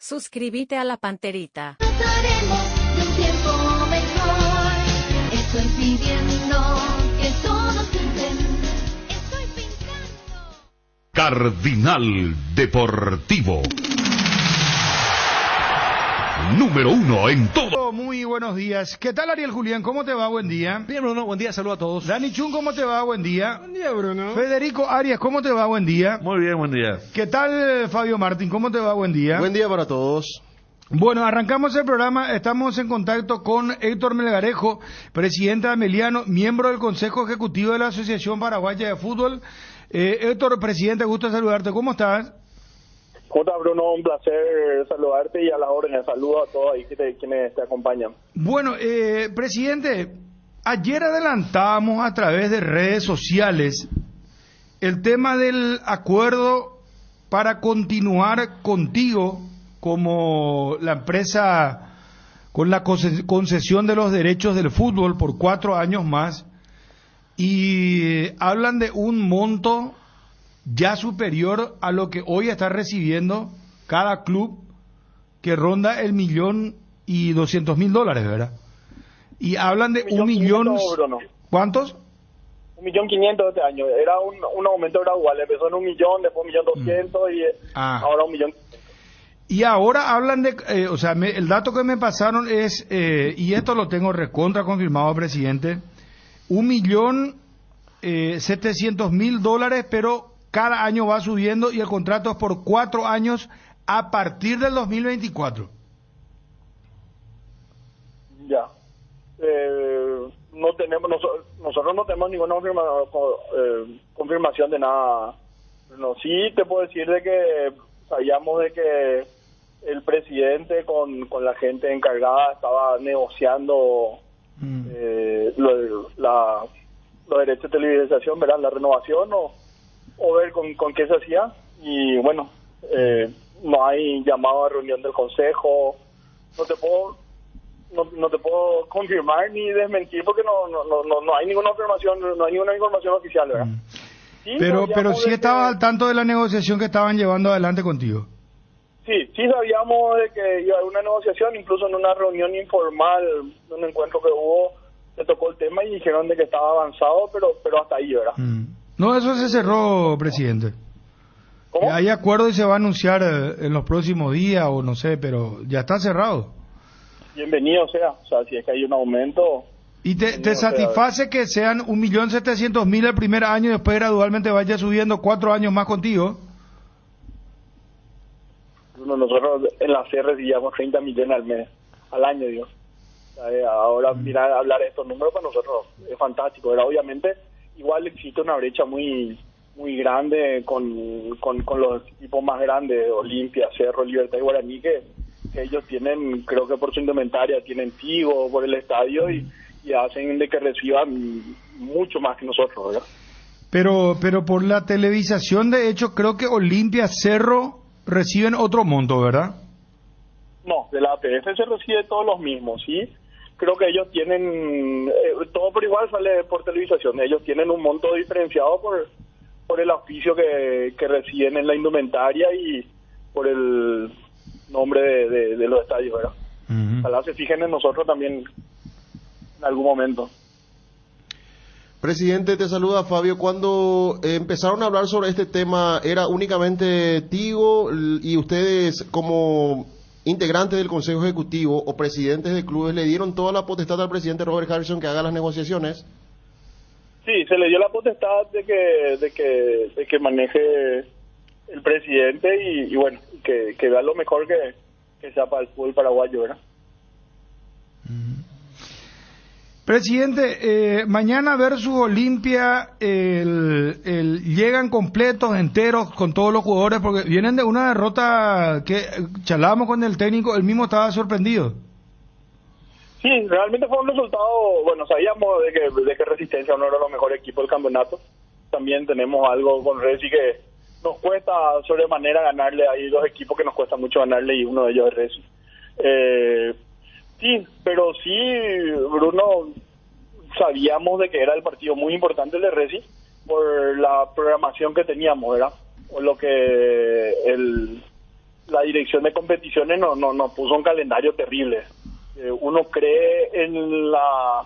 Suscríbete a la Panterita. Pasaremos de un tiempo mejor. Estoy pidiendo que todos canten. Estoy pintando. Cardinal Deportivo. Número 1 en todo. Muy buenos días. ¿Qué tal, Ariel Julián? ¿Cómo te va? Buen día. Bien, Bruno, buen día, saludos a todos. Dani Chun, ¿cómo te va? Buen día. Buen día, Bruno. Federico Arias, ¿cómo te va? Buen día. Muy bien, buen día. ¿Qué tal, Fabio Martín? ¿Cómo te va? Buen día. Buen día para todos. Bueno, arrancamos el programa. Estamos en contacto con Héctor Melgarejo, presidente de Ameliano, miembro del Consejo Ejecutivo de la Asociación Paraguaya de Fútbol. Héctor, presidente, gusto saludarte. ¿Cómo estás? Jota, Bruno, un placer saludarte y a las órdenes. Saludos a todos ahí quienes te acompañan. Bueno, presidente, ayer adelantamos a través de redes sociales el tema del acuerdo para continuar contigo como la empresa con la concesión de los derechos del fútbol por 4 años más, y hablan de un monto ya superior a lo que hoy está recibiendo cada club, que ronda el $1.200.000, ¿verdad? Y hablan de un millón... ¿Cuántos? 1.500.000 este año. Era un aumento gradual. Empezó en 1 millón, después 1.200.000 y ahora 1.000.000. Y ahora hablan de... el dato que me pasaron es, y esto lo tengo recontra confirmado, presidente, $1.700.000, pero cada año va subiendo y el contrato es por 4 años a partir del 2024. Ya. No tenemos, nosotros no tenemos ninguna confirmación de nada. No, sí te puedo decir de que sabíamos de que el presidente con la gente encargada estaba negociando los derechos de televisación, ¿verdad? La renovación o ver con qué se hacía. Y bueno, no hay llamado a reunión del consejo. No te puedo confirmar ni desmentir porque no hay ninguna información, no hay ninguna información oficial, ¿verdad? Sí, pero sí estabas al tanto de la negociación que estaban llevando adelante contigo. Sí sabíamos de que iba a haber una negociación, incluso en una reunión informal, un encuentro que hubo, se tocó el tema y dijeron de que estaba avanzado, pero hasta ahí, ¿verdad? No, eso se cerró, presidente. ¿Cómo? Hay acuerdo y se va a anunciar en los próximos días o no sé, pero ya está cerrado. Bienvenido sea, si es que hay un aumento... ¿Y te satisface que sean 1.700.000 el primer año y después gradualmente vaya subiendo 4 años más contigo? Nosotros en la CR recibíamos 30 millones al año, Dios. Ahora mirar, hablar de estos números para nosotros es fantástico, ¿verdad? Obviamente igual existe una brecha muy grande con los equipos más grandes, Olimpia, Cerro, Libertad y Guaraní, que ellos tienen, creo que por su indumentaria, tienen Tigo por el estadio y hacen de que reciban mucho más que nosotros, ¿verdad? Pero por la televisación, de hecho, creo que Olimpia, Cerro reciben otro monto, ¿verdad? No, de la APF se recibe todos los mismos, ¿sí? Creo que ellos tienen, todo por igual sale por televisación, ellos tienen un monto diferenciado por el auspicio que reciben en la indumentaria y por el nombre de los estadios, ¿verdad? Ojalá se fijen en nosotros también en algún momento. Presidente, te saluda Fabio. Cuando empezaron a hablar sobre este tema, ¿era únicamente Tigo y ustedes como integrantes del Consejo Ejecutivo o presidentes de clubes le dieron toda la potestad al presidente Robert Harrison que haga las negociaciones? Sí, se le dio la potestad de que maneje el presidente y bueno, que vea lo mejor que sea para el fútbol paraguayo, ¿verdad? Presidente, mañana versus Olimpia, llegan completos, enteros, con todos los jugadores, porque vienen de una derrota que charlábamos con el técnico, él mismo estaba sorprendido. Sí, realmente fue un resultado, bueno, sabíamos de que Resistencia no era los mejores equipos del campeonato. También tenemos algo con Resi que nos cuesta sobremanera ganarle, hay 2 equipos que nos cuesta mucho ganarle y uno de ellos es Resi. Sí, pero sí, Bruno, sabíamos de que era el partido muy importante el de Resi por la programación que teníamos, ¿verdad? Por lo que la dirección de competiciones nos puso un calendario terrible. Uno cree en la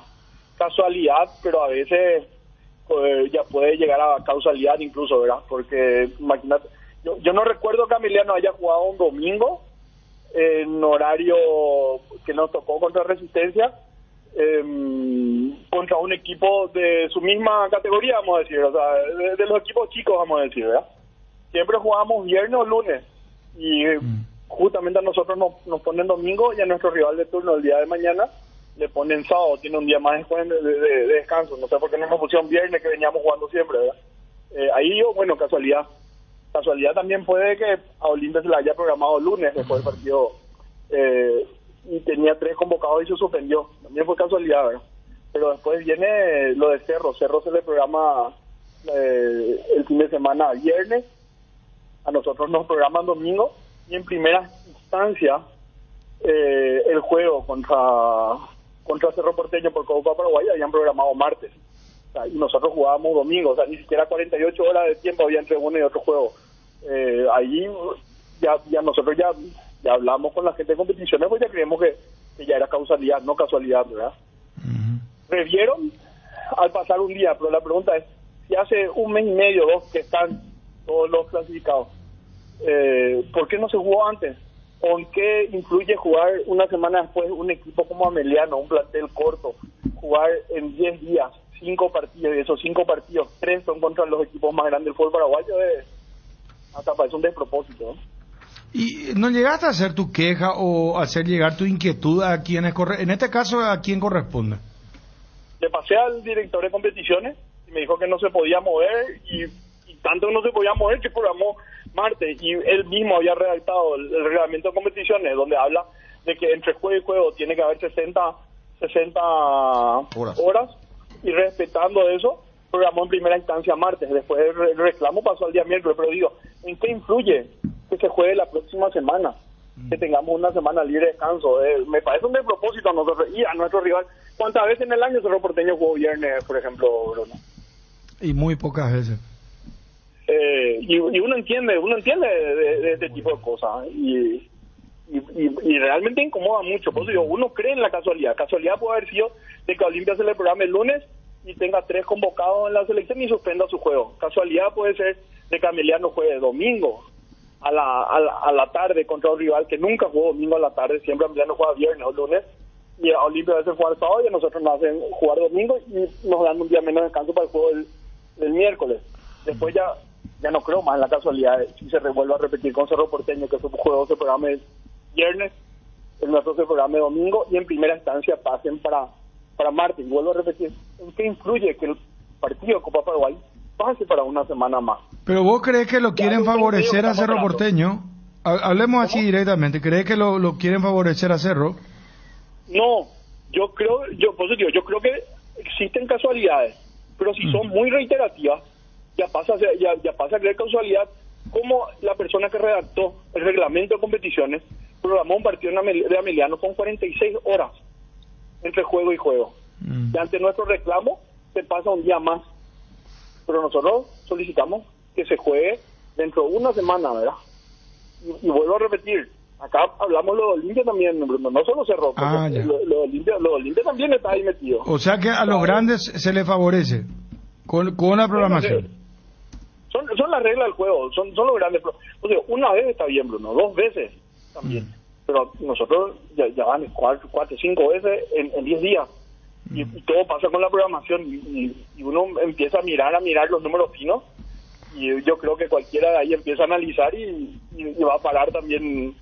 casualidad, pero a veces ya puede llegar a causalidad incluso, ¿verdad? Porque imagínate, yo no recuerdo que Emiliano haya jugado un domingo en horario que nos tocó contra Resistencia, contra un equipo de su misma categoría, vamos a decir, o sea, de los equipos chicos, vamos a decir, ¿verdad? Siempre jugábamos viernes o lunes, y justamente a nosotros nos ponen domingo, y a nuestro rival de turno el día de mañana le ponen sábado, tiene un día más de descanso. No sé por qué no nos pusieron viernes, que veníamos jugando siempre, ¿verdad? Ahí bueno, casualidad también puede que a Olimpia se la haya programado lunes después del partido, y tenía 3 convocados y se suspendió. También fue casualidad, ¿verdad? Pero después viene lo de Cerro se le programa el fin de semana viernes, a nosotros nos programan domingo, y en primera instancia el juego contra Cerro Porteño por Copa Paraguay habían programado martes, o sea, y nosotros jugábamos domingo, o sea, ni siquiera 48 horas de tiempo había entre uno y otro juego. Ahí ya nosotros ya hablamos con la gente de competiciones, pues ya creemos que ya era causalidad, no casualidad, ¿verdad? Revieron al pasar un día, pero la pregunta es, si hace un mes y medio, 2, que están todos los clasificados, ¿por qué no se jugó antes? ¿O en qué influye jugar una semana después un equipo como Ameliano, un plantel corto, jugar en 10 días 5 partidos, y esos 5 partidos 3 son contra los equipos más grandes del fútbol paraguayo? Hasta parece un despropósito, ¿no? ¿Y no llegaste a hacer tu queja o hacer llegar tu inquietud a quienes en este caso, a quién corresponde? Le pasé al director de competiciones y me dijo que no se podía mover, y tanto no se podía mover que programó martes, y él mismo había redactado el reglamento de competiciones donde habla de que entre juego y juego tiene que haber 60 horas, y respetando eso programó en primera instancia martes. Después el reclamo pasó al día miércoles, pero digo, ¿en qué influye que se juegue la próxima semana? Que tengamos una semana libre de descanso. Me parece un despropósito a nosotros y a nuestro rival. ¿Cuántas veces en el año Cerro Porteño jugó viernes, por ejemplo, Bruno? Y muy pocas veces. Y uno entiende de este tipo de cosas, y realmente incomoda mucho. Por eso digo, uno cree en la casualidad. Casualidad puede haber sido de que a Olimpia se le programe el lunes y tenga 3 convocados en la selección y suspenda su juego. Casualidad puede ser de que Emiliano juegue domingo a la tarde contra un rival que nunca jugó domingo a la tarde. Siempre Emiliano juega viernes o lunes, y a Olimpia a veces jugar sábado, y a nosotros nos hacen jugar domingo y nos dan un día menos de descanso para el juego del miércoles. Después ya no creo más en la casualidad. Si se vuelve a repetir con Cerro Porteño, que su juego se programe viernes, el nuestro se programe domingo, y en primera instancia pasen para martes. Y vuelvo a repetir, ¿en qué influye que el partido de Copa Paraguay pase para una semana más? Pero vos crees que lo quieren favorecer a Cerro Porteño. Hablemos así directamente. ¿Crees que lo quieren favorecer a Cerro? No, yo creo que existen casualidades, pero si son muy reiterativas, ya pasa a creer causalidad, como la persona que redactó el reglamento de competiciones programó un partido de Emiliano con 46 horas entre juego y juego. Y ante nuestro reclamo se pasa un día más, pero nosotros solicitamos que se juegue dentro de una semana, ¿verdad? Y vuelvo a repetir, acá hablamos lo de Olimpia también, no solo Cerro, lo de Olimpia también está ahí metido. O sea que a los grandes se les favorece con la programación. Son las reglas del juego, son los grandes. O sea, una vez está bien, Bruno, 2 veces también. Pero nosotros ya van 4 o 5 veces en 10 días. Y todo pasa con la programación. Y uno empieza a mirar los números finos. Y yo creo que cualquiera de ahí empieza a analizar y va a parar también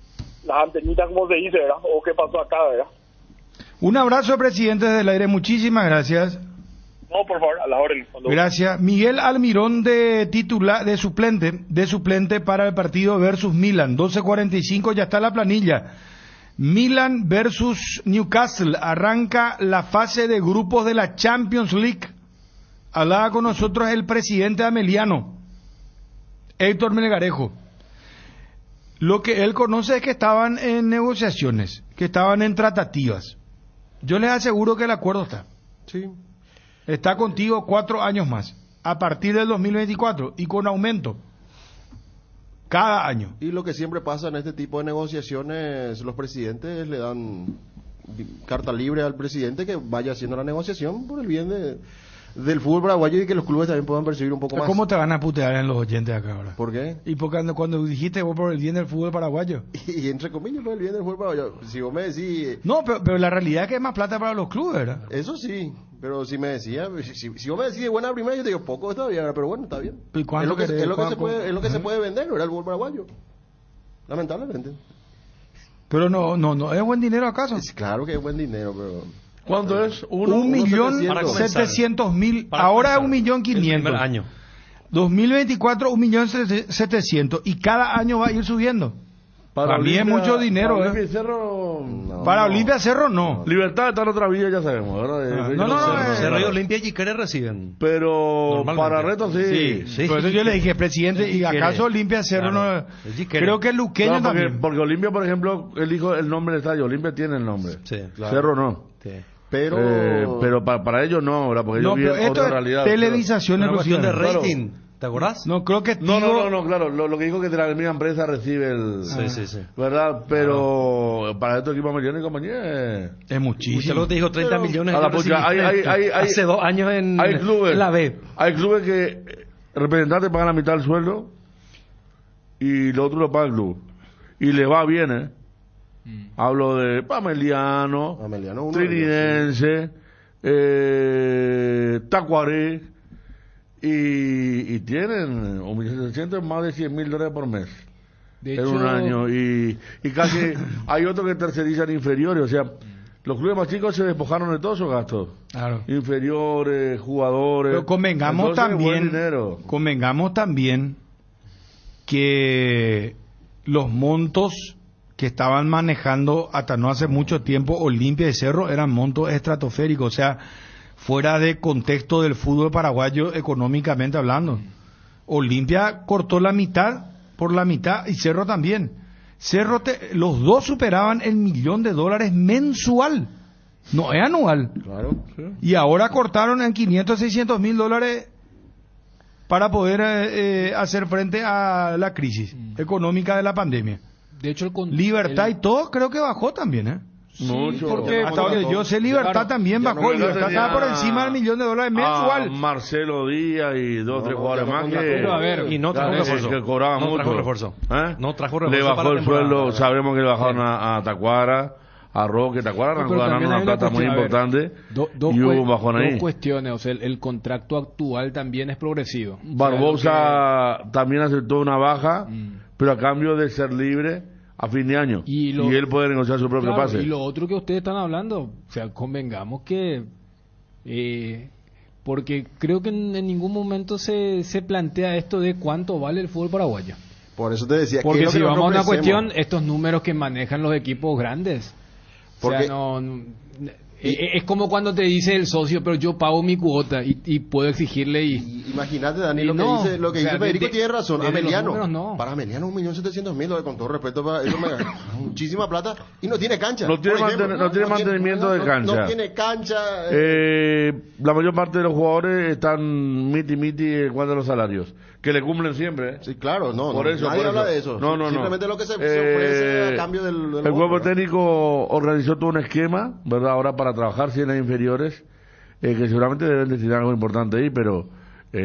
las antenitas, como se dice, ¿verdad? O qué pasó acá, ¿verdad? Un abrazo, presidente del aire. Muchísimas gracias. No, por favor, a las órdenes. Gracias. Miguel Almirón de suplente para el partido versus Milan. 12:45 ya está la planilla. Milan versus Newcastle. Arranca la fase de grupos de la Champions League. Hablaba con nosotros el presidente Ameliano, Héctor Melgarejo. Lo que él conoce es que estaban en negociaciones, que estaban en tratativas. Yo les aseguro que el acuerdo está. Sí. Está contigo 4 años más, a partir del 2024, y con aumento. Cada año. Y lo que siempre pasa en este tipo de negociaciones, los presidentes le dan carta libre al presidente que vaya haciendo la negociación por el bien del fútbol paraguayo y que los clubes también puedan percibir un poco más. ¿Cómo te van a putear en los oyentes acá ahora? ¿Por qué? Y porque cuando dijiste vos por el bien del fútbol paraguayo. Y entre comillas por el bien del fútbol paraguayo. Si vos me decís... No, pero la realidad es que es más plata para los clubes, ¿verdad? Eso sí, pero si me decía, si vos me decís de buena primera, yo te digo poco todavía, pero bueno, está bien. ¿Y cuánto Es lo que querés? es lo que se puede vender, ¿verdad? El fútbol paraguayo. Lamentablemente. Pero no es buen dinero acaso. Claro que es buen dinero, pero... ¿Cuánto es? 1.700.000. Ahora es 1.500.000. El primer año. 2024 1.700.000 y cada año va a ir subiendo. Para mí es mucho dinero, para Olimpia y Cerro, Para Olimpia Cerro no. Libertad está en otra vía, ya sabemos, ¿verdad? Cerro y Olimpia y Jiquere reciben. Pero para Reto sí. Por eso yo le dije, presidente, ¿y acaso Olimpia Cerro no? Creo que Luqueño también. Porque Olimpia, por ejemplo, elijo el nombre del estadio. Olimpia tiene el nombre. Sí, claro. Cerro no. Sí. Pero para ellos no, ¿verdad? Porque ellos pero viven esto otra es realidad. televisación Una cuestión de exclusiva. rating. ¿Te acordás? No, creo que No, claro. Lo que dijo que de la misma empresa recibe el... Sí. ¿Verdad? Pero para estos equipos americanos y compañía es Usted muchísimo. lo que te dijo 30 millones. a la yo pucha, recibí hay- hace 2 años en hay clubes, la B. Hay clubes que representantes pagan la mitad del sueldo y lo otro lo paga el club. Y le va bien, ¿eh? Hablo de Pameliano, uno de ellos, Trinidense, Tacuarí, y tienen 1.700.000, más de $100.000 por mes. De En hecho, un año. Y casi hay otros que tercerizan inferiores. O sea, los clubes más chicos se despojaron de todos esos gastos. Claro. Inferiores, jugadores. Pero convengamos Entonces, buen también, dinero. Que los montos que estaban manejando hasta no hace mucho tiempo Olimpia y Cerro eran montos estratosféricos, o sea, fuera de contexto del fútbol paraguayo económicamente hablando. Olimpia cortó la mitad por la mitad y Cerro también. Los dos superaban el $1.000.000 mensual, no es anual. Claro. Y ahora cortaron en $500-600.000 para poder hacer frente a la crisis económica de la pandemia. de hecho Libertad y todo creo que bajó también, ¿eh? Mucho. Porque hasta donde yo sé, Libertad Claro, también ya bajó. no Libertad tenía estaba por encima del $1.000.000 mensual. Marcelo Díaz y 2 o 3 jugadores ya no más con la que... Pero, a ver, Y no trajo que refuerzo. cobraban No mucho. trajo refuerzo. ¿Eh? No trajo refuerzo Le para bajó la el sueldo, temporada. sabemos que le bajaron a Tacuara, a Roque. Tacuara arrancó pero ganando también una hay plata muy cuestión, a ver, importante y hubo un bajón ahí. dos cuestiones, o sea, el contrato actual también es progresivo. O sea, Barbosa también aceptó una baja, pero a cambio de ser libre a fin de año. Y Y él puede negociar su propio claro, pase. y lo otro que ustedes están hablando, o sea, convengamos que porque creo que en ningún momento se plantea esto de cuánto vale el fútbol paraguayo. Por eso te decía, ¿qué Porque es lo si que vamos a una nosotros cuestión, ofrecemos? estos números que manejan los equipos grandes, o sea, Porque- es como cuando te dice el socio, pero yo pago mi cuota y puedo exigirle Imagínate, Dani, Y lo que no, dice, o sea, Federico tiene razón. desde los Ameliano, números no. para Ameliano $1.700.000, con todo respeto, eso me muchísima plata y no tiene cancha. No tiene Por ejemplo, no tiene mantenimiento de cancha. No tiene cancha. La mayor parte de los jugadores están miti en cuanto a los salarios, que le cumplen siempre. Sí, claro, no, Por no, eso, nadie por habla eso. de eso. No. Simplemente lo que se ofrece a cambio del el otro, cuerpo ¿verdad? técnico organizó todo un esquema, ¿verdad? Ahora para trabajar si en las inferiores, que seguramente deben destinar algo importante ahí, pero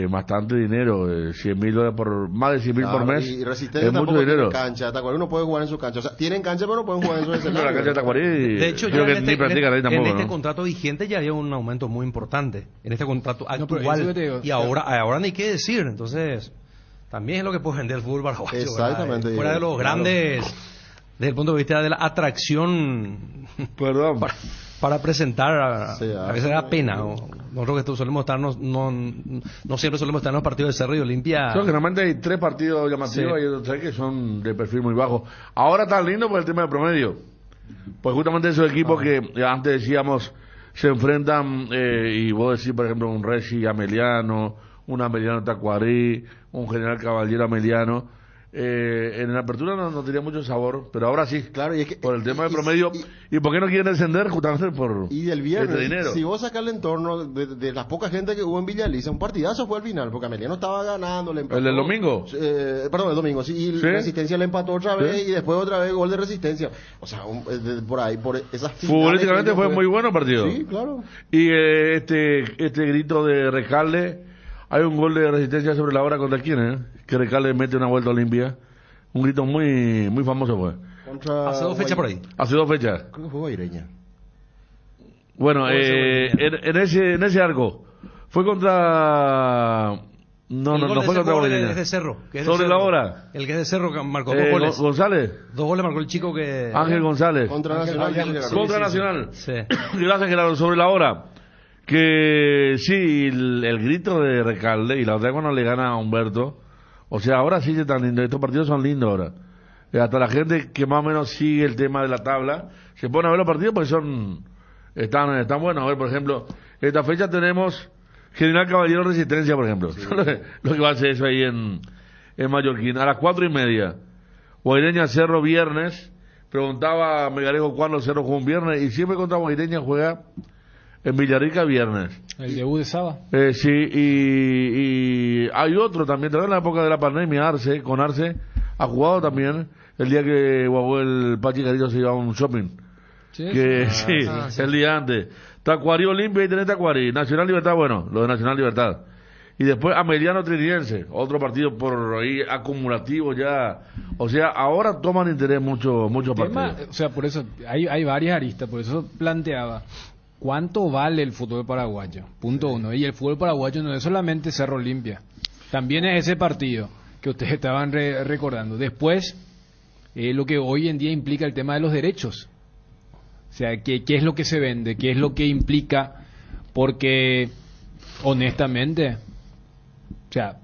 bastante dinero, $100.000 por, más de $100.000 por Claro, mes, y es Resistencia mucho tampoco dinero. tiene cancha. Tacuarí no puede jugar en su cancha. O sea, tienen cancha, pero no pueden jugar en su Pero escenario. la cancha de Tacuarí, De hecho, creo ya que en ni este, practican ahí tampoco, en este ¿no? contrato vigente ya había un aumento muy importante. En este contrato No, pero eso actual. que te digo, Y ahora ni qué decir. Entonces, también es lo que puede vender el fútbol paraguayo. Exactamente. ¿verdad? Fuera de los Claro. grandes, desde el punto de vista de la atracción Perdón. para presentar, Sí, a veces da pena. Nosotros que solemos estar, no siempre solemos estar en los partidos de Cerro y Olimpia. Generalmente hay 3 partidos llamativos Sí. y otros 3 que son de perfil muy bajo. Ahora está lindo por el tema del promedio. Pues justamente esos equipos que antes decíamos se enfrentan, y vos decís, por ejemplo, un Reci Ameliano, un Ameliano Tacuarí, un General Caballero Ameliano, en la apertura no tenía mucho sabor, pero ahora sí. Claro, y es que, por el tema de promedio. ¿Y por qué no quieren descender? Justamente por y del viernes, este dinero. si vos sacás el entorno de la poca gente que hubo en Villaliza, un partidazo fue al final, porque Ameliano estaba ganando, le empató. ¿El del domingo? Perdón, el domingo, sí, y ¿Sí? Resistencia le empató otra vez, ¿Sí? y después otra vez gol de Resistencia. O sea, por ahí, por esas finales. Futbolísticamente fue muy bueno el partido. Sí, claro. Y este grito de Recalde, hay un gol de Resistencia sobre la hora contra quién, que Recalde mete una vuelta olimpia. Un grito muy muy famoso fue. Hace 2 fechas por ahí. Hace 2 fechas. Creo que fue Guaireña. Bueno, en ese arco fue contra... No fue contra Guaireña. Es de Cerro. Que es de Sobre Cerro. la hora. El que es de Cerro que marcó 2 goles. González. 2 goles marcó el chico que... Ángel González. Contra Nacional. Contra Nacional. Sí. Gracias, Gerardo. Sobre la hora. Que sí, el grito de Recalde y la otra vez cuando le gana a Humberto. O sea, ahora sí están lindos. Estos partidos son lindos ahora. Hasta la gente que más o menos sigue el tema de la tabla se pone a ver los partidos porque están buenos. A ver, por ejemplo, esta fecha tenemos General Caballero Resistencia, por ejemplo. Sí. Lo que va a hacer eso ahí en Mallorquín. A las 4:30. Guaireña Cerro viernes. Preguntaba a Megarejo cuándo Cerro juega un viernes. Y siempre contra Guaireña juega en Villarrica viernes. El debut de Saba. Sí, y hay otro también, también en la época de la pandemia, con Arce, ha jugado también el día que el Pachi Carrillo se iba a un shopping. Sí, El día antes. Tacuarí Olimpia y tenés Tacuarí. Nacional Libertad, bueno, lo de Nacional Libertad. Y después Ameliano Trinidense, otro partido por ahí acumulativo ya. O sea, ahora toman interés muchos partidos. O sea, por eso hay varias aristas, por eso planteaba. ¿Cuánto vale el fútbol paraguayo? Punto 1. Y el fútbol paraguayo no es solamente Cerro Olimpia. También es ese partido que ustedes estaban recordando. Después, lo que hoy en día implica el tema de los derechos. O sea, ¿qué es lo que se vende? ¿Qué es lo que implica? Porque, honestamente, o sea,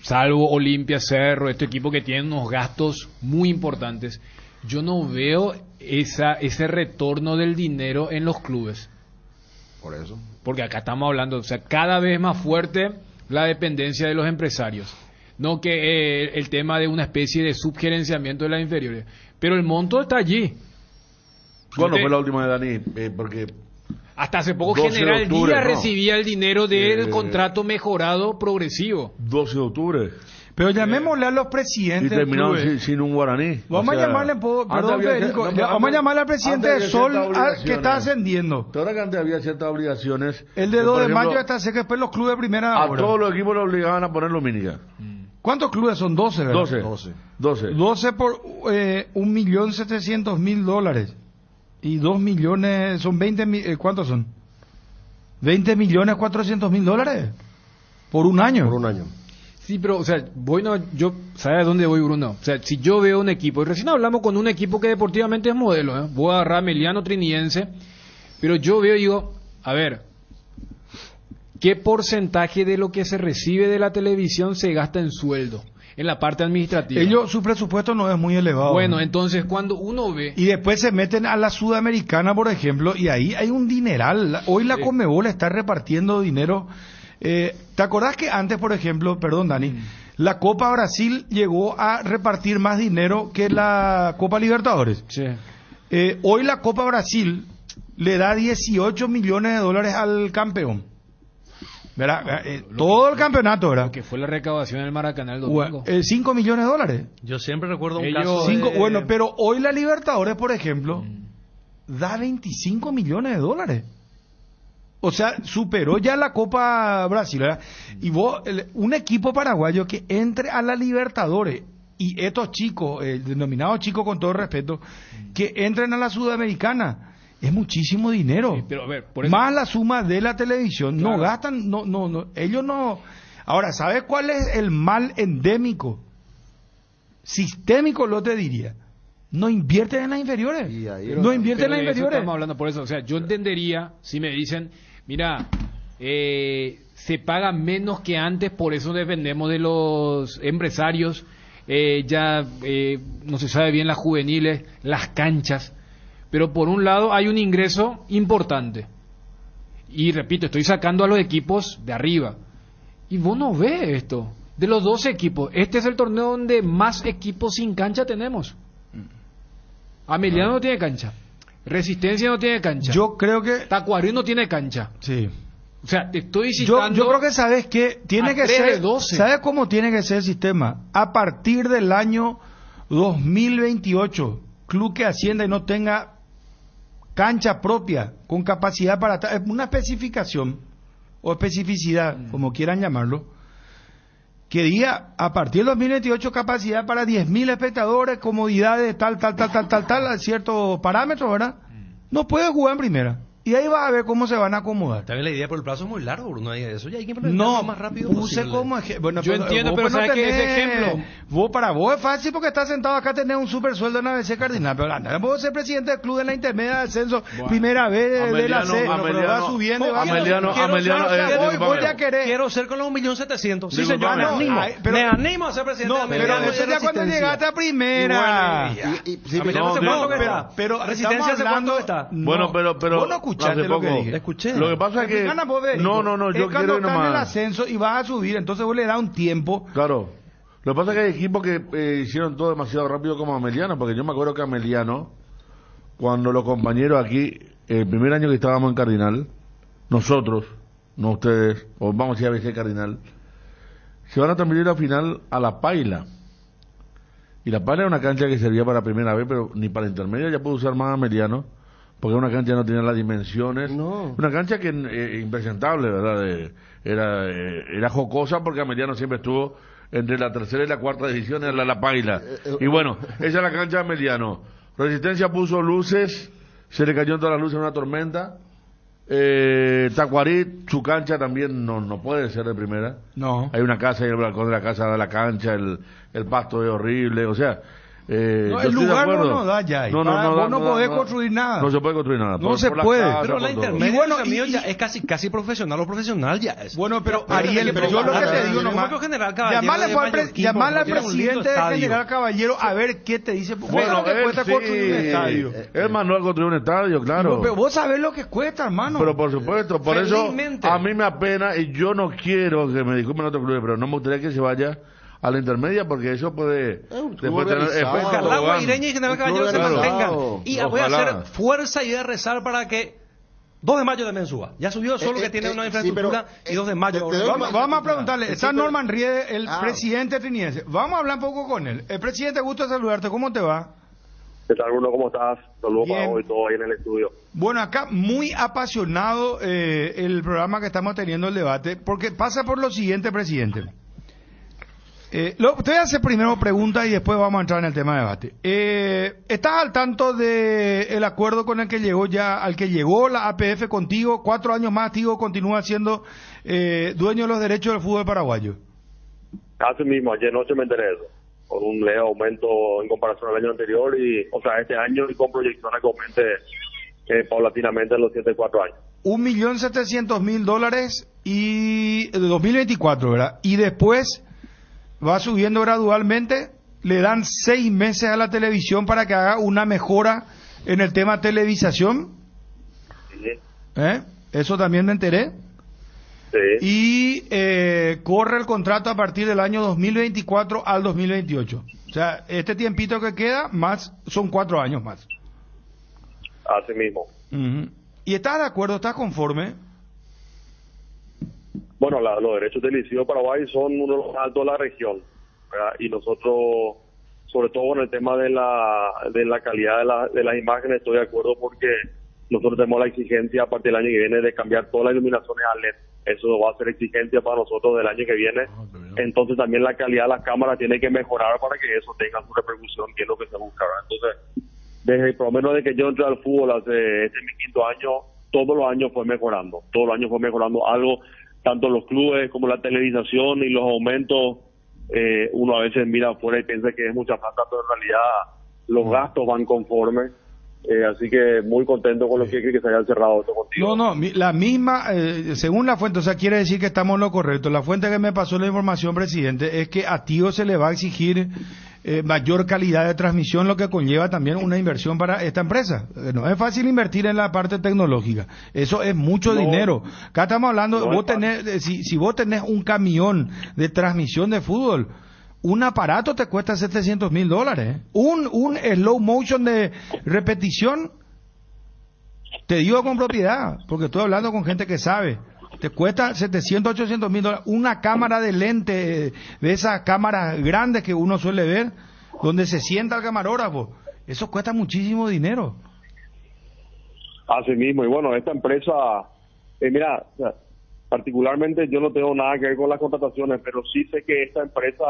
salvo Olimpia, Cerro, este equipo que tiene unos gastos muy importantes, yo no veo ese retorno del dinero en los clubes. Por eso. Porque acá estamos hablando, o sea, cada vez más fuerte la dependencia de los empresarios. No que el tema de una especie de subgerenciamiento de las inferiores. Pero el monto está allí. ¿Cuándo fue la última de Dani? Porque hasta hace poco 12 de General octubre, Díaz ¿no? recibía el dinero del contrato mejorado progresivo. 12 de octubre. Pero llamémosle a los Y presidentes del terminaron club. sin un guaraní. Vamos a llamarle, perdón Federico, vamos a llamarle al presidente de Sol que está ascendiendo. Ahora que antes había ciertas obligaciones. El de que, 2 por de mayo ejemplo, está cerca, después los clubes de primera a ahora. todos los equipos le obligaban a poner lumínica. ¿Cuántos clubes son? 12, ¿verdad? 12. 12 por $1.700.000. Y 2 millones, son 20, ¿cuántos son? 20.400.000 por un año. Por un año. Sí, pero, o sea, yo, ¿sabes a dónde voy, Bruno? O sea, si yo veo un equipo, y recién hablamos con un equipo que deportivamente es modelo, ¿eh? Voy a agarrar a Emiliano Trinidense, pero yo veo y digo, a ver, ¿qué porcentaje de lo que se recibe de la televisión se gasta en sueldo? En la parte administrativa. Su presupuesto no es muy elevado. Bueno, entonces cuando uno ve... Y después se meten a la Sudamericana, por ejemplo, y ahí hay un dineral. Hoy la Conmebol está repartiendo dinero. ¿Te acordás que antes, por ejemplo, perdón Dani, la Copa Brasil llegó a repartir más dinero que la Copa Libertadores? Sí. Hoy la Copa Brasil le da $18 millones al campeón. ¿Verdad? Todo el campeonato, ¿verdad? Lo que fue la recaudación del Maracaná el domingo. $5 millones. Yo siempre recuerdo un Ellos- caso. Bueno, pero hoy la Libertadores, por ejemplo, da $25 millones. O sea, superó ya la Copa Brasil, ¿verdad? Y vos, un equipo paraguayo que entre a la Libertadores, y estos chicos, denominados chicos con todo respeto, que entren a la Sudamericana, es muchísimo dinero. Sí, pero a ver, por eso- Más la suma de la televisión. Claro. No gastan, no, ellos no. Ahora, ¿sabes cuál es el mal endémico? Sistémico, lo te diría. No invierten en las inferiores. Y ahí- No invierten en las Pero de eso inferiores. estamos hablando por eso. O sea, yo entendería si me dicen, mira, se paga menos que antes, por eso dependemos de los empresarios. No se sabe bien las juveniles, las canchas. Pero por un lado hay un ingreso importante. Y repito, estoy sacando a los equipos de arriba. Y vos no ves esto. De los 12 equipos, este es el torneo donde más equipos sin cancha tenemos. Ameliano no tiene cancha. Resistencia no tiene cancha. Yo creo que... Tacuarí no tiene cancha. Sí. O sea, te estoy citando... Yo creo que sabes que tiene a que 3 ser... de 12. ¿Sabes cómo tiene que ser el sistema? A partir del año 2028, club que ascienda y no tenga cancha propia con capacidad para... Es una especificación o especificidad, como quieran llamarlo, que diga a partir del 2028 capacidad para 10.000 espectadores, comodidades, tal, a ciertos parámetros, ¿verdad? No puede jugar en primera. Y ahí vas a ver cómo se van a acomodar. También la idea por el plazo es muy largo, Bruno. Eso ya hay que implementarlo No, lo más rápido puse posible. como ejemplo. Bueno, Yo entiendo, pero ¿sabes qué? Ese ejemplo. Para vos es fácil porque estás sentado acá, tenés un super sueldo en ABC Cardinal. Pero anda, vos ser presidente del club de la intermedia de ascenso, primera vez de la C. Pero va subiendo. Voy a querer. Quiero ser con los 1.700.000. Sí, Digo, señor, me no, animo. pero- Me animo a ser presidente No, de pero Ameliano. eso ya cuando llegaste a primera. Ameliano, ¿hace cuánto que está? Pero Resistencia, ¿hace cuánto que está? Bueno, pero Vos no escuchaste hace lo que poco. dije. Escuché. Lo que pasa es que... No, yo quiero ir en el nomás. ascenso y vas a subir, entonces vos le das un tiempo. Claro. Lo que pasa es que hay equipos que hicieron todo demasiado rápido como Ameliano, porque yo me acuerdo que Ameliano, cuando los compañeros aquí, el primer año que estábamos en Cardinal, nosotros, no ustedes, o vamos a ir a ABC Cardinal, se van a transmitir la final a La Paila. Y La Paila era una cancha que servía para primera vez, pero ni para intermedio ya pudo usar más Ameliano, porque una cancha no tenía las dimensiones. No. Una cancha que impresentable, ¿verdad? Era jocosa porque Ameliano siempre estuvo entre la tercera y la cuarta división en la Paila. Y bueno, esa es la cancha de Ameliano. Resistencia puso luces, se le cayó todas las luces en una tormenta. Tacuarí, su cancha también no puede ser de primera. No. Hay una casa y el balcón de la casa da la cancha, el pasto es horrible, o sea... No, yo el estoy de lugar acuerdo. no da ya ahí. No, Vos no da, podés da. construir nada. No se puede construir nada. No se la puede. casa, Pero por la todo. intermedia Y bueno, mío y- ya es casi profesional o profesional ya es. Bueno, pero Ariel, pero yo lo que te digo yo nomás, creo que General Caballero llamarle de al Mallorquín, llamarle al porque tiene un lindo presidente de estadio. General Caballero a ver qué te dice. Bueno, lo que él cuesta sí. construir un estadio. Él mandó a construir un estadio, claro. Pero vos sabés lo que cuesta, hermano. Pero por supuesto, por Felizmente. eso a mí me apena y yo no quiero que me disculpen otros clubes, pero no me gustaría que se vaya a la intermedia porque eso puede un club después tener organizado. efectos. Ojalá Juan. Guaireña y General Un club Caballero se organizado. mantengan. Y voy a Ojalá. hacer fuerza y voy a rezar para que 2 de mayo también suba. Ya subió solo que tiene una sí, infraestructura pero, y 2 de mayo. te doy Vamos a preguntarle, está Sí, pero- Norman Riede, el Ah. presidente triniense. Vamos a hablar un poco con él. El presidente, gusto saludarte, ¿cómo te va? ¿Qué tal, Bruno? ¿Cómo estás? Saludos Bien. para hoy, todo ahí en el estudio. Bueno, acá muy apasionado el programa que estamos teniendo, el debate, porque pasa por lo siguiente, presidente. Te voy a hacer primero preguntas y después vamos a entrar en el tema de debate. ¿Estás al tanto del acuerdo con el que llegó al que llegó la APF contigo? 4 años más, Tigo continúa siendo dueño de los derechos del fútbol paraguayo. Así mismo, ayer noche me enteré de eso, con un leve aumento en comparación al año anterior, este año y con proyección a que aumente paulatinamente en los 7-4 años. $1.700.000 y de 2024, ¿verdad? Y después va subiendo gradualmente, le dan 6 meses a la televisión para que haga una mejora en el tema televisación. Sí. Eso también me enteré. Sí. Y corre el contrato a partir del año 2024 al 2028. O sea, este tiempito que queda, más son 4 años más. Así mismo. Ujú. ¿Y estás de acuerdo, estás conforme? Bueno, los derechos televisivos de Paraguay son uno de los más altos de la región, ¿verdad? Y nosotros, sobre todo en el tema de la calidad de las imágenes, estoy de acuerdo porque nosotros tenemos la exigencia a partir del año que viene de cambiar todas las iluminaciones a LED. Eso va a ser exigencia para nosotros del año que viene. Entonces también la calidad de las cámaras tiene que mejorar para que eso tenga su repercusión, que es lo que se busca, ¿verdad? Entonces, desde por lo menos de que yo entré al fútbol este es mi 5º año, todos los años fue mejorando. Todos los años fue mejorando algo, tanto los clubes como la televisación y los aumentos. Uno a veces mira afuera y piensa que es mucha falta, pero en realidad los gastos van conforme. Así que muy contento con lo que se haya cerrado esto contigo. No, la misma, según la fuente, o sea, quiere decir que estamos en lo correcto. La fuente que me pasó la información, presidente, es que a Tío se le va a exigir mayor calidad de transmisión, lo que conlleva también una inversión para esta empresa. No es fácil invertir en la parte tecnológica, eso es mucho dinero. Acá estamos hablando, vos tenés, si vos tenés un camión de transmisión de fútbol, un aparato te cuesta $700,000. Un slow motion de repetición, te digo con propiedad, porque estoy hablando con gente que sabe, te cuesta $700, $800,000. Una cámara de lente, de esas cámaras grandes que uno suele ver, donde se sienta el camarógrafo, eso cuesta muchísimo dinero. Así mismo, y bueno, esta empresa, mira, o sea, particularmente yo no tengo nada que ver con las contrataciones, pero sí sé que esta empresa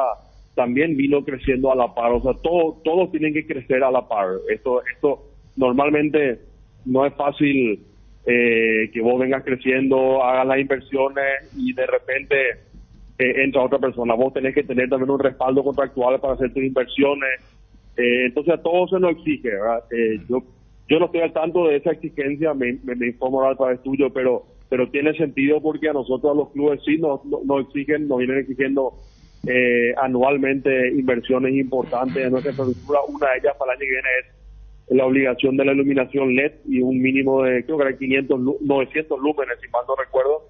también vino creciendo a la par, o sea, todos tienen que crecer a la par. Esto normalmente no es fácil que vos vengas creciendo, hagas las inversiones y de repente entra otra persona. Vos tenés que tener también un respaldo contractual para hacer tus inversiones. Entonces a todos se nos exige, ¿verdad? Yo no estoy al tanto de esa exigencia, me informo a través tuyo, pero tiene sentido porque a nosotros, a los clubes, sí nos exigen, nos vienen exigiendo anualmente inversiones importantes en nuestra infraestructura. Una de ellas para el año que viene es la obligación de la iluminación LED y un mínimo de, creo que era 900 lúmenes, si mal no recuerdo,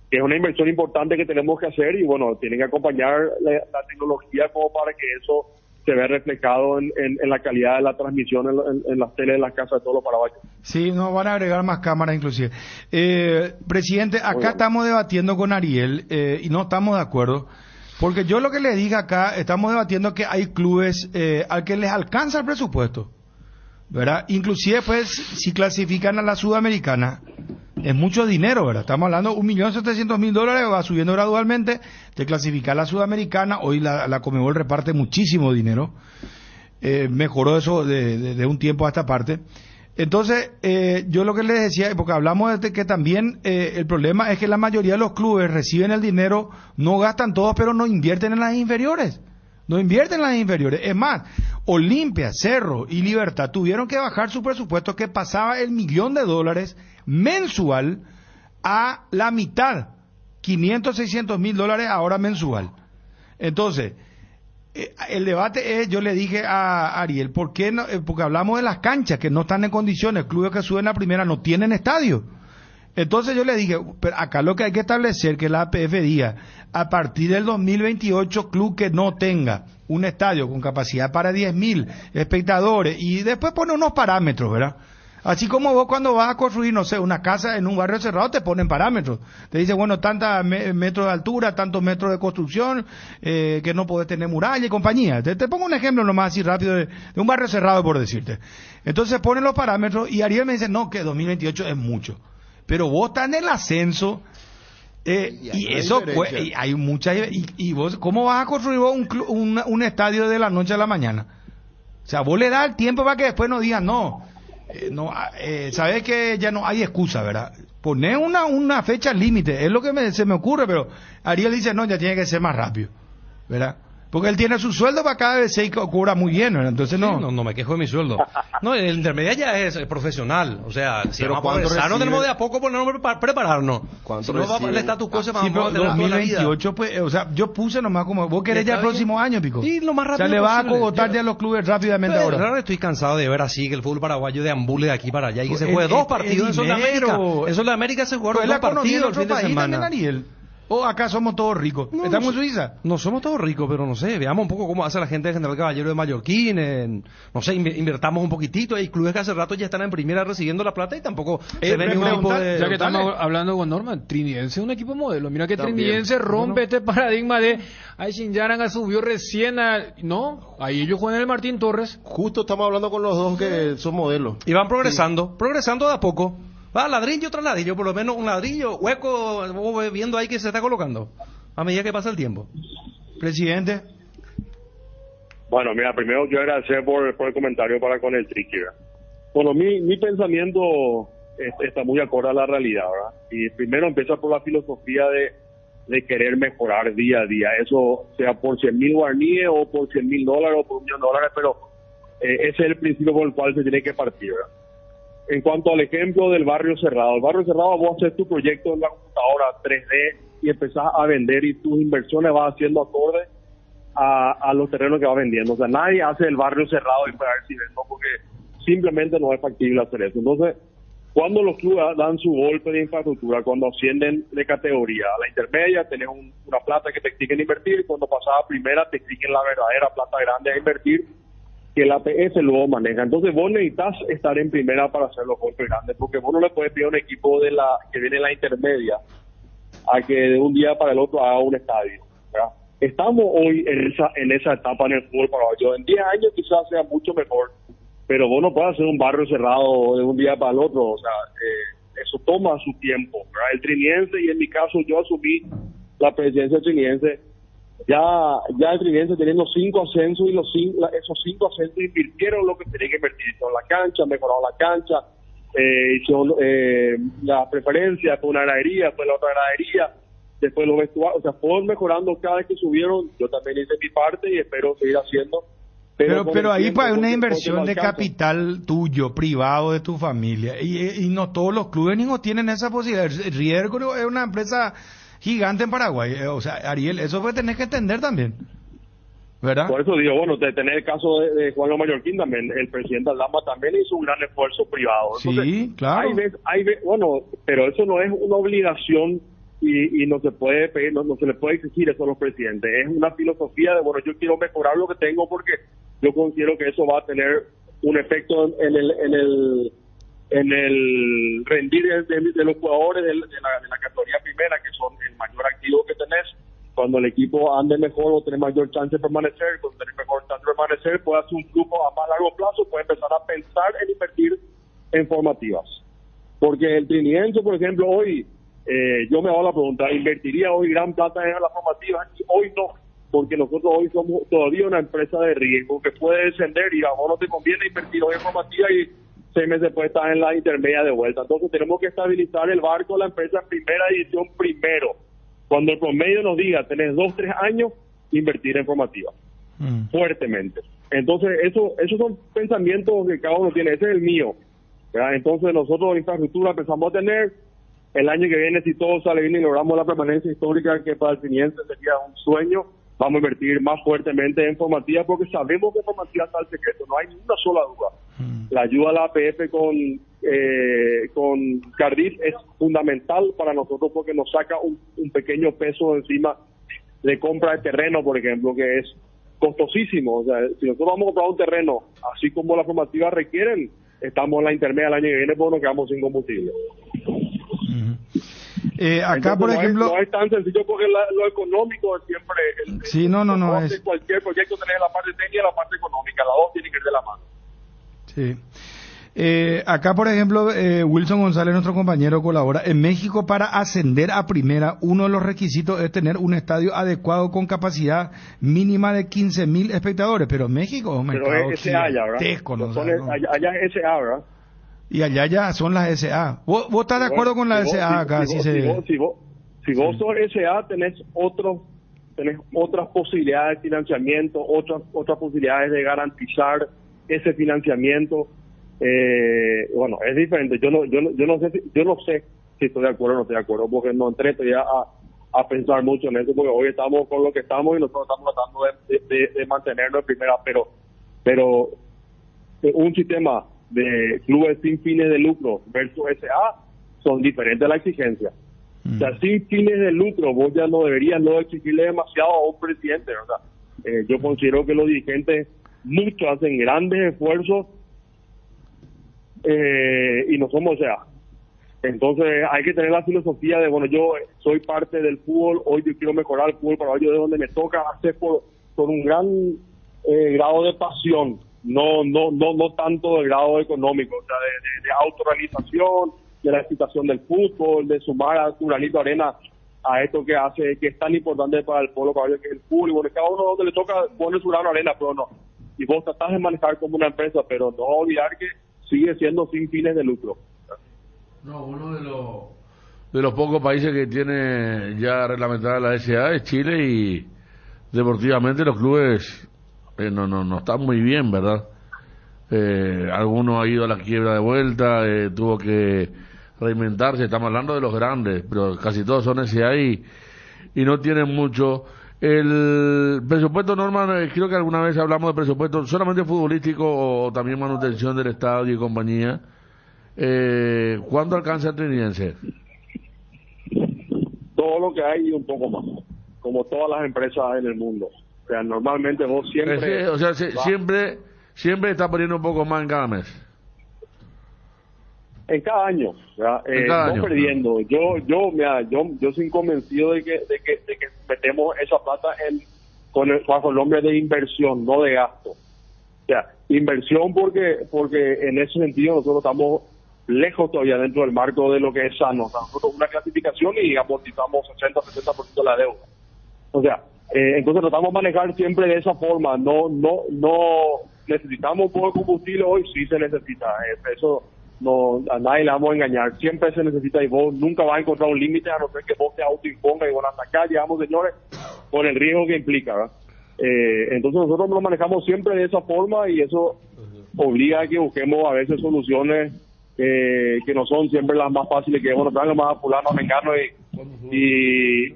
que es una inversión importante que tenemos que hacer y bueno, tienen que acompañar la tecnología como para que eso se vea reflejado en la calidad de la transmisión en las teles de las casas de todos los paraguayos. Sí, nos van a agregar más cámaras inclusive. Presidente, acá estamos debatiendo con Ariel y no estamos de acuerdo, porque yo lo que le dije acá, estamos debatiendo que hay clubes al que les alcanza el presupuesto, ¿verdad? Inclusive pues si clasifican a la Sudamericana es mucho dinero, ¿verdad? Estamos hablando de $1.700.000, va subiendo gradualmente, te clasifica a la Sudamericana, hoy la Conmebol reparte muchísimo dinero, mejoró eso de un tiempo a esta parte. Entonces, yo lo que les decía, porque hablamos de que también el problema es que la mayoría de los clubes reciben el dinero, no gastan todos, pero no invierten en las inferiores. No invierten en las inferiores. Es más, Olimpia, Cerro y Libertad tuvieron que bajar su presupuesto que pasaba el $1.000.000 mensual a la mitad, $500-600.000 ahora mensual. Entonces, el debate es, yo le dije a Ariel, ¿por qué no? Porque hablamos de las canchas que no están en condiciones, clubes que suben a primera no tienen estadio. Entonces yo le dije, pero acá lo que hay que establecer que la APF diga, a partir del 2028, club que no tenga un estadio con capacidad para 10.000 espectadores, y después pone unos parámetros, ¿verdad? Así como vos cuando vas a construir, no sé, una casa en un barrio cerrado, te ponen parámetros. Te dicen, bueno, tantos metros de altura, tantos metros de construcción, que no podés tener muralla y compañía. Te pongo un ejemplo nomás así rápido de un barrio cerrado, por decirte. Entonces ponen los parámetros y Ariel me dice, no, que 2028 es mucho. Pero vos estás en el ascenso, y eso hay mucha, y vos, ¿cómo vas a construir vos un estadio de la noche a la mañana? O sea, vos le das el tiempo para que después no digan, sabes que ya no hay excusa, ¿verdad? Poner una fecha límite, es lo que se me ocurre, pero Ariel dice, no, ya tiene que ser más rápido, ¿verdad? Porque él tiene su sueldo para cada vez se cobra muy bien, ¿verdad? Entonces no me quejo de mi sueldo. No, el intermedio ya es profesional, o sea, si pero vamos a progresar, no tenemos de a poco ponernos prepararnos. Si no va el status quo se va a tener 2028, pues, o sea, yo puse nomás como, vos querés ya el próximo año, Pico. Sí, lo más rápido. O sea, le vas a cogotar ya a los clubes rápidamente pero, ahora. Estoy cansado de ver así que el fútbol paraguayo deambule de aquí para allá y que se juegue dos partidos en Sudamérica. En Sudamérica se jugaron dos partidos el fin de semana. ¿O acá somos todos ricos? ¿Estamos en Suiza? No somos todos ricos, pero no sé, veamos un poco cómo hace la gente de General Caballero de Mallorquín, no sé, invertamos un poquitito. Hay clubes que hace rato ya están en primera recibiendo la plata y tampoco se ve ningún tipo de... Ya que estamos hablando con Norma, Trinidense es un equipo modelo. Mira que Trinidense rompe este paradigma de ay, Shinjaranga subió recién no, ahí ellos juegan el Martín Torres. Justo estamos hablando con los dos que son modelos. Y van progresando de a poco. Va, ladrillo tras ladrillo, por lo menos un ladrillo hueco, viendo ahí que se está colocando a medida que pasa el tiempo. Presidente. Bueno, mira, primero quiero agradecer por el comentario para con el Triqui, ¿verdad? Bueno, mi pensamiento está muy acorde a la realidad, ¿verdad? Y primero empieza por la filosofía de querer mejorar día a día, eso sea por 100.000 guarníes o por $100.000 o por $1.000.000, pero ese es el principio por el cual se tiene que partir, ¿verdad? En cuanto al ejemplo del barrio cerrado, vos haces tu proyecto en la computadora 3D y empezás a vender y tus inversiones vas haciendo acorde a los terrenos que va vendiendo. O sea, nadie hace el barrio cerrado y para ver si vendo, porque simplemente no es factible hacer eso. Entonces, cuando los clubes dan su golpe de infraestructura, cuando ascienden de categoría a la intermedia, tenés una plata que te exigen invertir, cuando pasas a primera te exigen la verdadera plata grande a invertir, que la APF luego maneja. Entonces vos necesitas estar en primera para hacer los golpes grandes, porque vos no le puedes pedir a un equipo que viene en la intermedia a que de un día para el otro haga un estadio, ¿verdad? Estamos hoy en esa etapa en el fútbol paraguayo. En 10 años quizás sea mucho mejor, pero vos no puedes hacer un barrio cerrado de un día para el otro. O sea, eso toma su tiempo, ¿verdad? El Triniense, y en mi caso yo asumí la presidencia del Triniense, ya el Triniense teniendo 5 ascensos, y esos 5 ascensos invirtieron lo que tenía que invertir. Hicieron la cancha, mejoraron la cancha, hicieron la preferencia, después una gradería, después la otra gradería, después los vestuarios. O sea, fueron mejorando cada vez que subieron. Yo también hice mi parte y espero seguir haciendo. Pero ahí tiempo, hay una porque inversión no de alcanza. capital tuyo, privado, de tu familia. Y no todos los clubes ni tienen esa posibilidad. Riesgo es una empresa gigante en Paraguay. O sea, Ariel, eso pues tenés que entender también, ¿verdad? Por eso digo, bueno, de tener el caso de Juan López Mallorquín también, el presidente Aldama también hizo un gran esfuerzo privado. Entonces, Sí, claro. Bueno, pero eso no es una obligación y no se puede pedir, no se le puede exigir eso a los presidentes. Es una filosofía de, bueno, yo quiero mejorar lo que tengo porque yo considero que eso va a tener un efecto en el rendir de los jugadores de la categoría primera, que son el mayor activo que tenés. Cuando el equipo ande mejor o tenés mayor chance de permanecer, cuando tenés mejor chance de permanecer, puede hacer un flujo a más largo plazo, puede empezar a pensar en invertir en formativas. Porque el Triniense, por ejemplo, hoy, yo me hago la pregunta, ¿invertiría hoy gran plata en las formativas? Y hoy no, porque nosotros hoy somos todavía una empresa de riesgo que puede descender, y a vos no te conviene invertir hoy en formativa y 6 meses después estás en la intermedia de vuelta. Entonces tenemos que estabilizar el barco, la empresa en primera división primero. Cuando el promedio nos diga, tenés 2-3 años, invertir en formativa. Fuertemente. Entonces, esos son pensamientos que cada uno tiene. Ese es el mío, ¿verdad? Entonces, nosotros infraestructura pensamos a tener. El año que viene, si todo sale bien y logramos la permanencia histórica, que para el Triniense sería un sueño, vamos a invertir más fuertemente en formativa, porque sabemos que en formativa está el secreto. No hay ni una sola duda. La ayuda a la APF con Cardif es fundamental para nosotros, porque nos saca un pequeño peso encima de compra de terreno, por ejemplo, que es costosísimo. O sea, si nosotros vamos a comprar un terreno, así como las formativas requieren, estamos en la intermedia el año que viene, porque nos quedamos sin combustible. Acá, Entonces, por ejemplo... no es tan sencillo, porque lo económico es siempre... Sí, no. Es cualquier proyecto tener la parte técnica y la parte económica, las dos tienen que ir de la mano. Sí. Acá, por ejemplo, Wilson González, nuestro compañero, colabora. En México, para ascender a primera, uno de los requisitos es tener un estadio adecuado con capacidad mínima de 15,000 espectadores. Pero México es un mercado Pero es SA ya, ¿verdad? gigantesco, ¿no? Allá es SA, ¿verdad? Y allá ya son las SA. ¿Vos estás de acuerdo con la SA acá? Si vos sos SA, tenés otras posibilidades de financiamiento, otras posibilidades de garantizar ese financiamiento. Bueno, es diferente. Yo no sé si estoy de acuerdo o no estoy de acuerdo, porque no entré todavía a pensar mucho en eso, porque hoy estamos con lo que estamos y nosotros estamos tratando de mantenernos en primera, pero un sistema de clubes sin fines de lucro versus SA son diferentes a la exigencia. O sea, sin fines de lucro, vos ya no deberías exigirle demasiado a un presidente. O sea, yo considero que los dirigentes muchos hacen grandes esfuerzos y no somos SA. Entonces hay que tener la filosofía de, bueno, yo soy parte del fútbol, hoy yo quiero mejorar el fútbol paraguayo de donde me toca hacer por un gran grado de pasión, no tanto de grado económico, o sea, de autorrealización, de la excitación del fútbol, de sumar a su granito de arena a esto que es tan importante para el pueblo paraguayo, que es el fútbol. Y bueno, cada uno donde le toca pone su grano de arena, pero no. Y vos tratás de manejar como una empresa, pero no olvidar que sigue siendo sin fines de lucro. No, uno de los pocos países que tiene ya reglamentada la SA es Chile, y deportivamente los clubes no están muy bien, ¿verdad? Algunos ha ido a la quiebra de vuelta, tuvo que reinventarse. Estamos hablando de los grandes, pero casi todos son SA y no tienen mucho. El presupuesto, Norman, creo que alguna vez hablamos de presupuesto solamente futbolístico o también manutención del estadio y compañía. ¿Cuánto alcanza el Trinidense? Todo lo que hay y un poco más, como todas las empresas en el mundo. O sea, normalmente vos siempre... siempre está poniendo un poco más en cada mes. En cada año, ¿verdad? En cada no año, perdiendo. Yo soy convencido de que metemos esa plata bajo el nombre de inversión, no de gasto. O sea, inversión porque en ese sentido nosotros estamos lejos todavía dentro del marco de lo que es sano. O sea, nosotros una clasificación y amortizamos 80-70% de la deuda. O sea, entonces tratamos de manejar siempre de esa forma. No necesitamos un poco de combustible hoy, sí se necesita. Eso no, a nadie le vamos a engañar. Siempre se necesita y vos nunca vas a encontrar un límite a no ser que vos te autoimpongas y bueno, hasta acá llegamos, señores, con el riesgo que implica, ¿verdad? Entonces nosotros nos manejamos siempre de esa forma y eso obliga a que busquemos a veces soluciones que no son siempre las más fáciles, que bueno, traigan más a fulano, mengano y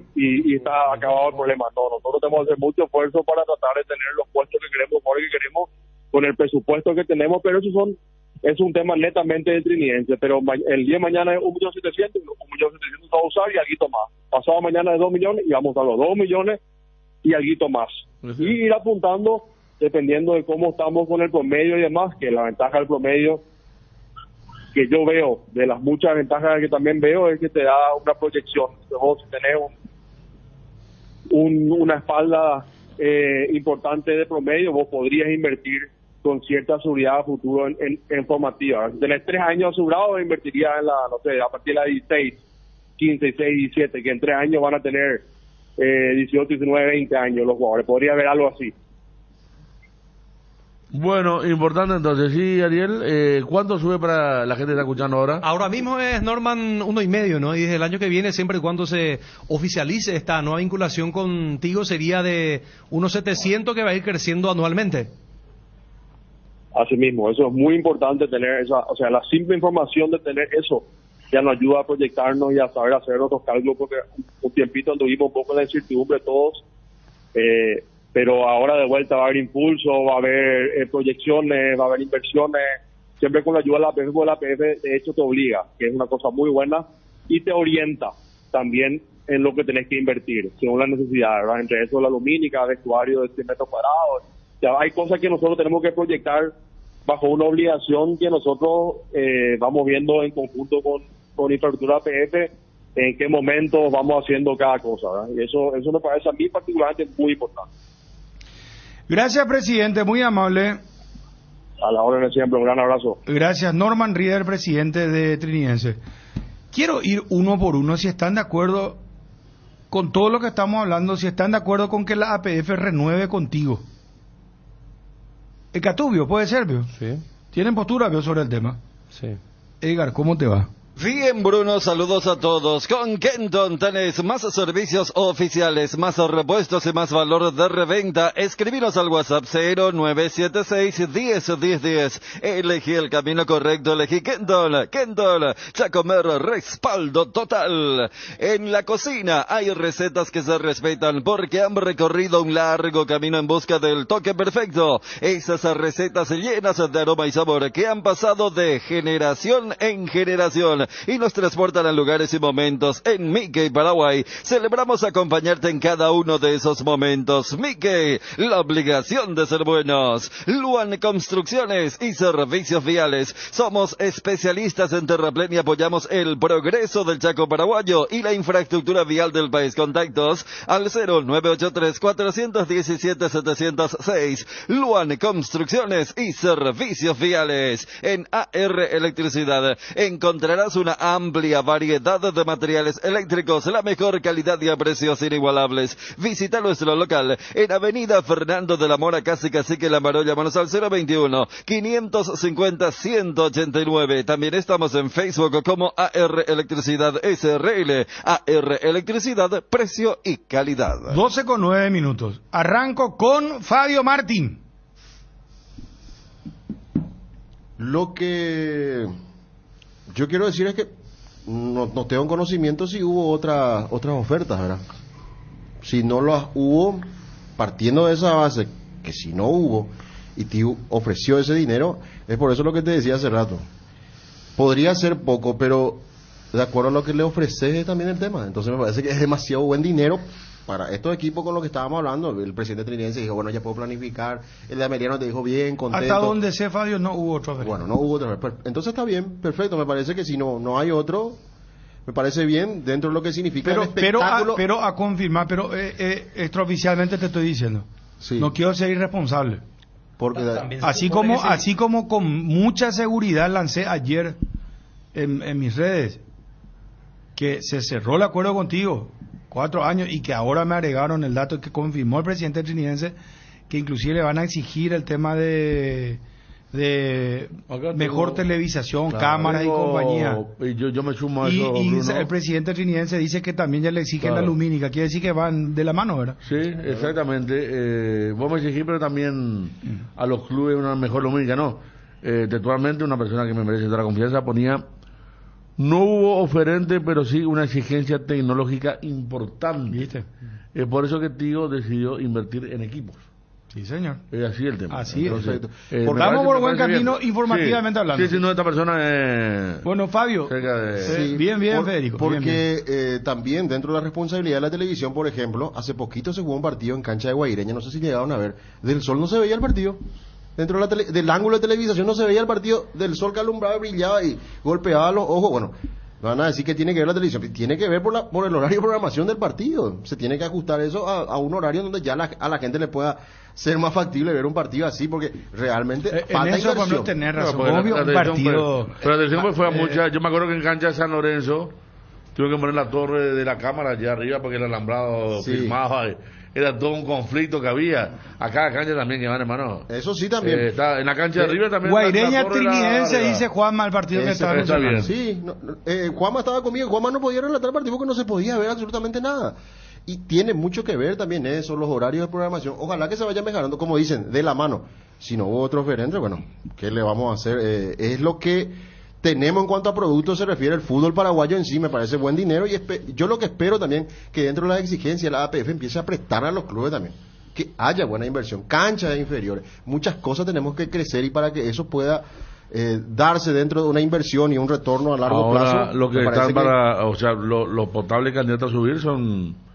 está acabado el problema. No, nosotros tenemos que hacer mucho esfuerzo para tratar de tener los puestos que queremos, que queremos, con el presupuesto que tenemos, pero es un tema netamente de trinidense, pero el día de mañana es 1.700.000, 1.700.000 va a usar y algo más. Pasado mañana es 2 millones y vamos a los 2 millones y algo más. Y ir apuntando dependiendo de cómo estamos con el promedio y demás, que la ventaja del promedio que yo veo, de las muchas ventajas que también veo, es que te da una proyección. Vos si tenés una espalda importante de promedio, vos podrías invertir con cierta seguridad a futuro en formativa. Si tenés 3 años asegurados, invertirías en a partir de la 16, 15, 16, 17, que en 3 años van a tener 18, 19, 20 años los jugadores. Podría haber algo así. Bueno, importante entonces, sí, Ariel, ¿cuánto sube para la gente que está escuchando ahora? Ahora mismo es, Norman, 1,5, ¿no? Y desde el año que viene, siempre y cuando se oficialice esta nueva vinculación contigo, sería de unos 700 que va a ir creciendo anualmente. Así mismo, eso es muy importante tener la simple información de tener eso ya nos ayuda a proyectarnos y a saber hacer otros cálculos, porque un tiempito anduvimos un poco de incertidumbre todos, pero ahora de vuelta va a haber impulso, va a haber proyecciones, va a haber inversiones, siempre con la ayuda de la APF, porque la APF de hecho te obliga, que es una cosa muy buena, y te orienta también en lo que tenés que invertir, según las necesidades, ¿verdad? Entre eso la lumínica, vestuario de 100 metros cuadrados, ya hay cosas que nosotros tenemos que proyectar bajo una obligación que nosotros vamos viendo en conjunto con Infraestructura APF, en qué momentos vamos haciendo cada cosa, ¿verdad? Y eso me parece a mí particularmente muy importante. Gracias, presidente, muy amable. A la orden de siempre, un gran abrazo. Gracias, Norman Rieder, presidente de Trinidense. Quiero ir uno por uno, si están de acuerdo con todo lo que estamos hablando, si están de acuerdo con que la APF renueve contigo. Catubio, puede ser, Pio. Sí. ¿Tienen postura, Pio, sobre el tema? Sí. Edgar, ¿cómo te va? Bien, Bruno, saludos a todos. Con Kenton tenés más servicios oficiales, más repuestos y más valor de reventa. Escribinos al WhatsApp 0976-101010. Elegí el camino correcto, elegí Kenton. Kenton, Chacomer, respaldo total. En la cocina hay recetas que se respetan porque han recorrido un largo camino en busca del toque perfecto. Esas recetas llenas de aroma y sabor que han pasado de generación en generación y nos transportan a lugares y momentos. En Mickey, Paraguay, celebramos acompañarte en cada uno de esos momentos. Mickey, la obligación de ser buenos. Luan Construcciones y Servicios Viales. Somos especialistas en terraplén y apoyamos el progreso del Chaco paraguayo y la infraestructura vial del país. Contactos al 0983-417-706. Luan Construcciones y Servicios Viales. En AR Electricidad encontrarás una amplia variedad de materiales eléctricos, la mejor calidad y a precios inigualables. Visita nuestro local en Avenida Fernando de la Mora, casi Cacique Lambaró. Llámanos al 021-550-189. También estamos en Facebook como AR Electricidad SRL. AR Electricidad, precio y calidad. 12:09. Arranco con Fabio Martín. Lo que yo quiero decir es que no tengo conocimiento si hubo otras ofertas, ¿verdad? Si no lo hubo, partiendo de esa base, que si no hubo, y Tiu ofreció ese dinero, es por eso lo que te decía hace rato. Podría ser poco, pero de acuerdo a lo que le ofreces es también el tema. Entonces me parece que es demasiado buen dinero para estos equipos con los que estábamos hablando. El presidente trinense dijo, bueno, ya puedo planificar. El de Ameliano te dijo, bien, contento. Hasta donde sé, Fabio, no hubo otro. Bueno, no hubo otro. Entonces está bien, perfecto. Me parece que si no hay otro, me parece bien dentro de lo que significa el espectáculo. Pero a confirmar, pero extraoficialmente te estoy diciendo. Sí. No quiero ser irresponsable. Porque así como con mucha seguridad lancé ayer en mis redes que se cerró el acuerdo contigo 4 años y que ahora me agregaron el dato que confirmó el presidente trinense que inclusive le van a exigir el tema de mejor televisación, cámaras y compañía. Yo me sumo a eso, y Bruno. el presidente trinense dice que también ya le exigen la lumínica, quiere decir que van de la mano, ¿verdad? Sí, exactamente. Vamos a exigir, pero también a los clubes una mejor lumínica, ¿no? Textualmente, una persona que me merece toda la confianza ponía: no hubo oferente, pero sí una exigencia tecnológica importante. ¿Viste? Es por eso que Tío decidió invertir en equipos. Sí, señor. Es así el tema. Así Entonces, es. Estamos por buen camino bien. informativamente hablando. Sí, no, esta persona es... Bueno, Fabio. Bien, Federico. Porque bien. También dentro de la responsabilidad de la televisión, por ejemplo, hace poquito se jugó un partido en cancha de Guaireña, no sé si llegaron a ver. Del Sol no se veía el partido. Dentro de del ángulo de televisación no se veía el partido. Del Sol que alumbraba, brillaba y golpeaba los ojos. Bueno, van a decir que tiene que ver la televisión. Tiene que ver por el horario de programación del partido. Se tiene que ajustar eso a un horario donde ya a la gente le pueda ser más factible ver un partido así, porque realmente falta en eso inversión. Tener razón. No, obvio, un partido. Pero la atención fue a mucha. Yo me acuerdo que en cancha de San Lorenzo tuve que poner la torre de la cámara allá arriba porque el alambrado filmaba. Era todo un conflicto que había. Acá en la cancha también, que van, hermano. Eso sí también. Está en la cancha de arriba también. Guaireña Trinidad dice Juanma el partido que estaba bien. Sí, Juanma estaba conmigo. Juanma no podía relatar el partido porque no se podía ver absolutamente nada. Y tiene mucho que ver también eso, los horarios de programación. Ojalá que se vaya mejorando, como dicen, de la mano. Si no hubo otro oferente, bueno, ¿qué le vamos a hacer? Es lo que tenemos en cuanto a productos se refiere. El fútbol paraguayo en sí me parece buen dinero y yo lo que espero también que dentro de las exigencias la APF empiece a prestar a los clubes también, que haya buena inversión, canchas de inferiores, muchas cosas tenemos que crecer y para que eso pueda darse dentro de una inversión y un retorno a largo plazo. Lo que están los potables candidatos a subir son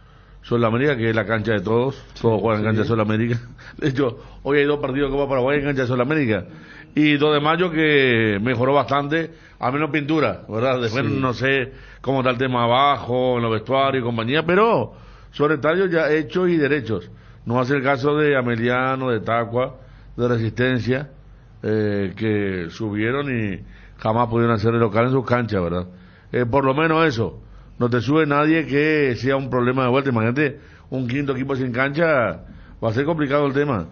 la América, que es la cancha de todos juegan en cancha de Sol América. De hecho, hoy hay 2 partidos de Copa Paraguay en cancha de Sol América. Y 2 de mayo que mejoró bastante, a menos pintura, ¿verdad? Después no sé cómo está el tema abajo, en los vestuarios y compañía, pero son estadios ya hechos y derechos. No va a ser el caso de Ameliano, de Tacua, de Resistencia, que subieron y jamás pudieron hacer el local en sus canchas, ¿verdad? Por lo menos eso. No te sube nadie que sea un problema de vuelta. Imagínate, un quinto equipo sin cancha, va a ser complicado el tema.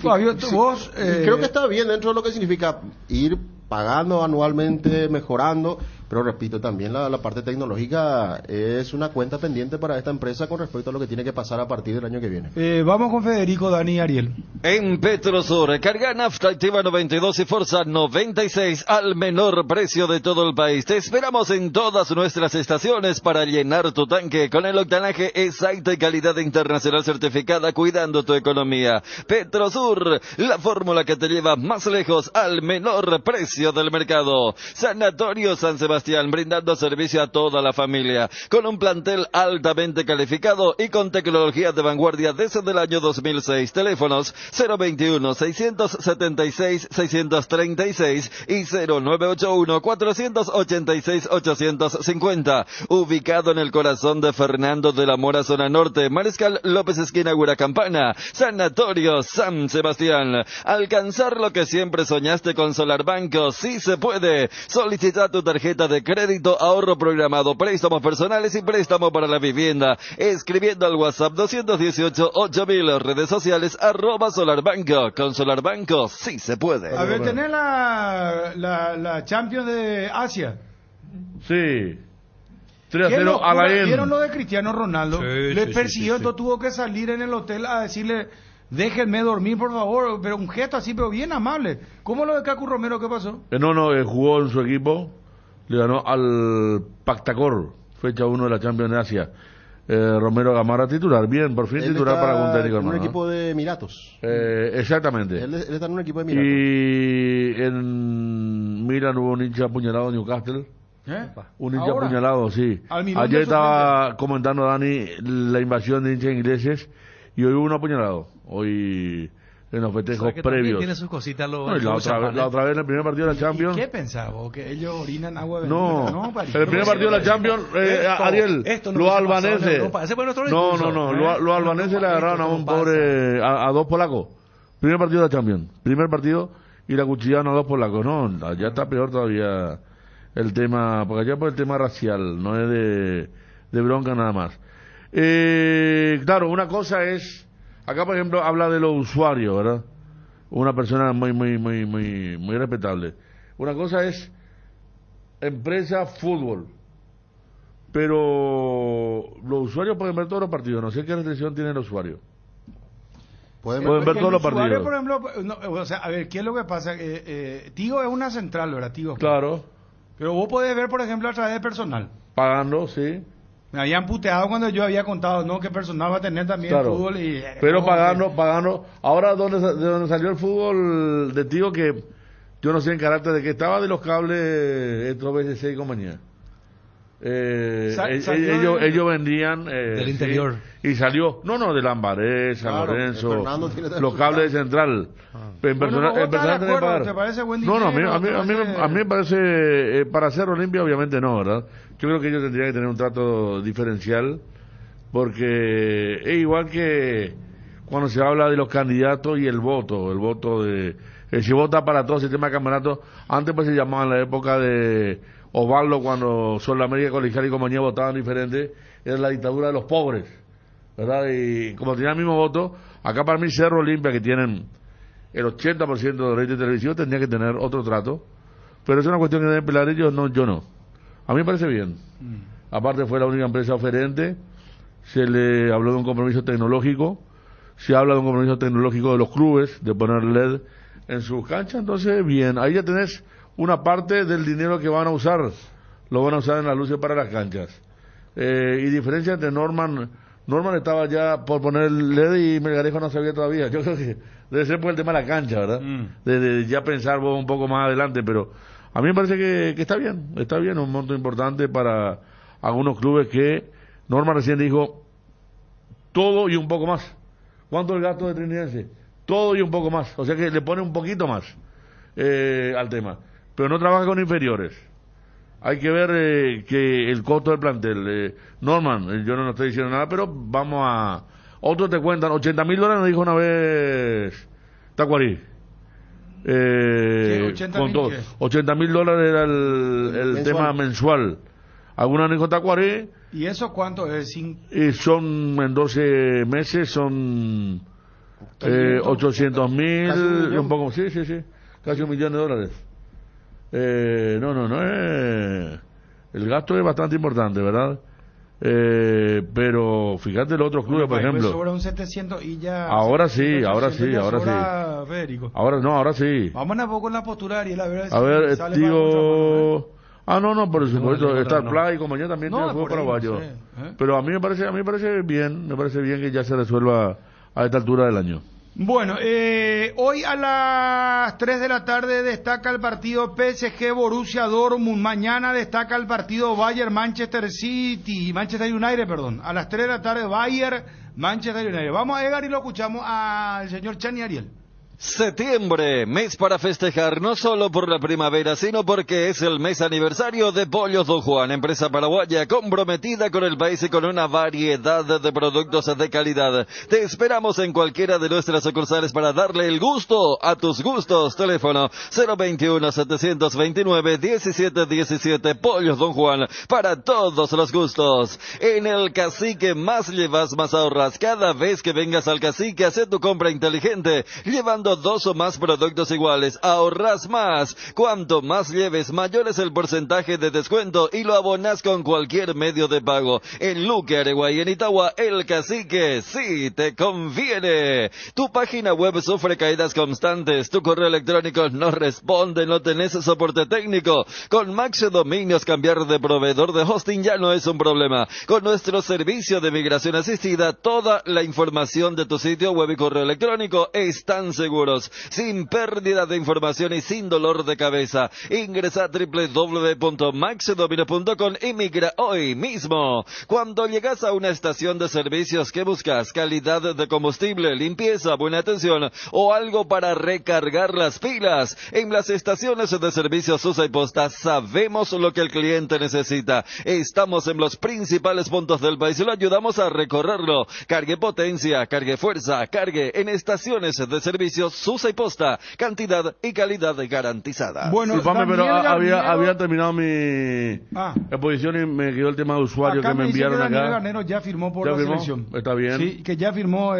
Fabio, vos... Creo que está bien dentro de lo que significa ir pagando anualmente, mejorando, pero repito, también la parte tecnológica es una cuenta pendiente para esta empresa con respecto a lo que tiene que pasar a partir del año que viene. Vamos con Federico, Dani y Ariel. En Petrosur, carga nafta activa 92 y Forza 96 al menor precio de todo el país. Te esperamos en todas nuestras estaciones para llenar tu tanque con el octanaje exacto y calidad internacional certificada, cuidando tu economía. Petrosur, la fórmula que te lleva más lejos al menor precio del mercado. Sanatorio San Sebastián, brindando servicio a toda la familia, con un plantel altamente calificado y con tecnología de vanguardia desde el año 2006. Teléfonos 021-676-636 y 0981-486-850. Ubicado en el corazón de Fernando de la Mora, zona norte, Mariscal López, esquina Campana. Sanatorio San Sebastián. Alcanzar lo que siempre soñaste con Solar Banco. Sí se puede. Solicita tu tarjeta de crédito, ahorro programado, préstamos personales y préstamo para la vivienda. Escribiendo al WhatsApp 218-8000, redes sociales @Solarbanco. Con Solarbanco sí se puede. A ver, ¿tenés la Champions de Asia? Sí. 3-0 a la EN. ¿Vieron lo de Cristiano Ronaldo? Le persiguió, entonces tuvo que salir en el hotel a decirle: déjenme dormir, por favor, pero un gesto así, pero bien amable. ¿Cómo lo de Cacu Romero? ¿Qué pasó? Jugó en su equipo, le ganó al Pactacor, fecha 1 de la Champions de Asia. Romero Gamarra titular. Bien, por fin Él titular está para algún técnico, en un hermano. equipo de Emiratos. Exactamente. Él está en un equipo de Emiratos. Y en Milan hubo un hincha apuñalado en Newcastle. Un hincha ¿Ahora? apuñalado, sí. Al minuto Ayer de estaba comentando Dani la invasión de hinchas ingleses y hoy hubo un apuñalado. Hoy en los festejos que también previos. tiene sus cositas lo No, y la otra vez en el primer partido de la Champions. ¿Qué pensás vos? ¿Que ellos orinan agua No, bendita? París. en el primer partido de la Champions, Ariel, esto no los hubiese pasado en albaneses. Europa. Ese fue nuestro No, discurso. los albaneses le agarraron a un pobre, a dos polacos. Primer partido de la Champions, primer partido y la cuchillaron a dos polacos. No, allá está peor todavía el tema, porque allá por el tema racial, no es de bronca nada más. Claro, una cosa es, acá por ejemplo habla de los usuarios, ¿verdad? Una persona muy respetable. Una cosa es empresa fútbol, pero los usuarios pueden ver todos los partidos, no sé qué restricción tiene el usuario. Pueden ver todos los partidos. Por ejemplo, o sea, a ver, ¿qué es lo que pasa? Tigo es una central, ¿verdad, Tigo? Claro. Pero vos podés ver, por ejemplo, a través de personal. Pagando, sí. Me habían puteado cuando yo había contado, ¿no? Que personal va a tener también Claro. fútbol y... Pero pagando. Ahora, de donde salió el fútbol de Tigo, que yo no sé en carácter de que estaba de los cables, estos BCC y compañía. Ellos vendían del interior. Sí, y salió, no, de Lambaré, San Claro, Lorenzo, Fernando tiene también los cables de Central. En personal, ¿vos en personal estás de tenés que acuerdo? pagar. ¿Te parece buen No, dinero? a mí me parece, para hacer Olimpia obviamente no, ¿verdad? Yo creo que ellos tendrían que tener un trato diferencial, porque es igual que cuando se habla de los candidatos y el voto de... si vota para todo el sistema de campeonato, antes pues se llamaba en la época de Osvaldo, cuando Sol América, Colegial y compañía votaban diferente, era la dictadura de los pobres, ¿verdad? Y como tenía el mismo voto, acá para mí Cerro Olimpia, que tienen el 80% de redes de televisión, tendría que tener otro trato, pero es una cuestión que deben pelar ellos, no, yo no. A mí me parece bien. Aparte fue la única empresa oferente, se le habló de un compromiso tecnológico, se habla de un compromiso tecnológico de los clubes, de poner LED en sus canchas, entonces bien, ahí ya tenés una parte del dinero que van a usar, lo van a usar en las luces para las canchas. Y diferencia entre Norman estaba ya por poner el LED y Melgarejo no sabía todavía. Yo creo que debe ser por el tema de la cancha, ¿verdad? De ya pensar vos un poco más adelante, pero a mí me parece que está bien, un monto importante para algunos clubes que Norman recién dijo todo y un poco más. ¿Cuánto es el gasto de Trinidense? Todo y un poco más, o sea que le pone un poquito más al tema, pero no trabaja con inferiores. Hay que ver que el costo del plantel, Norman, yo no estoy diciendo nada, pero vamos a... Otros te cuentan, $80,000 nos dijo una vez Tacuarí. Con todo, $80,000 era el tema mensual. Algunos han dicho Tacuarí. ¿Y eso cuánto es? Y son en 12 meses, son 800,000, un poco, sí, casi $1 millón. No, el gasto es bastante importante, ¿verdad? Pero fíjate los otros clubes, por ejemplo. Sobra un 700 y ya... Ahora sí. Federico. Ahora sí. Vamos a poco en la postura, Ariel, a ver si sale tío... No, por supuesto, Star Play y compañía también tiene fútbol paraguayo. Pero a mí me parece bien que ya se resuelva a esta altura del año. Bueno, hoy a las 3 de la tarde destaca el partido PSG Borussia Dortmund. Mañana destaca el partido Bayern Manchester United, perdón. A las 3 de la tarde Bayern Manchester United. Vamos a llegar y lo escuchamos al señor Chani Ariel. Septiembre, mes para festejar no solo por la primavera, sino porque es el mes aniversario de Pollos Don Juan, empresa paraguaya comprometida con el país y con una variedad de productos de calidad. Te esperamos en cualquiera de nuestras sucursales para darle el gusto a tus gustos. Teléfono 021-729-1717. Pollos Don Juan, para todos los gustos. En el Cacique, más llevas, más ahorras. Cada vez que vengas al Cacique, haz tu compra inteligente, llevando llevando 2 o más productos iguales, ahorras más. Cuanto más lleves, mayor es el porcentaje de descuento y lo abonás con cualquier medio de pago. En Luque, Areguay y en Itagua, El Cacique, sí te conviene. Tu página web sufre caídas constantes, tu correo electrónico no responde, no tenés soporte técnico. Con Max Dominios, cambiar de proveedor de hosting ya no es un problema. Con nuestro servicio de migración asistida, toda la información de tu sitio web y correo electrónico están seguros, sin pérdida de información y sin dolor de cabeza. Ingresa a www.maxdominios.com y migra hoy mismo. Cuando llegas a una estación de servicios, ¿qué buscas? Calidad de combustible, limpieza, buena atención o algo para recargar las pilas. En las estaciones de servicios Susa y Posta sabemos lo que el cliente necesita. Estamos en los principales puntos del país y lo ayudamos a recorrerlo. Cargue potencia, cargue fuerza, cargue en estaciones de servicios Susa y Posta. Cantidad y calidad garantizada. Bueno, Disculpame, pero Daniel había terminado mi exposición y me quedó el tema de usuario acá que me dice enviaron Daniel acá. Garnero ya firmó por ¿Ya la firmó? selección. Está bien. Sí, que ya firmó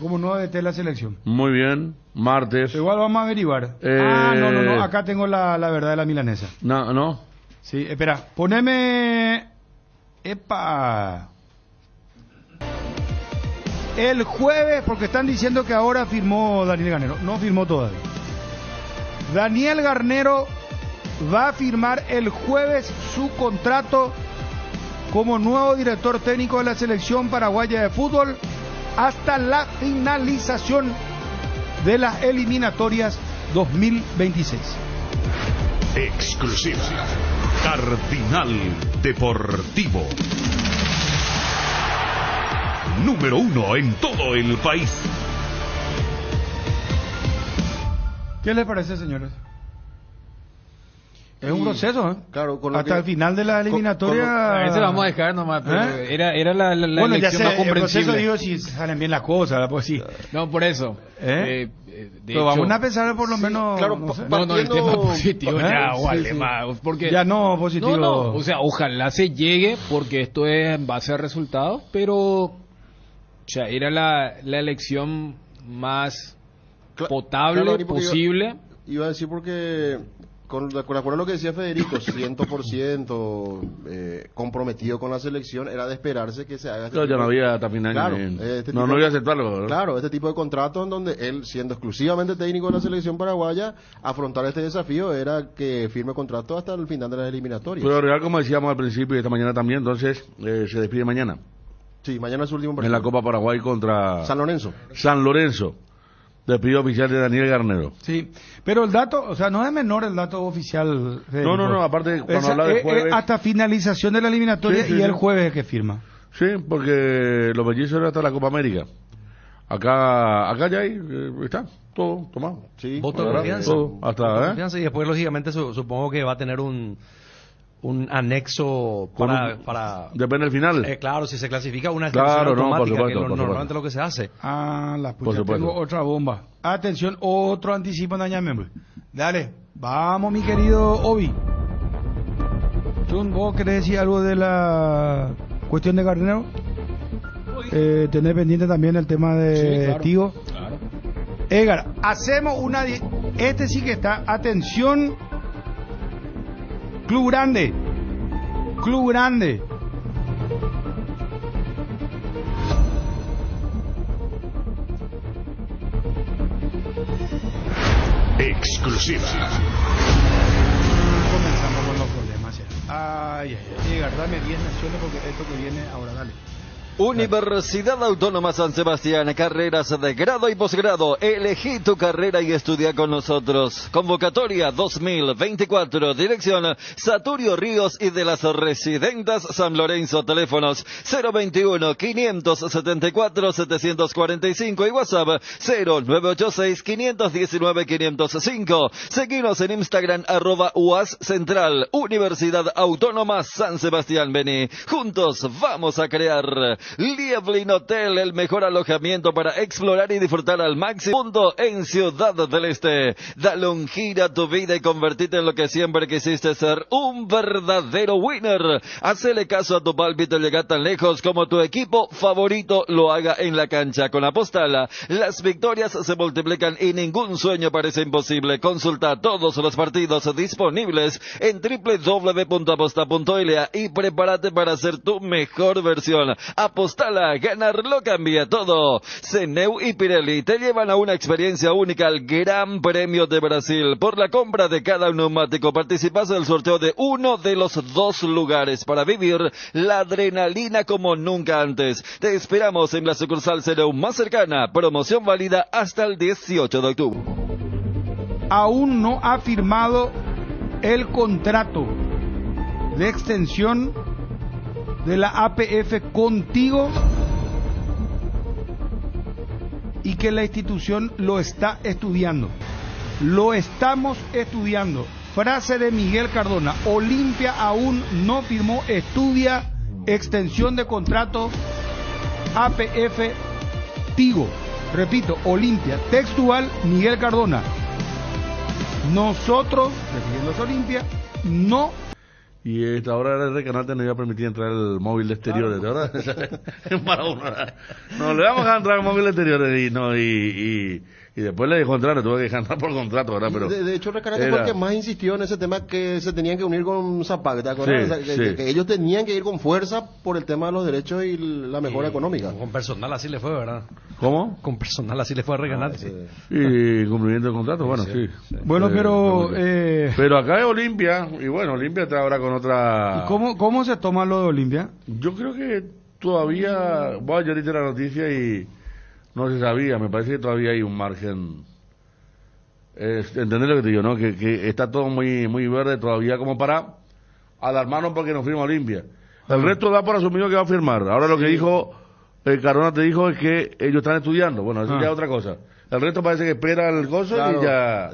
como nuevo DT de la selección. Muy bien. Martes. Igual vamos a averiguar. No. Acá tengo la verdad de la milanesa. No. Sí, espera. Poneme... Epa. El jueves, porque están diciendo que ahora firmó Daniel Garnero. No firmó todavía. Daniel Garnero va a firmar el jueves su contrato como nuevo director técnico de la selección paraguaya de fútbol hasta la finalización de las eliminatorias 2026. Exclusiva. Cardinal Deportivo. Número 1 en todo el país. ¿Qué les parece, señores? Es un proceso, ¿eh? Claro, con lo hasta que- el final de la eliminatoria. A ese lo vamos a dejar nomás, pero era la Bueno, ya elección sé, más el proceso comprensible. digo si salen bien las cosas, pues sí. No, por eso. ¿Eh? De Pero vamos hecho- a pensar por lo menos. claro, no sé. No, el tema positivo ya, Sí, vale, sí. más, porque Ya no, positivo. No, o sea, ojalá se llegue, porque esto es en base a resultados, pero o sea, era la elección más potable Claro, porque posible. Iba a decir porque, de acuerdo a lo que decía Federico, 100% comprometido con la selección, era de esperarse que se haga este Yo ya tipo no de- había hasta final. Claro, No voy a aceptarlo, ¿verdad? Claro, este tipo de contrato en donde él, siendo exclusivamente técnico de la selección paraguaya, afrontar este desafío era que firme contrato hasta el final de las eliminatorias. Pero real, como decíamos al principio y esta mañana también, entonces se despide mañana. Sí, mañana es su último En partido. la Copa Paraguay contra San Lorenzo. San Lorenzo. Despido oficial de Daniel Garnero. Sí, pero el dato, o sea, no es menor el dato oficial. Federico. No, aparte cuando habla de Es jueves... hasta finalización de la eliminatoria Sí, y el sí. jueves es que firma. Sí, porque los mellizos eran hasta la Copa América. Acá ya hay, está, todo tomado. Sí, Voto de ¿verdad? confianza. Todo, hasta, Voto de ¿eh? confianza, y después, lógicamente, supongo que va a tener un anexo para Depende del final. claro, si se clasifica una Claro, excepción no, por automática, supuesto, que es por normalmente lo que se hace. Ah, la Por pucha, supuesto. tengo otra bomba. Atención, otro anticipo en Dañame. Dale, vamos mi querido Obi. Chun, ¿vos querés decir algo de la cuestión de Garnero? Tener pendiente también el tema de Sí, claro. Tigo. Claro. Edgar, hacemos una... Este sí que está... Atención. Club Grande. Club Grande. Exclusiva. Comenzamos con los problemas ya. Ay. Edgar, dame 10 naciones porque esto que viene ahora, dale. Universidad Autónoma San Sebastián, carreras de grado y posgrado. Elegí tu carrera y estudia con nosotros. Convocatoria 2024, dirección Saturio Ríos y de las Residentas San Lorenzo. Teléfonos 021-574-745 y WhatsApp 0986-519-505. Seguinos en Instagram @UAS Central. Universidad Autónoma San Sebastián. Vení, juntos vamos a crear Lieblin Hotel, el mejor alojamiento para explorar y disfrutar al máximo mundo en Ciudad del Este. Dale un giro a tu vida y convertite en lo que siempre quisiste ser, un verdadero winner. Hacele caso a tu pálpito y llega tan lejos como tu equipo favorito lo haga en la cancha. Con Apostala, las victorias se multiplican y ningún sueño parece imposible. Consulta todos los partidos disponibles en www.aposta.la y prepárate para hacer tu mejor versión. Apostala, ganarlo cambia todo. Ceneu y Pirelli te llevan a una experiencia única al Gran Premio de Brasil. Por la compra de cada neumático participas del sorteo de uno de los 2 lugares para vivir la adrenalina como nunca antes. Te esperamos en la sucursal Ceneu más cercana. Promoción válida hasta el 18 de octubre. Aún no ha firmado el contrato de extensión de la APF contigo y que la institución lo está estudiando. Lo estamos estudiando. Frase de Miguel Cardona: Olimpia aún no firmó, estudia extensión de contrato APF Tigo. Repito, Olimpia, textual Miguel Cardona. Nosotros, refiriéndose a Olimpia, no. Y esta hora de Recanate no iba a permitir entrar el móvil de exteriores, ¿verdad? Para uno, no, le vamos a entrar el móvil de exteriores y después le dejó entrar, le tuve que dejar entrar por contrato, ¿verdad? Pero de hecho, Recanate fue el que más insistió en ese tema, que se tenían que unir con Zapac, ¿te acuerdas? Sí, O sea, que ellos tenían que ir con fuerza por el tema de los derechos y la mejora económica. Con personal así le fue, ¿verdad? ¿Cómo? Con personal así le fue a Recanate. Y cumplimiento del contrato, bueno, sí. Bueno, pero... Pero acá es Olimpia, y bueno, Olimpia está ahora con otra... ¿Y cómo se toma lo de Olimpia? Yo creo que todavía... Bueno, yo ahorita la noticia y no se sabía, me parece que todavía hay un margen... entender lo que te digo, ¿no? Que está todo muy muy verde todavía como para alarmarnos porque no firma Olimpia. El resto da por asumido que va a firmar. Ahora lo que dijo Cardona te dijo es que ellos están estudiando. Bueno, eso ya es otra cosa. El resto parece que espera el gozo y ya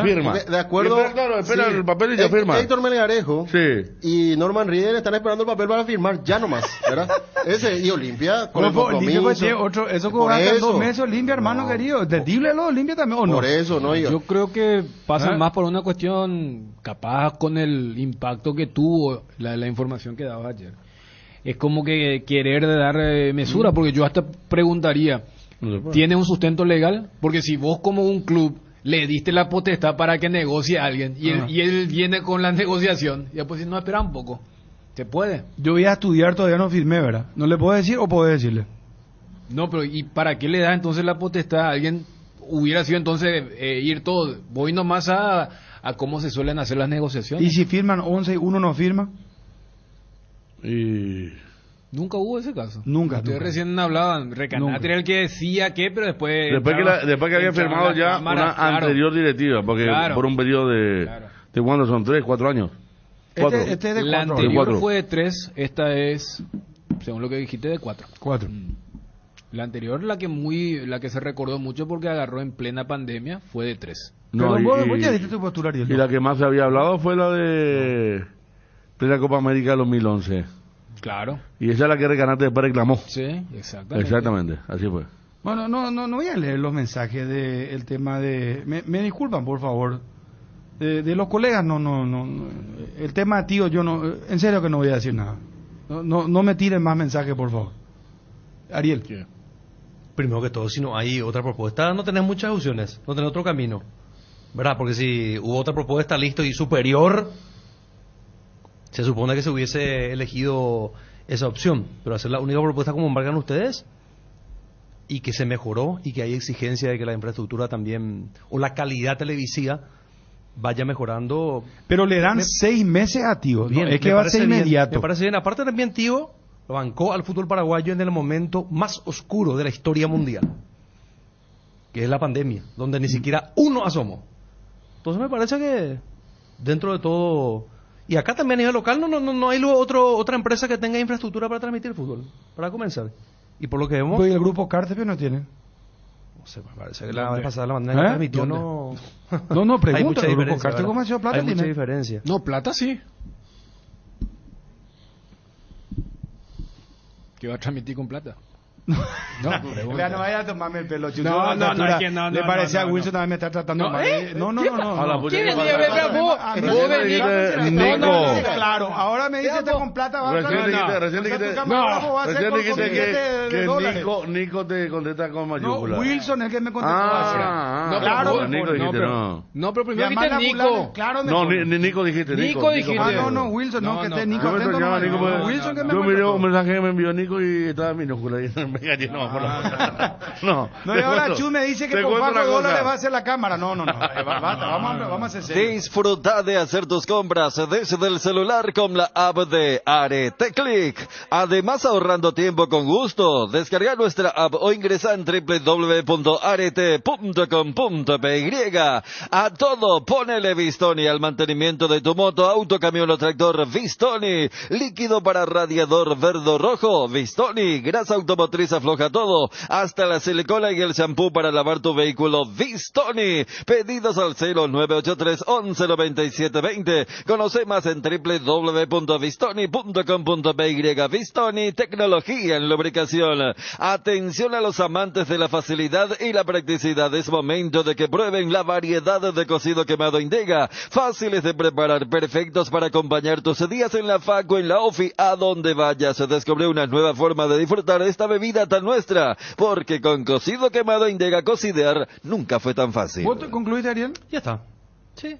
firma. De acuerdo. Espera el papel y ya firma. Héctor Melgarejo y Norman Rieder están esperando el papel para firmar ya nomás, ¿verdad? Ese y Olimpia con el compromiso. Eso como hace 2 meses Olimpia, hermano querido. Decirle lo Olimpia también, ¿o no? Por eso, ¿no? Yo creo que pasa más por una cuestión capaz con el impacto que tuvo la información que daba ayer. Es como que querer dar mesura, porque yo hasta preguntaría, ¿tiene un sustento legal? Porque si vos como un club le diste la potestad para que negocie a alguien y él viene con la negociación, ya pues no, espera un poco, se puede. Yo voy a estudiar, todavía no firmé, ¿verdad? ¿No le puedo decir o puedo decirle? No, pero ¿y para qué le da entonces la potestad a alguien? Hubiera sido entonces ir todo, voy nomás a cómo se suelen hacer las negociaciones. ¿Y si firman 11 y uno no firma? Nunca hubo ese caso. Nunca. Ustedes recién hablaban, Recanate era el que decía que, pero después que había firmado ya una anterior directiva, porque por un periodo de ¿cuándo son? 3, 4 años. Este es de 4. La anterior fue de 3, esta es, según lo que dijiste, de 4. 4. La anterior, la que se recordó mucho porque agarró en plena pandemia, fue de 3. No, pero vos ya diste tu postura, Ariel. Y la que más se había hablado fue la de la Copa América de 2011. Claro. Y esa es la que Recanate después reclamó. Sí, exactamente. Exactamente, así fue. Bueno, no voy a leer los mensajes del tema de... Me disculpan, por favor. De los colegas, no. El tema, tío, yo no... En serio que no voy a decir nada. No me tiren más mensajes, por favor. Ariel. ¿Qué? Primero que todo, si no hay otra propuesta, no tenés muchas opciones, no tenés otro camino, ¿verdad? Porque si hubo otra propuesta listo y superior, se supone que se hubiese elegido esa opción, pero hacer la única propuesta como marcan ustedes y que se mejoró y que hay exigencia de que la infraestructura también, o la calidad televisiva vaya mejorando. Pero le dan 6 meses a Tío, bien, ¿no? Es que va a ser inmediato. Me parece bien, aparte también Tío lo bancó al fútbol paraguayo en el momento más oscuro de la historia mundial, que es la pandemia, donde ni siquiera uno asomó. Entonces me parece que dentro de todo, y acá también a nivel local no hay otra empresa que tenga infraestructura para transmitir fútbol, para comenzar. Y por lo que vemos, pues el grupo Cartepe no tiene. No sé, me parece que la vez pasada la manera que transmitió no pregunta, hay mucha el grupo diferencia, Cartepe ¿cómo ha sido plata? Hay mucha tiene diferencia. No, plata sí. ¿Qué va a transmitir con plata? Vea, no vaya a tomarme el pelo, Chucho. No, A esta altura es que no, le no, parece no, a no, Wilson no. también me está tratando No, mal. No. A la pucha ¿Qué que venía, pasa. venga, vos? A mí Vos me venís. dijiste, Nico. Claro, ahora me dice está con plata, va a Recién dijiste, recién dijiste que Nico te contesta con No, mayúscula. Wilson es el que me contestó ayer. No, claro, pero Nico dijiste, no. No, pero primero Llamar dijiste a fulano, Nico. claro, me No, pone. ni Nico dijiste. Nico dijiste. Ah, no, Wilson, no, que esté Nico Yo me atento extrañaba, nomás. Nico, No, porque Wilson que me yo miré un contestó. mensaje que me envió Nico y estaba en minúscula y me engañé, no, por la... No, No, y ahora Chu me dice que te por cuento $4 una cosa. va a hacer la cámara. No, vamos a hacer serio. Disfruta de hacer tus compras desde el celular con la app de Arete Click. Además, ahorrando tiempo con gusto. Descarga nuestra app o ingresa en www.arete.com.py. A todo, ponele Vistoni al mantenimiento de tu moto, auto, camión o tractor. Vistoni. Líquido para radiador verde o rojo. Vistoni. Grasa automotriz afloja todo. Hasta la silicona y el shampoo para lavar tu vehículo. Vistoni. Pedidos al 0983 11 97 20. Conoce más en www.vistoni.com.py. Vistoni, tecnología en lubricación. Atención a los amantes de la facilidad y la practicidad. Es momento de que prueben la variedad de cocido quemado Indega. Fáciles de preparar, perfectos para acompañar tus días en la facu, en la ofi, a donde vayas. Descubre una nueva forma de disfrutar esta bebida tan nuestra. Porque con cocido quemado Indega, cocidear nunca fue tan fácil. ¿Vos te concluiste, Ariel? Ya está. Sí.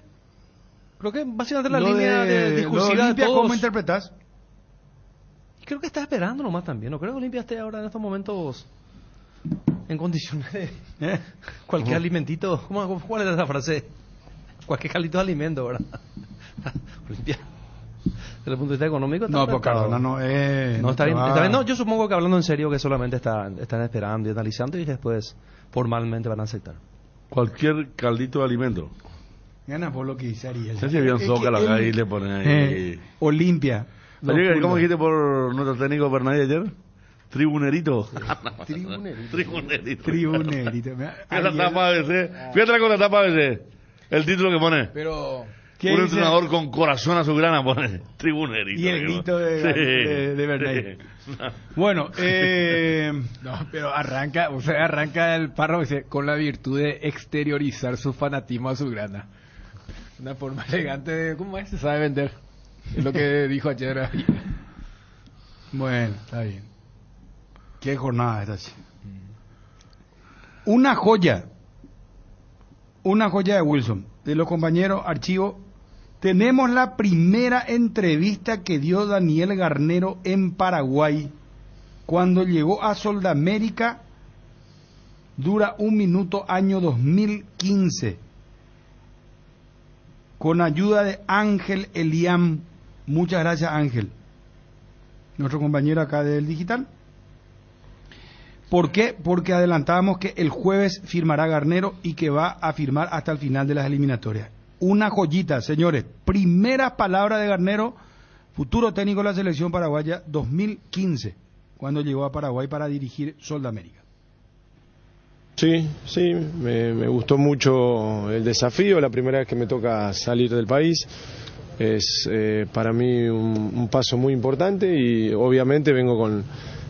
Creo que básicamente la Lo línea de discursiva de Olimpia, todos. ¿cómo interpretás? Creo que está esperando nomás también. No creo que Olimpia esté ahora en estos momentos en condiciones de cualquier alimentito. ¿Cuál era esa frase? Cualquier caldito de alimento, ¿verdad? Olimpia. Desde el punto de vista económico está No, pues preparado. Cardona no es... No, está bien, te va- está bien. No, yo supongo que hablando en serio que solamente están esperando y analizando y después formalmente van a aceptar. Cualquier caldito de alimento. Gana por lo que dice Ariel. Se hace bien Es soca que la él- calle y le ponen ahí. Olimpia. Oye, ¿cómo dijiste por nuestro técnico Bernay ayer? Tribunerito. Tribunerito. Tribunerito. Mira, Fíjate la Ariel- tapa a veces. Fíjate con la tapa a veces. El título que pone. Pero... ¿Qué Un dice? entrenador con corazón azulgrana pone tribunerito. Y el grito de Bernay. Bueno, No, pero arranca el párrafo dice, con la virtud de exteriorizar su fanatismo azulgrana. Una forma elegante de, ¿cómo es? Se sabe vender. Es lo que dijo ayer. bueno, está bien. Qué jornada esta, sí. Una joya de Wilson, de los compañeros archivo. Tenemos la primera entrevista que dio Daniel Garnero en Paraguay cuando llegó a Soldamérica. Dura 1 minuto, año 2015, con ayuda de Ángel Eliam. Muchas gracias, Ángel, nuestro compañero acá del digital. ¿Por qué? Porque adelantábamos que el jueves firmará Garnero y que va a firmar hasta el final de las eliminatorias. Una joyita, señores. Primera palabra de Garnero, futuro técnico de la selección paraguaya 2015, cuando llegó a Paraguay para dirigir Soldamérica. Sí, me gustó mucho el desafío, la primera vez que me toca salir del país. Es para mí un paso muy importante y obviamente vengo con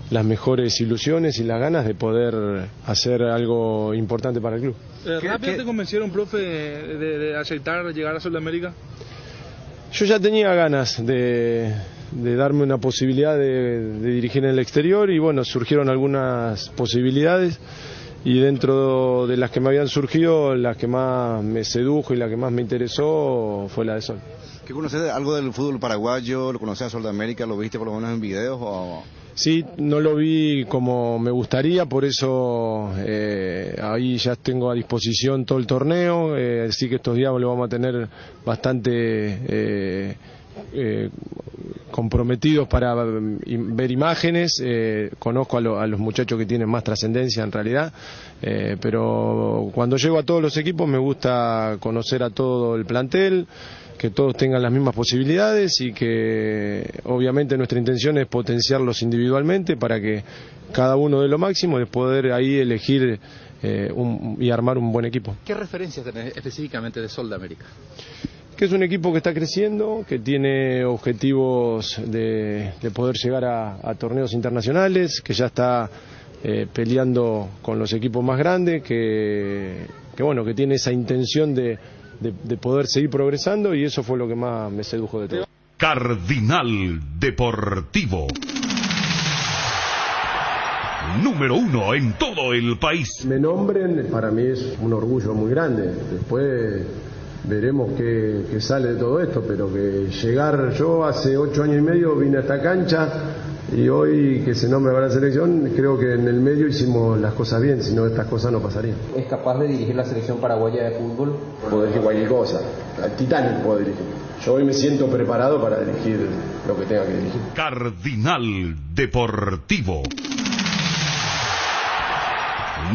las mejores ilusiones y las ganas de poder hacer algo importante para el club. ¿Rápido te convencieron, profe, de aceptar llegar a Sudamérica? Yo ya tenía ganas de darme una posibilidad de dirigir en el exterior y bueno, surgieron algunas posibilidades y dentro de las que me habían surgido, la que más me sedujo y la que más me interesó fue la de Sol. ¿Qué conoces algo del fútbol paraguayo? ¿Lo conoces a Sudamérica? ¿Lo viste por lo menos en videos? O... Sí, no lo vi como me gustaría, por eso ahí ya tengo a disposición todo el torneo, así que estos días lo vamos a tener bastante comprometidos para ver imágenes. Conozco a los muchachos que tienen más trascendencia en realidad, pero cuando llego a todos los equipos me gusta conocer a todo el plantel, que todos tengan las mismas posibilidades y que obviamente nuestra intención es potenciarlos individualmente para que cada uno dé lo máximo y poder ahí elegir y armar un buen equipo. ¿Qué referencias tenés específicamente de Sol de América? que es un equipo que está creciendo, que tiene objetivos de poder llegar a torneos internacionales, que ya está peleando con los equipos más grandes, que bueno, que tiene esa intención de poder seguir progresando, y eso fue lo que más me sedujo de todo. Cardinal Deportivo. Número 1 en todo el país. Me nombren, para mí es un orgullo muy grande. Después veremos qué sale de todo esto, pero que llegar, yo hace 8 años y medio vine a esta cancha y hoy que se nombre para la selección, creo que en el medio hicimos las cosas bien, si no estas cosas no pasarían. ¿Es capaz de dirigir la selección paraguaya de fútbol? Puedo dirigir cualquier cosa, al Titanic puedo dirigir. Yo hoy me siento preparado para dirigir lo que tenga que dirigir. Cardinal Deportivo.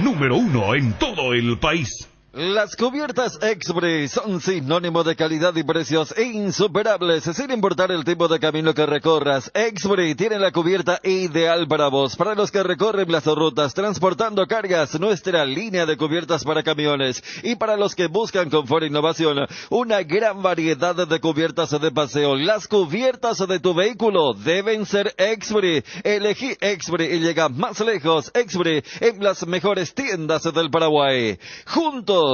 Número 1 en todo el país. Las cubiertas Exbri son sinónimo de calidad y precios insuperables, sin importar el tipo de camino que recorras. Exbri tiene la cubierta ideal para vos, para los que recorren las rutas transportando cargas, nuestra línea de cubiertas para camiones, y para los que buscan confort e innovación, una gran variedad de cubiertas de paseo. Las cubiertas de tu vehículo deben ser Exbri. Elegí Exbri y llega más lejos. Exbri en las mejores tiendas del Paraguay. Juntos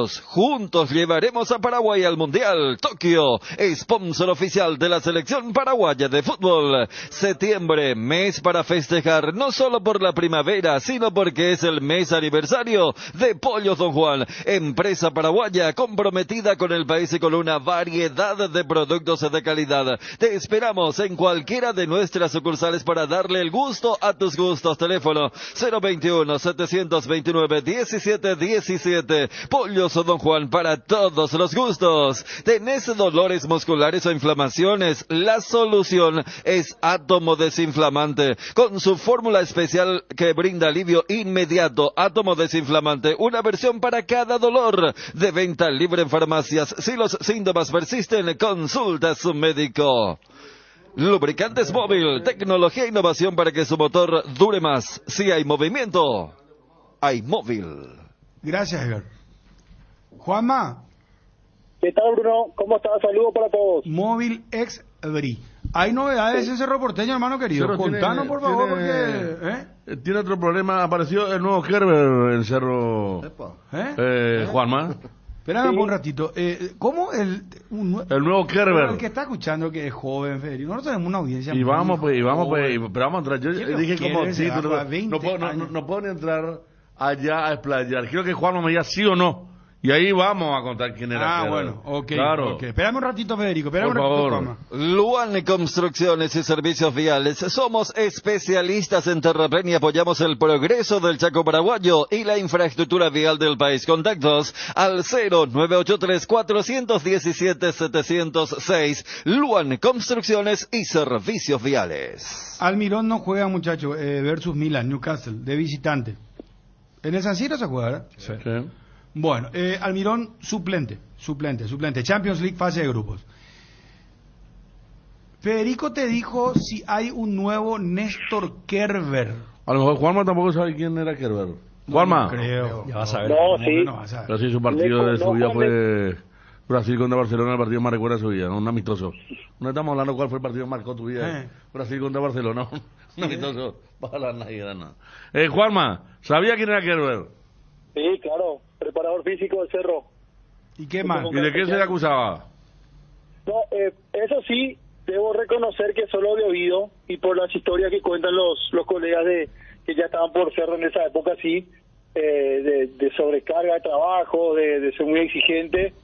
llevaremos a Paraguay al Mundial. Tokio, sponsor oficial de la selección paraguaya de fútbol. Septiembre, mes para festejar, no solo por la primavera, sino porque es el mes aniversario de Pollos Don Juan, empresa paraguaya comprometida con el país y con una variedad de productos de calidad. Te esperamos en cualquiera de nuestras sucursales para darle el gusto a tus gustos. Teléfono 021-729-1717. Pollos Don Juan, para todos los gustos. ¿Tenés dolores musculares o inflamaciones? La solución es Átomo Desinflamante, con su fórmula especial que brinda alivio inmediato. Átomo Desinflamante, una versión para cada dolor. De venta libre en farmacias. Si los síntomas persisten, consulta a su médico. Lubricantes Móvil, tecnología e innovación para que su motor dure más. Si hay movimiento, hay móvil. Gracias, Edgar. Juanma. ¿Qué tal, Bruno? ¿Cómo estás? Saludos para todos. Móvil Exbri. Hay novedades en Cerro Porteño, hermano querido. Cerro Contanos, por favor, porque... Tiene otro problema. Apareció el nuevo Kerber en Cerro. Juanma. Espérame un ratito. ¿Cómo el nuevo Kerber? El que está escuchando que es joven, Federico. Nosotros tenemos una audiencia. Y vamos, pero vamos a entrar. Yo dije como título. No puedo ni entrar allá a explayar. Quiero que Juanma me diga sí o no. Y ahí vamos a contar quién era. Bueno, ok. Claro. Okay. Espérame un ratito, Federico. Por favor. Luan Construcciones y Servicios Viales. Somos especialistas en terraplén y apoyamos el progreso del Chaco paraguayo y la infraestructura vial del país. Contactos al 0983-417-706. Luan Construcciones y Servicios Viales. Almirón no juega, muchacho, versus Milan, Newcastle, de visitante. En el San Siro se juega, ¿verdad? Sí. Bueno, Almirón suplente. Champions League, fase de grupos. Federico te dijo si hay un nuevo Néstor Kerber. A lo mejor Juanma tampoco sabe quién era Kerber. Juanma. No creo. Ya vas a ver. No, sí. No vas a ver. Pero sí, su partido de su vida fue Brasil contra Barcelona, el partido más recuerda de su vida, un amistoso. No estamos hablando cuál fue el partido que marcó tu vida. Brasil contra Barcelona, un amistoso. Para la no. Juanma, ¿sabía quién era Kerber? Sí, claro. Preparador físico del Cerro. ¿Y qué más? ¿Y de qué se le acusaba? No, eso sí, debo reconocer que solo había oído, y por las historias que cuentan los colegas que ya estaban por Cerro en esa época, sí, de sobrecarga de trabajo, de ser muy exigente,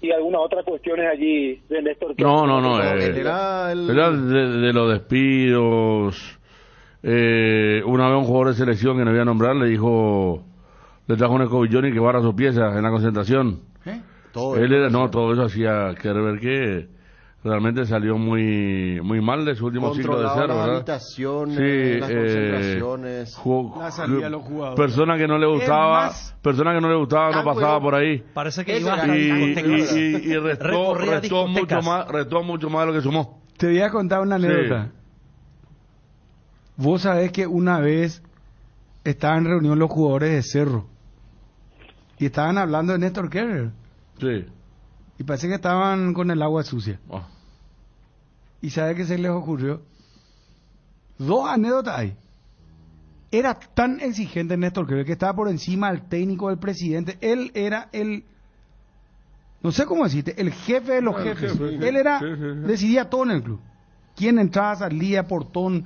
y algunas otras cuestiones allí de Néstor. No. Era de los despidos. Una vez un jugador de selección que no iba a nombrar le dijo... Le trajo un escobillón y que barra sus piezas en la concentración. Todo eso hacía Kerber, que realmente salió muy mal de su último ciclo de Cerro, ¿verdad? Las habitaciones, las concentraciones, la salida de los jugadores. Persona que no le gustaba, no pasaba por ahí. Parece que iba y restó mucho más de lo que sumó. Te voy a contar una anécdota. Vos sabés que una vez estaban en reunión los jugadores de Cerro y estaban hablando de Néstor Kerber. Sí. Y parece que estaban con el agua sucia. Oh. ¿Y sabe qué se les ocurrió? 2 anécdotas hay. Era tan exigente Néstor Kerber que estaba por encima del técnico del presidente. Él era el, no sé cómo decirte, el jefe de los jefes. Él era, decidía todo en el club. Quién entraba, salía, portón.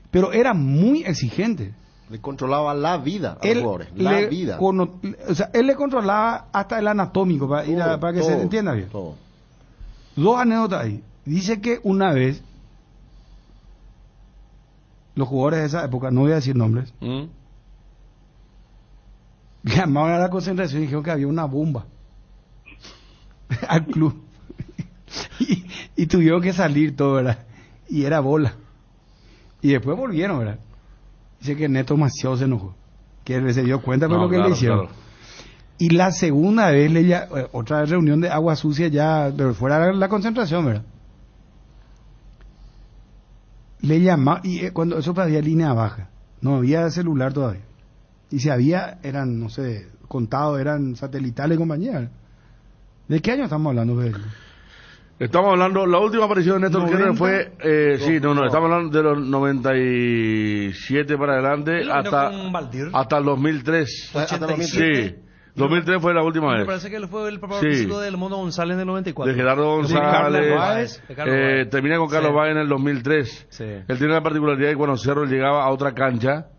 Pero era muy exigente. Le controlaba la vida a los jugadores. La vida. O sea, él le controlaba hasta el anatómico, para que se entienda bien. Todo. 2 anécdotas ahí. Dice que una vez los jugadores de esa época, no voy a decir nombres, llamaron a la concentración y dijeron que había una bomba al club. y tuvieron que salir todo, ¿verdad? Y era bola. Y después volvieron, ¿verdad? Dice que Neto demasiado se enojó. Que él se dio cuenta de lo que le hicieron. Claro. Y la segunda vez, otra reunión de agua sucia ya, pero fuera de la concentración, ¿verdad? Le llamaba, y cuando eso había línea baja, no había celular todavía. Y si había, eran, no sé, contados, eran satelitales y compañía. ¿De qué año estamos hablando, Pedro? Estamos hablando, la última aparición de Néstor Kerber fue, estamos hablando de los 97 para adelante hasta el 2003. ¿Hasta el 2003? Sí. 2003 fue la última vez. Me parece que él fue el preparador físico del Mono González en el 94. De Gerardo González. Termina con Carlos Báez en el 2003. Sí. Él tiene la particularidad de que cuando Cerro llegaba a otra cancha,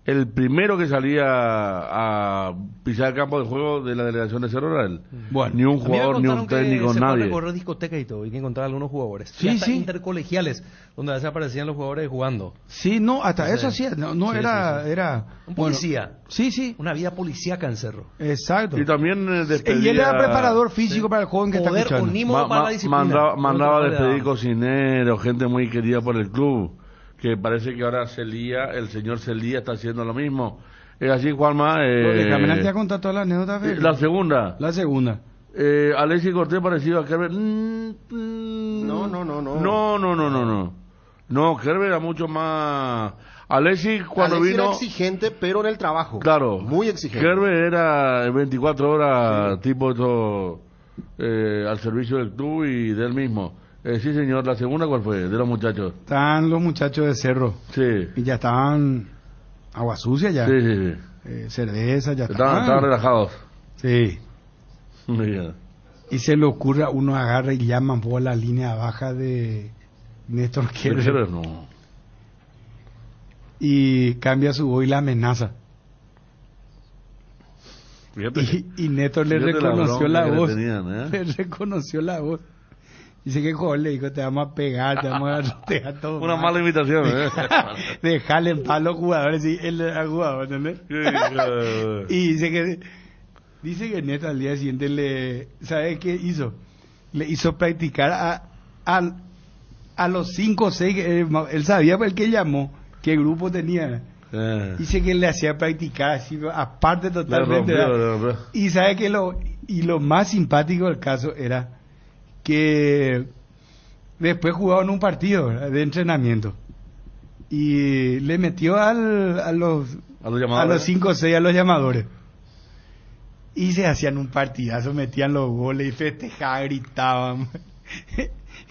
el primero que salía a pisar el campo de juego de la delegación de Cerro era él. Bueno, ni un jugador, ni un técnico, nadie. Se fue a discoteca y todo, y que encontrar algunos jugadores. Sí, hasta intercolegiales, donde a veces aparecían los jugadores jugando. Sí, no, hasta eso sí, no era... Un policía. Bueno, sí. Una vida policíaca en Cerro. Exacto. Y también despedía... Y él era preparador físico para el joven que está escuchando. Para la disciplina. Mandaba despedir cocineros, gente muy querida por el club. Que parece que ahora el señor Celía está haciendo lo mismo. Es así, Juanma. Déjame ya contar toda la anécdota. La segunda. Alexis Cortés parecido a Kerber. No. No, Kerber era mucho más... Alexis cuando vino... era exigente, pero en el trabajo. Claro. Muy exigente. Kerber era 24 horas, tipo todo, al servicio del club y del mismo. Sí, señor. ¿La segunda cuál fue? De los muchachos. Están los muchachos de Cerro. Sí. Y ya estaban agua sucia ya. Sí. Cerveza, ya estaban relajados. Sí. Mira. Y se le ocurre a uno agarra y llaman por la línea baja de Néstor Kerber. No. Y cambia su voz y la amenaza. Fíjate. Y Néstor le reconoció la voz. Le reconoció la voz. Dice que joder, le dijo, te vamos a pegar, te vamos a rotear todo. Una mala invitación, Dejarle en paz a los jugadores, sí, él era jugador, ¿entendés? Y dice que Néstor al día siguiente ¿sabe qué hizo? Le hizo practicar a los 5 o 6, él sabía por el que llamó, qué grupo tenía. Dice que le hacía practicar así, aparte totalmente. Y sabe que lo más simpático del caso era que después jugaban un partido, ¿verdad?, de entrenamiento y le metió a los 5 o 6 a los llamadores y se hacían un partidazo, metían los goles y festejaban, gritaban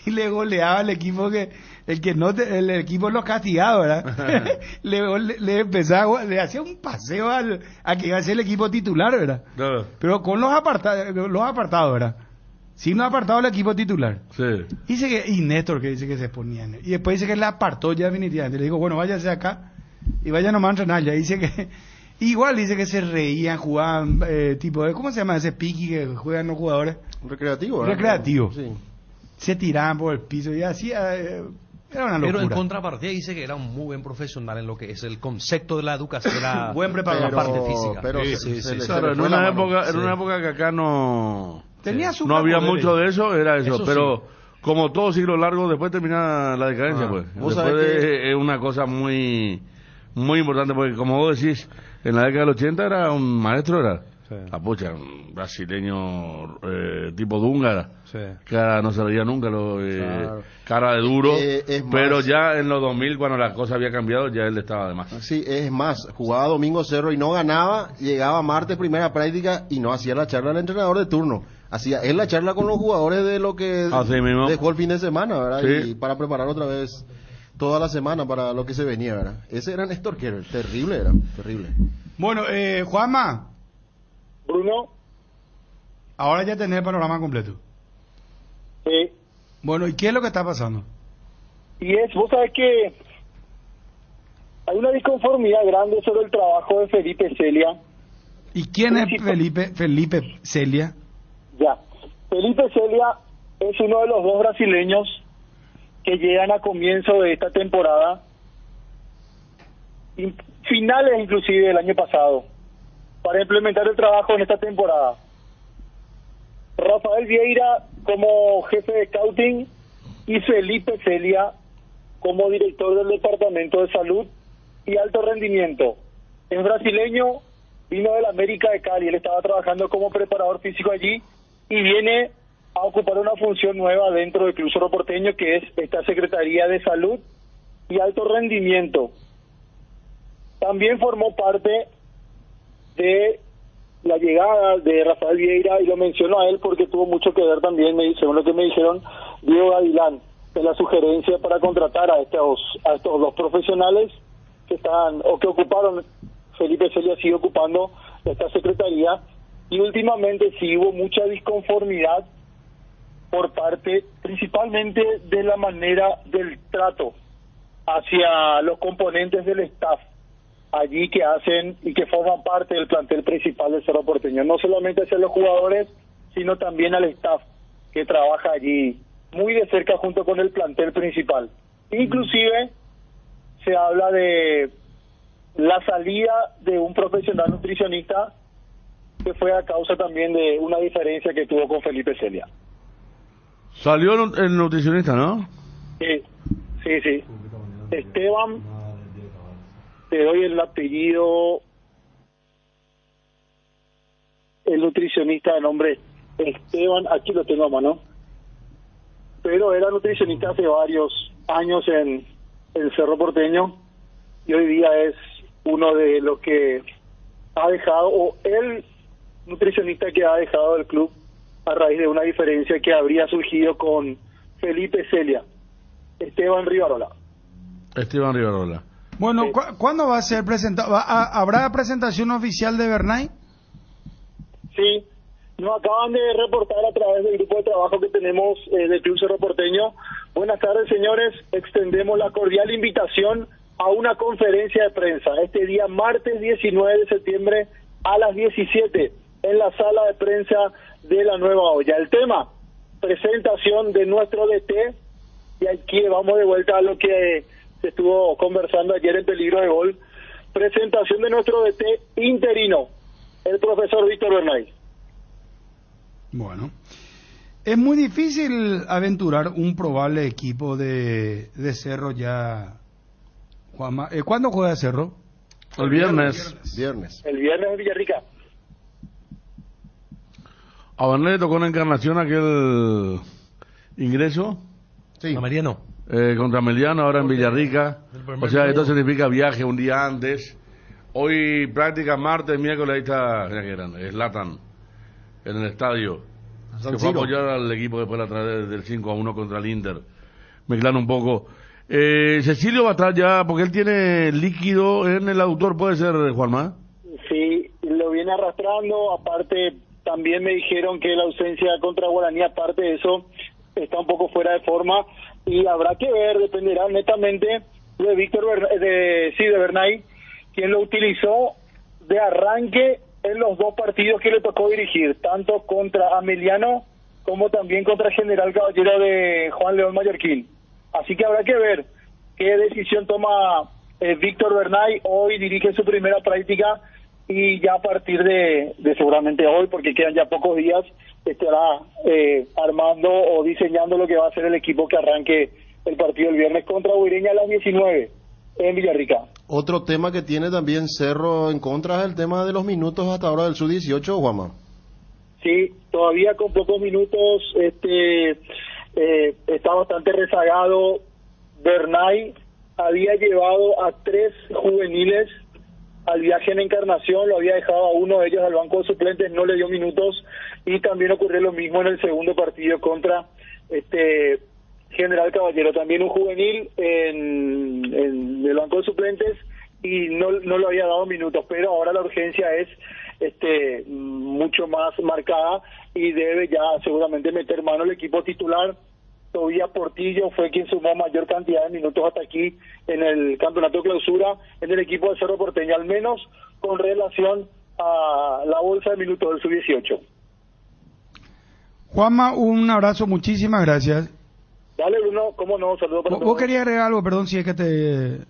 y le goleaba al equipo el equipo los castigaba, ¿verdad? le empezaba, le hacía un paseo a que iba a ser el equipo titular, ¿verdad? Claro. Pero con los apartados, ¿verdad? Sí, no apartado el equipo titular. Sí. Y Néstor que dice que se ponía. Y después dice que le apartó ya definitivamente. Le digo, bueno, váyase acá y vaya nomás a entrenar. Ya dice que... Igual dice que se reían, jugaban tipo de... ¿Cómo se llama ese piqui que juegan los jugadores? Recreativo, ¿verdad? Recreativo. Sí. Se tiraban por el piso y así... era una locura. Pero en contrapartida dice que era un muy buen profesional en lo que es el concepto de la educación, era buen preparador, la parte física. Pero claro, en una época que acá no había mucho de eso, era eso, pero sí, como todo siglo largo, después termina la decadencia, pues. Después es una cosa muy muy importante, porque como vos decís, en la década del 80 era un maestro, La pucha, un brasileño tipo Dúngara, Sí. cara no se veía nunca, Claro. cara de duro, Es más- pero ya en los 2000 cuando la cosa había cambiado ya él estaba de más. Sí, es más, jugaba domingo Cerro y no ganaba, llegaba martes primera práctica y no hacía la charla al entrenador de turno. Hacía él la charla con los jugadores de lo que Así mismo. dejó el fin de semana, ¿verdad? Sí. Y para preparar otra vez toda la semana para lo que se venía, ¿verdad? Ese era Néstor Kerr, terrible era, terrible. Bueno, Juanma, Bruno, ahora ya tenés el panorama completo. sí. Bueno, ¿y qué es lo que está pasando? Y vos sabés que hay una disconformidad grande sobre el trabajo de Felipe Celia. ¿Y quién es Felipe Celia? Ya, Felipe Celia es uno de los dos brasileños que llegan a comienzo de esta temporada, finales inclusive del año pasado, para implementar el trabajo en esta temporada. Rafael Vieira como jefe de scouting y Felipe Celia como director del Departamento de Salud y Alto Rendimiento. Es brasileño, vino del América de Cali, él estaba trabajando como preparador físico allí y viene a ocupar una función nueva dentro del Club Cerro Porteño, que es esta Secretaría de Salud y Alto Rendimiento. También formó parte de la llegada de Rafael Vieira, y lo menciono a él porque tuvo mucho que ver también, según lo que me dijeron, Diego Gavilán, en la sugerencia para contratar a estos dos profesionales que están o que ocuparon. Felipe Celia sigue ocupando esta secretaría, y últimamente sí hubo mucha disconformidad por parte principalmente de la manera del trato hacia los componentes del staff allí que hacen y que forman parte del plantel principal del Cerro Porteño, no solamente hacia los jugadores, sino también al staff que trabaja allí muy de cerca junto con el plantel principal. Inclusive se habla de la salida de un profesional nutricionista que fue a causa también de una diferencia que tuvo con Felipe Celia. Salió el nutricionista, ¿no? Sí. Esteban, te doy el apellido, el nutricionista de nombre Esteban, aquí lo tengo a mano, pero era nutricionista hace varios años en el Cerro Porteño y hoy día es uno de los que ha dejado, o el nutricionista que ha dejado el club a raíz de una diferencia que habría surgido con Felipe Celia. Esteban Rivarola. Bueno, ¿cuándo va a ser presentado? ¿Habrá presentación oficial de Bernay? Sí, nos acaban de reportar a través del grupo de trabajo que tenemos del Club Cerro Porteño. Buenas tardes, señores. Extendemos la cordial invitación a una conferencia de prensa este día martes 19 de septiembre a las 17 en la sala de prensa de la Nueva Olla. El tema, presentación de nuestro DT, y aquí vamos de vuelta a lo que se estuvo conversando ayer en Peligro de Gol. Presentación de nuestro DT interino, el profesor Víctor Bernay. Bueno, es muy difícil aventurar un probable equipo de Cerro ya, Juanma. ¿Cuándo juega Cerro? El viernes. El viernes en Villarrica. ¿A Bernay le tocó en Encarnación aquel ingreso? Sí. A Mariano. Contra Meliano, ahora en Villarrica. primer O sea, esto juego. significa viaje un día antes. Hoy práctica martes, miércoles, ahí está Zlatan en el estadio. San Se fue a Siro. apoyar al equipo después de la tragedia del 5-1 contra el Inter. Mezclando un poco. Cecilio va a estar ya, porque él tiene líquido en el aductor, ¿puede ser, Juanma? Sí, lo viene arrastrando. Aparte, también me dijeron que la ausencia contra Guaraní, aparte de eso, está un poco fuera de forma. Y habrá que ver, dependerá netamente de Víctor de Bernay, quien lo utilizó de arranque en los dos partidos que le tocó dirigir, tanto contra Ameliano como también contra General Caballero de Juan León Mallorquín. Así que habrá que ver qué decisión toma Víctor Bernay. Hoy dirige su primera práctica y ya a partir de seguramente hoy, porque quedan ya pocos días, estará armando o diseñando lo que va a ser el equipo que arranque el partido el viernes contra Buireña a las 19 en Villarrica. Otro tema que tiene también Cerro en contra es el tema de los minutos hasta ahora del Sub-18, Juanma. Sí, todavía con pocos minutos está bastante rezagado. Bernay había llevado a 3 juveniles al viaje en Encarnación, lo había dejado a uno de ellos al banco de suplentes, no le dio minutos, y también ocurrió lo mismo en el segundo partido contra General Caballero, también un juvenil en el banco de suplentes y no le había dado minutos, pero ahora la urgencia es mucho más marcada y debe ya seguramente meter mano el equipo titular. Tobías Portillo fue quien sumó mayor cantidad de minutos hasta aquí en el campeonato de clausura en el equipo de Cerro Porteño, al menos con relación a la bolsa de minutos del Sub-18. Juanma, un abrazo, muchísimas gracias. Dale, Bruno, cómo no, saludos para todos. Vos querías agregar algo, perdón si es que te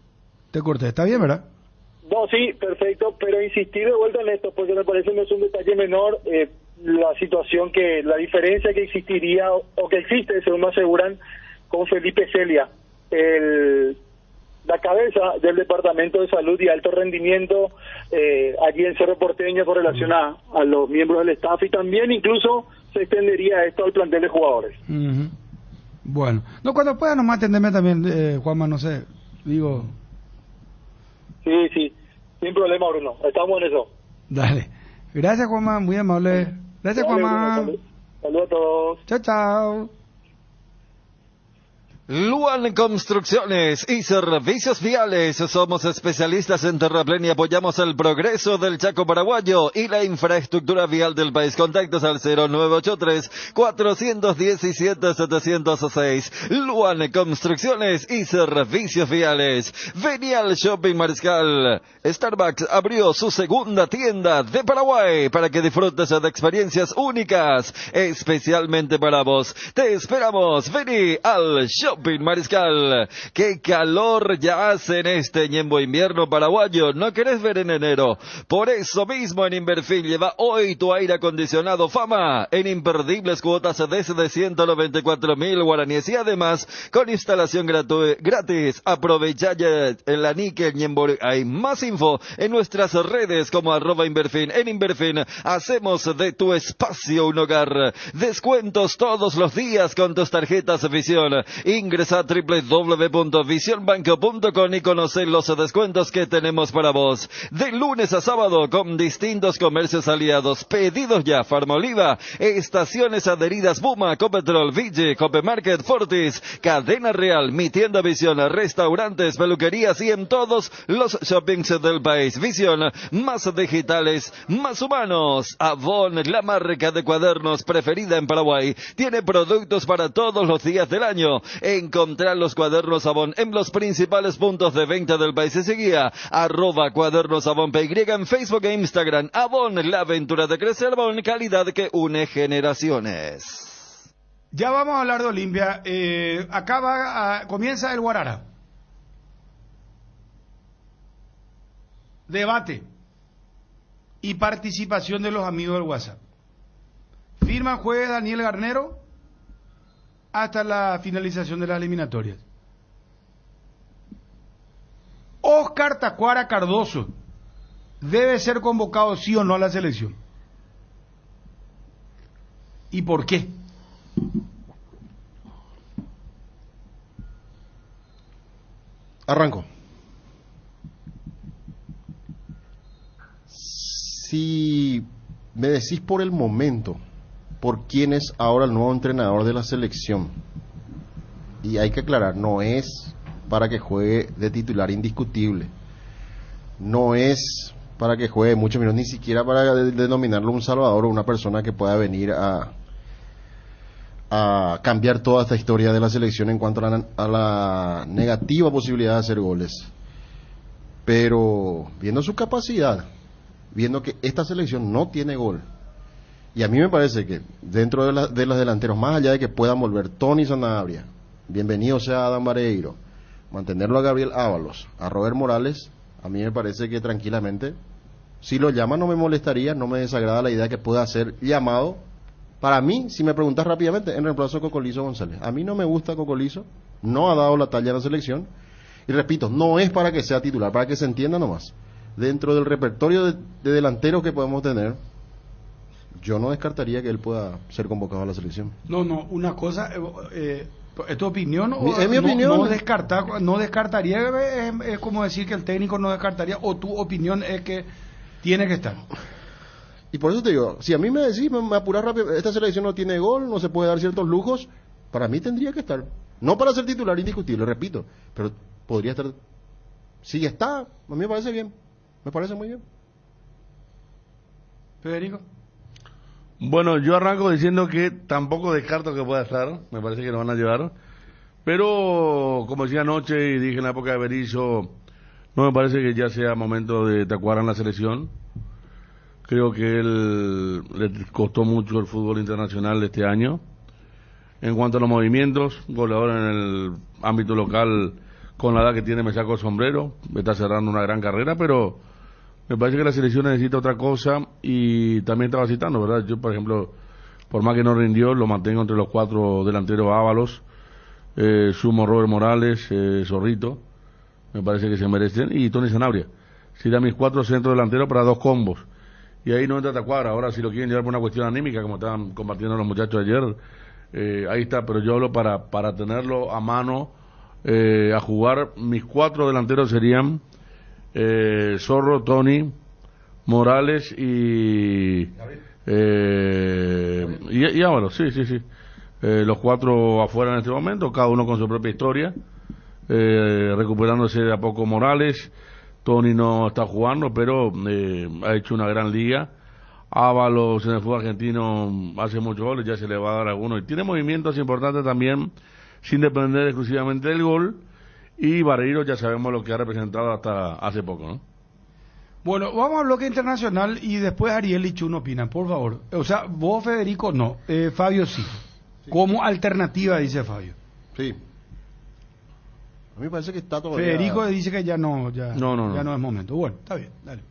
corté, ¿está bien, verdad? No, sí, perfecto, pero insistir de vuelta en esto, porque me parece no es un detalle menor, la situación la diferencia que existiría, o que existe, según me aseguran, con Felipe Celia, la cabeza del Departamento de Salud y Alto Rendimiento allí en Cerro Porteño con relación a los miembros del staff, y también incluso se extendería esto al plantel de jugadores. Uh-huh. Bueno, no, cuando pueda nomás atenderme también, Juanma, no sé, digo... Sí, sin problema, Bruno, estamos en eso. Dale, gracias, Juanma, muy amable. Gracias, Dale, Juanma. Bruno, saludos a todos. Chao, chao. Luan Construcciones y Servicios Viales. Somos especialistas en terraplén y apoyamos el progreso del Chaco paraguayo y la infraestructura vial del país. Contactos al 0983-417-706. Luan Construcciones y Servicios Viales. Vení al Shopping Mariscal. Starbucks abrió su segunda tienda de Paraguay para que disfrutes de experiencias únicas, especialmente para vos. Te esperamos. Vení al Shopping Mariscal. Qué calor ya hace en este ñembo invierno paraguayo. ¿No querés ver en enero? Por eso mismo en Inverfil lleva hoy tu aire acondicionado Fama en imperdibles cuotas desde 194.000 guaraníes y además con instalación gratis. Aprovecha ya en la níquel ñembo. Hay más info en nuestras redes como @Inverfin. En Inverfin hacemos de tu espacio un hogar. Descuentos todos los días con tus tarjetas Visión. Ingresa a www.visionbanco.com y conoce los descuentos que tenemos para vos. De lunes a sábado con distintos comercios aliados. Pedidos ya. Farmoliva, estaciones adheridas Puma, Copetrol, Ville, Copemarket, Fortis, Cadena Real, Mi Tienda Visión, restaurantes, peluquerías y en todos los shoppings del país. Visión, más digitales, más humanos. Avon, la marca de cuadernos preferida en Paraguay, tiene productos para todos los días del año. Encontrar los cuadernos Avon en los principales puntos de venta del país y seguía @cuadernosavonpy en Facebook e Instagram. Avon, la aventura de crecer. Avon, calidad que une generaciones. Ya vamos a hablar de Olimpia. Comienza el Guarara. Debate y participación de los amigos del WhatsApp. Firma juez Daniel Garnero hasta la finalización de las eliminatorias. Oscar Tacuara Cardoso debe ser convocado sí o no a la selección. ¿Y por qué? Arranco. Si me decís por el momento, por quién es ahora el nuevo entrenador de la selección, y hay que aclarar, no es para que juegue de titular indiscutible, no es para que juegue muchos minutos, ni siquiera para denominarlo un salvador o una persona que pueda venir a cambiar toda esta historia de la selección en cuanto a la negativa posibilidad de hacer goles. Pero viendo su capacidad, viendo que esta selección no tiene gol, y a mí me parece que dentro de los delanteros, más allá de que puedan volver Tony Sanabria, bienvenido sea Adam Vareiro, mantenerlo a Gabriel Ábalos, a Robert Morales, a mí me parece que tranquilamente, si lo llama no me molestaría, no me desagrada la idea que pueda ser llamado. Para mí, si me preguntas rápidamente, en reemplazo de Cocolizo González. A mí no me gusta Cocolizo, no ha dado la talla en la selección, Y repito, no es para que sea titular, para que se entienda nomás. Dentro del repertorio de delanteros que podemos tener, yo no descartaría que él pueda ser convocado a la selección. No, una cosa, ¿es tu opinión? Es mi opinión. No descartaría, es como decir que el técnico no descartaría, o tu opinión es que tiene que estar. Y por eso te digo, si a mí me decís, me apurás rápido, esta selección no tiene gol, no se puede dar ciertos lujos, para mí tendría que estar. No para ser titular indiscutible, repito, pero podría estar. Si está, a mí me parece bien, me parece muy bien. Federico. Bueno, yo arranco diciendo que tampoco descarto que pueda estar, me parece que lo van a llevar, pero como decía anoche y dije en la época de Berizzo, no me parece que ya sea momento de tacuar en la selección. Creo que él le costó mucho el fútbol internacional de este año. En cuanto a los movimientos, goleador en el ámbito local, con la edad que tiene me saco el sombrero, me está cerrando una gran carrera, pero me parece que la selección necesita otra cosa y también estaba citando, ¿verdad? Yo, por ejemplo, por más que no rindió, lo mantengo entre los 4 delanteros Ábalos, sumo Robert Morales, Zorrito, me parece que se merecen, y Tony Sanabria. Serían mis 4 centros delanteros para 2 combos. Y ahí no entra Tacuara. Ahora, si lo quieren llevar por una cuestión anímica, como estaban compartiendo los muchachos ayer, ahí está, pero yo hablo para tenerlo a mano, a jugar. Mis 4 delanteros serían Zorro, Tony, Morales y Ábalos, sí. Los 4 afuera en este momento, cada uno con su propia historia, recuperándose de a poco Morales. Tony no está jugando, pero ha hecho una gran liga. Ábalos en el fútbol argentino hace muchos goles, ya se le va a dar alguno. Y tiene movimientos importantes también, sin depender exclusivamente del gol. Y Barreiro ya sabemos lo que ha representado hasta hace poco, ¿no? Bueno, vamos al bloque internacional y después Ariel y Chun opinan, por favor. O sea, vos, Federico, no. Fabio sí. Como alternativa, dice Fabio. Sí. A mí me parece que está todavía... Federico dice que ya no es momento. Bueno, está bien, dale.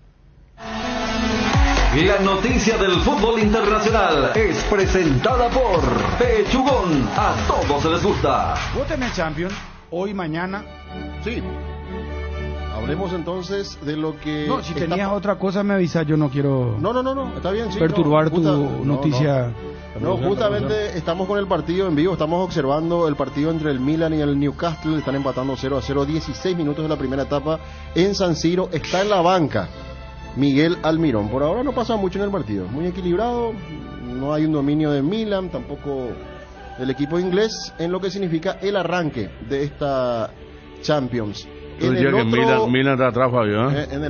La noticia del fútbol internacional es presentada por Pechugón. A todos les gusta. Vos tenés Champions, hoy, mañana. Sí. Hablemos entonces de lo que... No, si tenías otra cosa me avisas, yo no quiero... No, está bien, sí. Perturbar tu noticia... No, justamente estamos con el partido en vivo, estamos observando el partido entre el Milan y el Newcastle, están empatando 0-0, 16 minutos de la primera etapa en San Siro, está en la banca Miguel Almirón. Por ahora no pasa mucho en el partido, muy equilibrado, no hay un dominio de Milan, tampoco del equipo inglés, en lo que significa el arranque de esta Champions. En el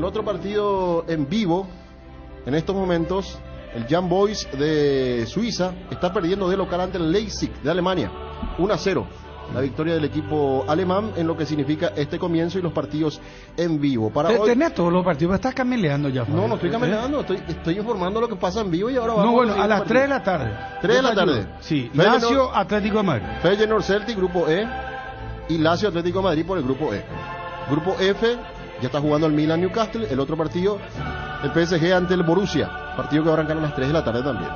otro partido en vivo, en estos momentos, el Young Boys de Suiza está perdiendo de local ante el Leipzig de Alemania, 1-0. La victoria del equipo alemán en lo que significa este comienzo y los partidos en vivo. Tenés todos los partidos, estás cameleando ya. No estoy cameleando, estoy informando lo que pasa en vivo y ahora vamos. No, bueno, a las 3 de la tarde. 3 de la tarde. Sí, Lazio, Atlético de Madrid. Feyenoord Celtic, grupo E, y Lazio Atlético de Madrid por el grupo E. Grupo F, ya está jugando el Milan Newcastle, el otro partido, el PSG ante el Borussia, partido que va a arrancar a las 3 de la tarde también.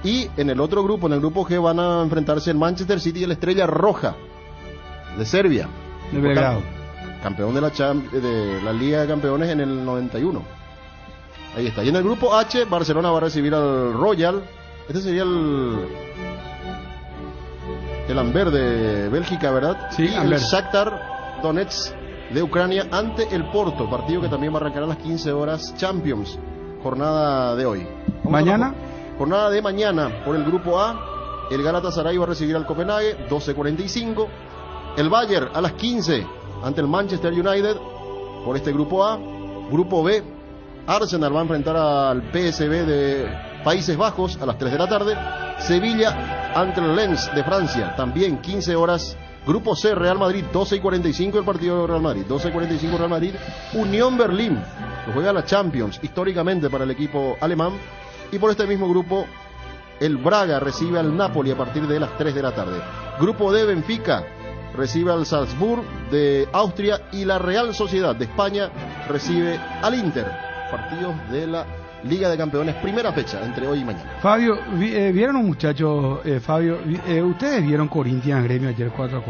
Y en el otro grupo, en el grupo G, van a enfrentarse el Manchester City y el Estrella Roja de Serbia, de Belgrado, campeón de la Liga de Campeones en el 91. Ahí está. Y en el grupo H, Barcelona va a recibir al Royal. Este sería el Amber de Bélgica, ¿verdad? Sí, y el Shakhtar Donetsk de Ucrania ante el Porto, partido que también va a arrancar a las 15 horas, Champions, jornada de hoy. ¿Mañana? Jornada de mañana, por el grupo A, el Galatasaray va a recibir al Copenhague, 12:45, el Bayern a las 15 ante el Manchester United, por este grupo A. Grupo B, Arsenal va a enfrentar al PSV de Países Bajos a las 3 de la tarde, Sevilla ante el Lens de Francia, también 15 horas. Grupo C, Real Madrid, 12:45 el partido de Real Madrid, 12:45 Real Madrid, Unión Berlín, que juega la Champions históricamente para el equipo alemán, y por este mismo grupo, el Braga recibe al Napoli a partir de las 3 de la tarde. Grupo D, Benfica recibe al Salzburg de Austria, y la Real Sociedad de España recibe al Inter, partidos de la Liga de Campeones, primera fecha, entre hoy y mañana. Fabio, ¿vieron un muchacho, Fabio? ¿Ustedes vieron Corinthians Gremio ayer 4-4?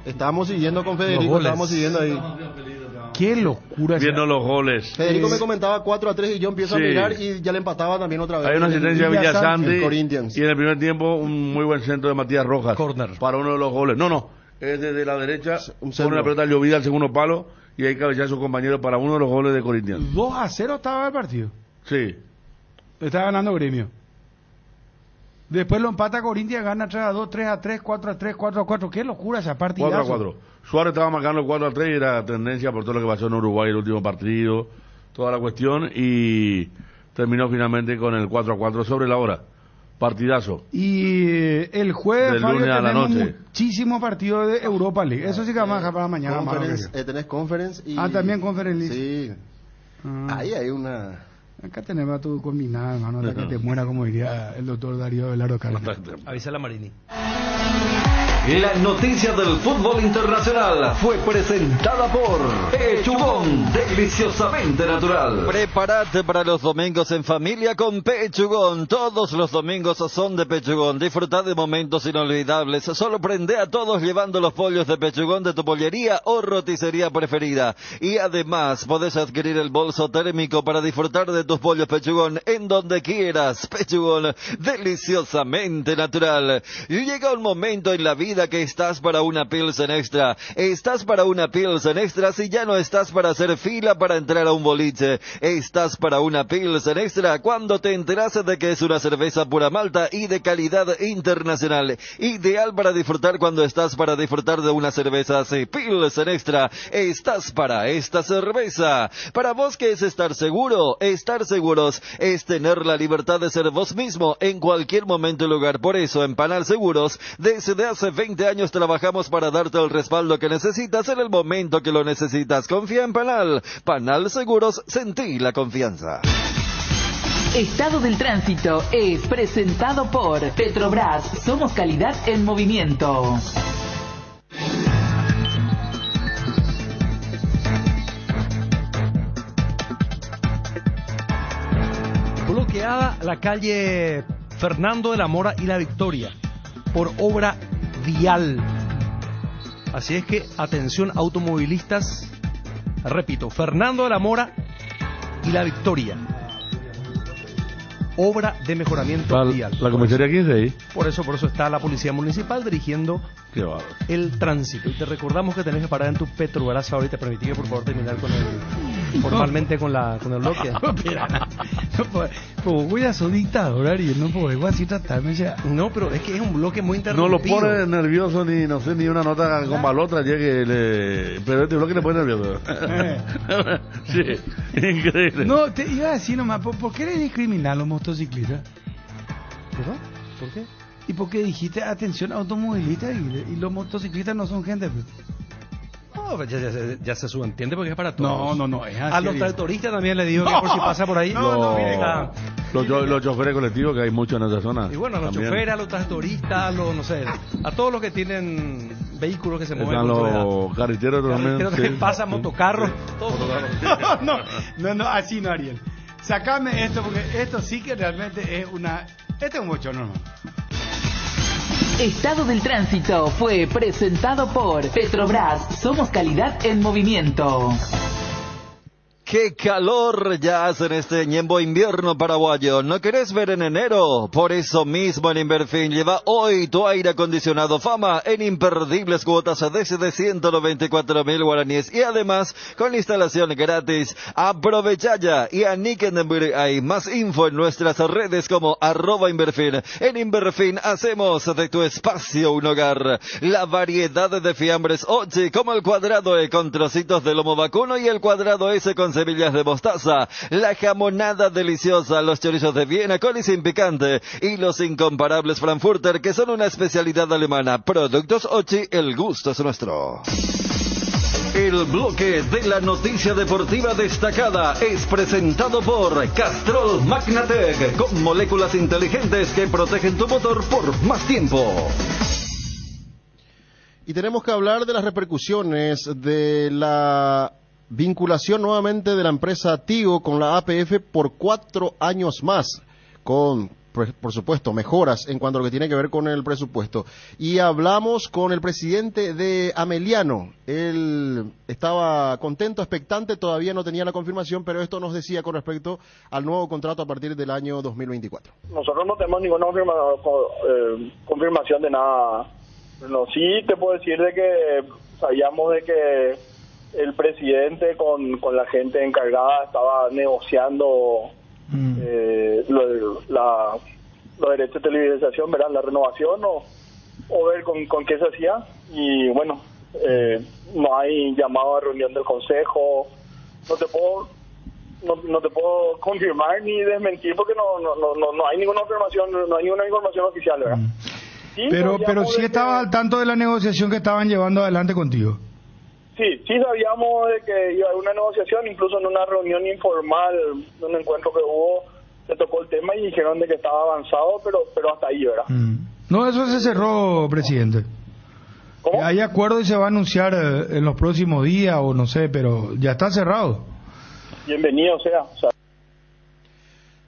Estábamos siguiendo con Los Federico, goles. estábamos siguiendo ahí. Qué locura. Viendo los goles. Federico me comentaba 4-3 y yo empiezo Sí. a mirar y ya le empataba también otra vez. Hay una asistencia de Villasanti el Corinthians. y en el primer tiempo un muy buen centro de Matías Rojas para uno de los goles. No, es desde la derecha, pone la pelota llovida al segundo palo y ahí cabecea a su compañero para uno de los goles de Corinthians. 2-0 estaba el partido. Sí. Estaba ganando Gremio. Después lo empata Corinthians, gana 3-2, 3-3, 4-3, 4-4. Qué locura esa partida. 4-4. Suárez estaba marcando el 4-3 y era tendencia por todo lo que pasó en Uruguay el último partido, toda la cuestión, y terminó finalmente con el 4-4 sobre la hora. Partidazo. Y el jueves, Del Fabio, lunes a la tenemos noche. muchísimos partidos de Europa League. Eso sí que vamos a dejar para mañana. Conference, Mauro. tenés Conference y... También Conference League. Sí. Ahí hay una... Acá tenemos a tu combinada, hermano, hasta que te muera, como diría el doctor Darío Velardo Carlos. Avisa a la Marini. La noticia del fútbol internacional fue presentada por Pechugón, deliciosamente natural. Prepárate para los domingos en familia con Pechugón. Todos los domingos son de Pechugón. Disfruta de momentos inolvidables. Sorprende a todos llevando los pollos de Pechugón de tu pollería o roticería preferida. Y además podés adquirir el bolso térmico para disfrutar de tus pollos Pechugón en donde quieras. Pechugón, deliciosamente natural. Y llega un momento en la vida que estás para una Pilsen Extra. Estás para una Pilsen Extra si ya no estás para hacer fila para entrar a un boliche. Estás para una Pilsen Extra cuando te enteras de que es una cerveza pura malta y de calidad internacional. Ideal para disfrutar cuando estás para disfrutar de una cerveza así. Pilsen Extra. Estás para esta cerveza. Para vos, ¿qué es estar seguro? Estar seguros es tener la libertad de ser vos mismo en cualquier momento y lugar. Por eso en Panal Seguros, desde hace 20 años trabajamos para darte el respaldo que necesitas en el momento que lo necesitas. Confía en Panal. Panal Seguros, sentí la confianza. Estado del Tránsito es presentado por Petrobras. Somos calidad en movimiento. Bloqueada la calle Fernando de la Mora y La Victoria por obra vial. Así es que atención automovilistas, repito, Fernando de la Mora y La Victoria. Obra de mejoramiento vial. ¿La comisaría 15 ahí? Por eso está la policía municipal dirigiendo Qué bárbaro. el tránsito. Y te recordamos que tenés que parar en tu Petrobras ahorita. Permití que por favor terminar con formalmente con el bloque. Como voy a su dictador, Ariel, no puedo así tratarme ya. No, pero es que es un bloque muy No lo interrumpido. pone nervioso ni, no sé, ni una nota con balotra llegue pero este bloque le pone nervioso. Sí, increíble. No, te iba a decir nomás, ¿por qué le discriminan a los motociclistas? ¿Perdón? ¿Por qué? ¿Y por qué dijiste atención automovilistas y los motociclistas no son gente? No, ya se subentiende porque es para todos. No, es así. A los tractoristas también le digo que por si pasa por ahí. Los choferes colectivos, que hay muchos en esa zona. Y bueno, a los también. choferes, a los tractoristas, a todos los que tienen vehículos que se mueven Están con soledad. los carreteros también. Carreteros que pasan, motocarros, todos. No, así no, Ariel. Sacame esto, porque esto sí que realmente es una... Este es un bochorno, ¿no? Estado del Tránsito fue presentado por Petrobras. Somos calidad en movimiento. ¡Qué calor ya hace en este ñembo invierno paraguayo! ¿No querés ver en enero? Por eso mismo en Inverfin lleva hoy tu aire acondicionado Fama en imperdibles cuotas desde 194.000 guaraníes y además con instalación gratis. Aprovecha ya y a Nickenberg hay más info en nuestras redes como @Inverfin. En Inverfin hacemos de tu espacio un hogar. La variedad de fiambres Ochi como el cuadrado E con trocitos de lomo vacuno y el cuadrado S con semillas de mostaza, la jamonada deliciosa, los chorizos de Viena con y sin picante y los incomparables Frankfurter que son una especialidad alemana. Productos Ochi, el gusto es nuestro. El bloque de la noticia deportiva destacada es presentado por Castrol Magnatec con moléculas inteligentes que protegen tu motor por más tiempo. Y tenemos que hablar de las repercusiones de la vinculación nuevamente de la empresa Tigo con la APF por 4 años más, con por supuesto, mejoras en cuanto a lo que tiene que ver con el presupuesto. Y hablamos con el presidente de Ameliano. Él estaba contento, expectante, todavía no tenía la confirmación, pero esto nos decía con respecto al nuevo contrato a partir del año 2024. Nosotros no tenemos ninguna confirmación de nada. No, sí te puedo decir de que sabíamos de que el presidente con la gente encargada estaba negociando los derechos de televisación, ¿verdad? La renovación o ver con qué se hacía. Y bueno, no hay llamado a reunión del consejo. No te puedo confirmar ni desmentir porque no hay ninguna información oficial, ¿verdad? Sí, pero sí estabas al tanto de la negociación que estaban llevando adelante contigo. Sí sabíamos de que iba a haber una negociación, incluso en una reunión informal, un encuentro que hubo, se tocó el tema y dijeron de que estaba avanzado, pero hasta ahí, ¿verdad? No, eso se cerró, presidente. ¿Cómo? Hay acuerdo y se va a anunciar en los próximos días o no sé, pero ya está cerrado. Bienvenido sea.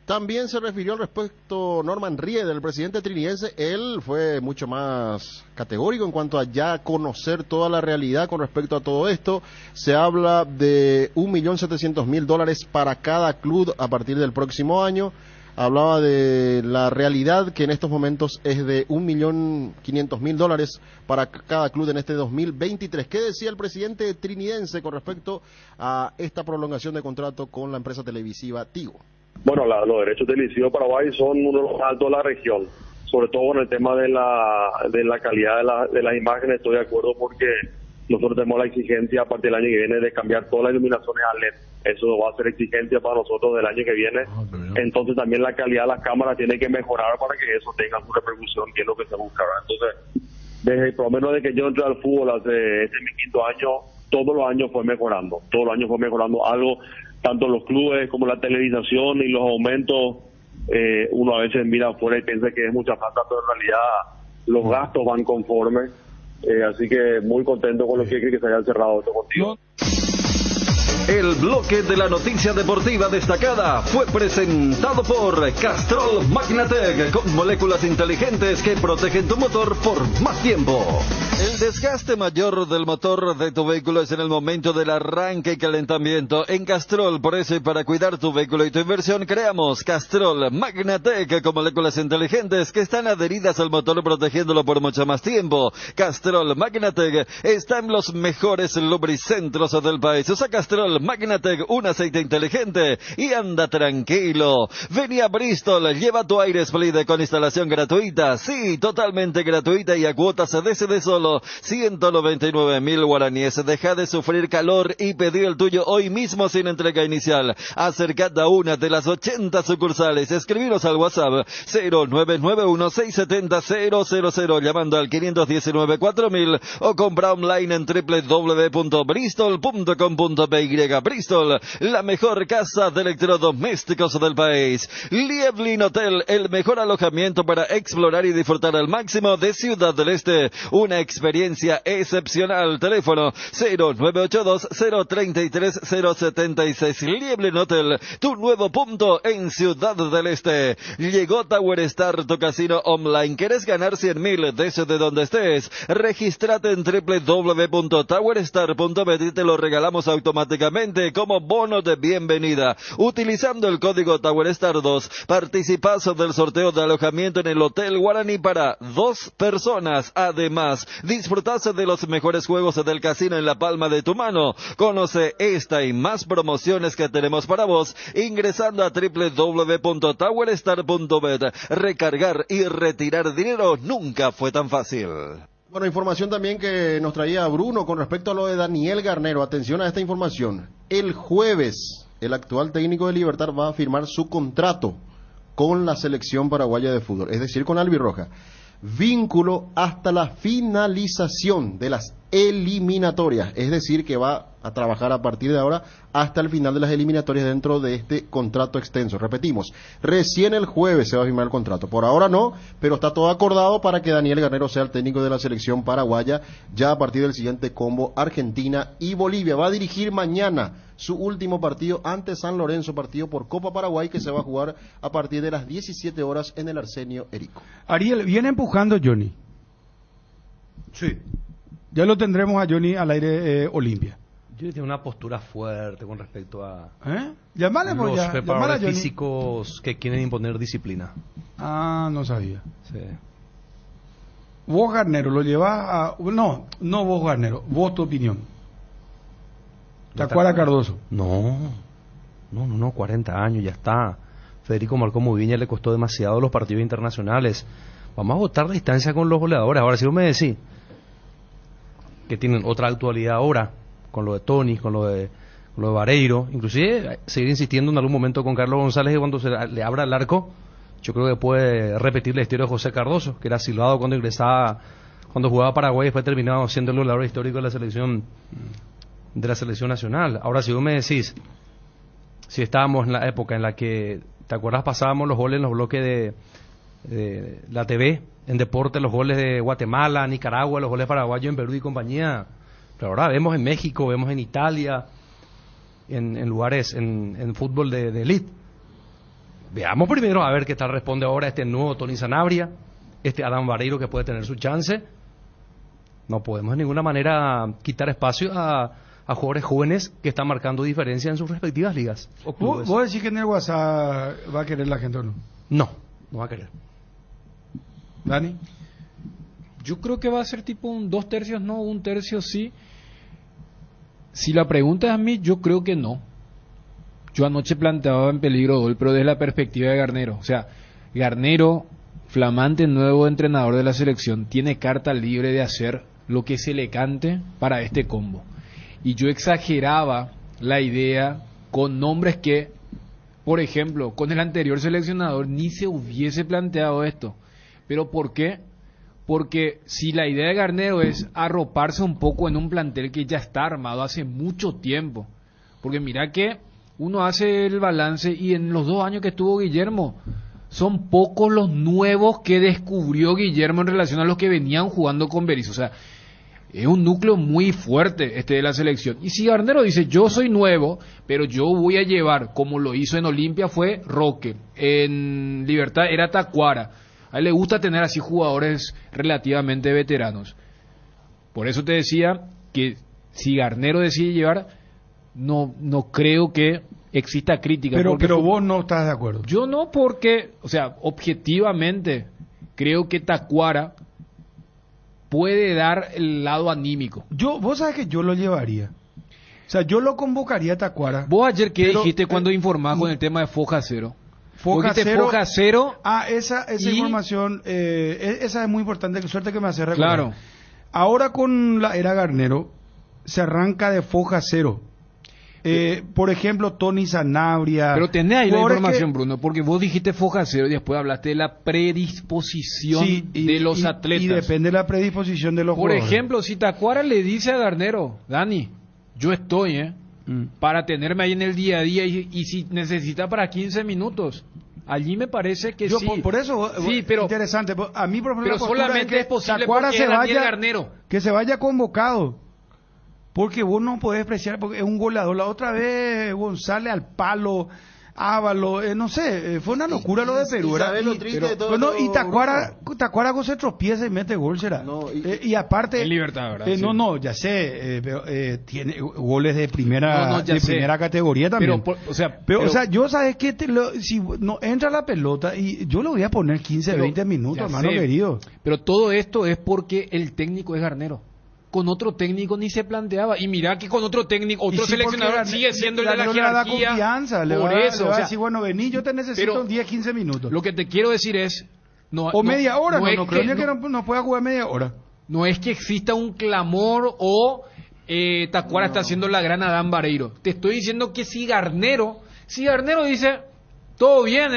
También se refirió al respecto Norman Ried, el presidente trinidense. Él fue mucho más categórico en cuanto a ya conocer toda la realidad con respecto a todo esto. Se habla de $1.700.000 para cada club a partir del próximo año. Hablaba de la realidad que en estos momentos es de $1.500.000 para cada club en este 2023. ¿Qué decía el presidente trinidense con respecto a esta prolongación de contrato con la empresa televisiva Tigo? Bueno, los derechos televisivos de Paraguay son uno de los más altos de la región, sobre todo en el tema de la calidad de las imágenes. Estoy de acuerdo porque nosotros tenemos la exigencia a partir del año que viene de cambiar todas las iluminaciones a LED. Eso va a ser exigencia para nosotros del año que viene. Entonces también la calidad de las cámaras tiene que mejorar para que eso tenga su repercusión, que es lo que se busca. Entonces, desde por lo menos de que yo entré al fútbol hace mi quinto año, todos los años fue mejorando algo, tanto los clubes como la televisación y los aumentos. Uno a veces mira afuera y piensa que es mucha plata, pero en realidad los gastos van conforme. Así que muy contento con lo que se haya cerrado esto contigo. El bloque de la noticia deportiva destacada fue presentado por Castrol Magnatec, con moléculas inteligentes que protegen tu motor por más tiempo. El desgaste mayor del motor de tu vehículo es en el momento del arranque y calentamiento. En Castrol, por eso y para cuidar tu vehículo y tu inversión, creamos Castrol Magnatec con moléculas inteligentes que están adheridas al motor protegiéndolo por mucho más tiempo. Castrol Magnatec está en los mejores lubricentros del país. Usa Castrol Magnatec, un aceite inteligente, y anda tranquilo. Vení a Bristol, lleva tu aire Split con instalación gratuita, sí, totalmente gratuita y a cuotas de solo 199.000 guaraníes. Deja de sufrir calor y pedir el tuyo hoy mismo sin entrega inicial. Acercate a una de las 80 sucursales. Escribiros al WhatsApp 0991-670-000 llamando al 519-4000 o compra online en www.bristol.com.py. Bristol, la mejor casa de electrodomésticos del país. Lieblin Hotel, el mejor alojamiento para explorar y disfrutar al máximo de Ciudad del Este. Una experiencia excepcional. Teléfono 0982-033-076. Lieblin Hotel, tu nuevo punto en Ciudad del Este. Llegó Tower Star, tu casino online. ¿Querés ganar 100.000 desde donde estés? Regístrate en www.towerstar.bet y te lo regalamos automáticamente como bono de bienvenida. Utilizando el código TowerStar2, participas del sorteo de alojamiento en el Hotel Guaraní para 2 personas. Además, disfrutás de los mejores juegos del casino en la palma de tu mano. Conoce esta y más promociones que tenemos para vos ingresando a www.towerstar.bet. Recargar y retirar dinero nunca fue tan fácil. Bueno, información también que nos traía Bruno con respecto a lo de Daniel Garnero. Atención a esta información. El jueves, el actual técnico de Libertad va a firmar su contrato con la selección paraguaya de fútbol, es decir, con Albirroja. Vínculo hasta la finalización de las eliminatorias, es decir, que va a trabajar a partir de ahora hasta el final de las eliminatorias dentro de este contrato extenso. Repetimos, recién el jueves se va a firmar el contrato. Por ahora no, pero está todo acordado para que Daniel Garnero sea el técnico de la selección paraguaya ya a partir del siguiente combo Argentina y Bolivia. Va a dirigir mañana su último partido ante San Lorenzo, partido por Copa Paraguay que se va a jugar a partir de las 17 horas en el Arsenio Erico. Ariel, viene empujando Johnny. Sí. Ya lo tendremos a Johnny al aire Olimpia. Yo tiene una postura fuerte con respecto a Llamale, pues, los ya. preparadores Johnny. físicos que quieren imponer disciplina. Ah, no sabía. Sí. Vos, Garnero, lo llevas a... No vos, Garnero. Vos, tu opinión. Tacuara Cardoso. No, 40 años, ya está. Federico Marcó Muviña le costó demasiado los partidos internacionales. Vamos a botar la distancia con los goleadores. Ahora, si vos me decís que tienen otra actualidad ahora, con lo de Toni, con lo de Vareiro, inclusive seguir insistiendo en algún momento con Carlos González, que cuando se le abra el arco, yo creo que puede repetir la historia de José Cardoso, que era silbado cuando ingresaba, cuando jugaba Paraguay y fue terminado siendo el goleador histórico de la selección nacional. Ahora, si vos me decís, si estábamos en la época en la que, ¿te acuerdas? Pasábamos los goles en los bloques de la TV, en deporte, los goles de Guatemala, Nicaragua, los goles paraguayos en Perú y compañía. Pero ahora vemos en México, vemos en Italia, en lugares, en fútbol de elite. Veamos primero a ver qué tal responde ahora este nuevo Tony Sanabria, este Adán Vareiro que puede tener su chance. No podemos de ninguna manera quitar espacio a jugadores jóvenes que están marcando diferencia en sus respectivas ligas o clubes. ¿Vos decís que en el WhatsApp va a querer la gente o no? No va a querer. ¿Dani? Yo creo que va a ser tipo un 2/3 no, 1/3 sí. Si la pregunta es a mí, yo creo que no. Yo anoche planteaba en peligro gol, pero desde la perspectiva de Garnero. O sea, Garnero, flamante nuevo entrenador de la selección, tiene carta libre de hacer lo que se le cante para este combo. Y yo exageraba la idea con nombres que, por ejemplo, con el anterior seleccionador ni se hubiese planteado esto. ¿Pero por qué? Porque si la idea de Garnero es arroparse un poco en un plantel que ya está armado hace mucho tiempo, porque mira que uno hace el balance y en los 2 años que estuvo Guillermo, son pocos los nuevos que descubrió Guillermo en relación a los que venían jugando con Berizzo. O sea, es un núcleo muy fuerte este de la selección. Y si Garnero dice, yo soy nuevo, pero yo voy a llevar, como lo hizo en Olimpia fue Roque, en Libertad era Tacuara. A él le gusta tener así jugadores relativamente veteranos. Por eso te decía que si Garnero decide llevar, no creo que exista crítica. Pero vos no estás de acuerdo. Yo no, porque, o sea, objetivamente, creo que Tacuara puede dar el lado anímico. Vos sabés que yo lo llevaría. O sea, yo lo convocaría a Tacuara. ¿Vos ayer qué dijiste cuando informaste con el tema de Foja Cero? Foja Cero. Esa información, esa es muy importante, que suerte que me hace recordar. Claro. Ahora con la era Garnero, se arranca de Foja Cero. Por ejemplo, Tony Sanabria. Pero tenés ahí la información, Bruno, porque vos dijiste Foja Cero y después hablaste de la predisposición de los atletas. Y depende de la predisposición de los Por jugadores. ejemplo, si Tacuara le dice a Garnero, Dani, yo estoy, para tenerme ahí en el día a día y si necesita para 15 minutos. Allí me parece que sí. Por eso, sí, pero interesante. A mí, por ejemplo, pero solamente es posible Tacuara porque es Daniel Garnero. Que se vaya convocado. Porque vos no podés apreciar, porque es un goleador. La otra vez González al palo, Ávalo, no sé, fue una locura lo de Perú. Y Tacuara se tropieza y mete gol, será. Y aparte, en Libertad, ¿verdad? Sí. Ya sé, tiene goles de primera primera categoría también. Pero, yo sabes que si no entra la pelota y yo lo voy a poner 20 minutos, hermano querido. Pero todo esto es porque el técnico es Garnero. Con otro técnico ni se planteaba. Y mira que con otro técnico, otro seleccionador sigue siendo el de la jerarquía. Confianza, le va a decir, bueno, vení, yo te necesito 10, 15 minutos. Lo que te quiero decir es... media hora, no creo que no pueda jugar media hora. No es que exista un clamor o Tacuara está haciendo la gran Adán Vareiro. Te estoy diciendo que si Garnero dice, todo bien,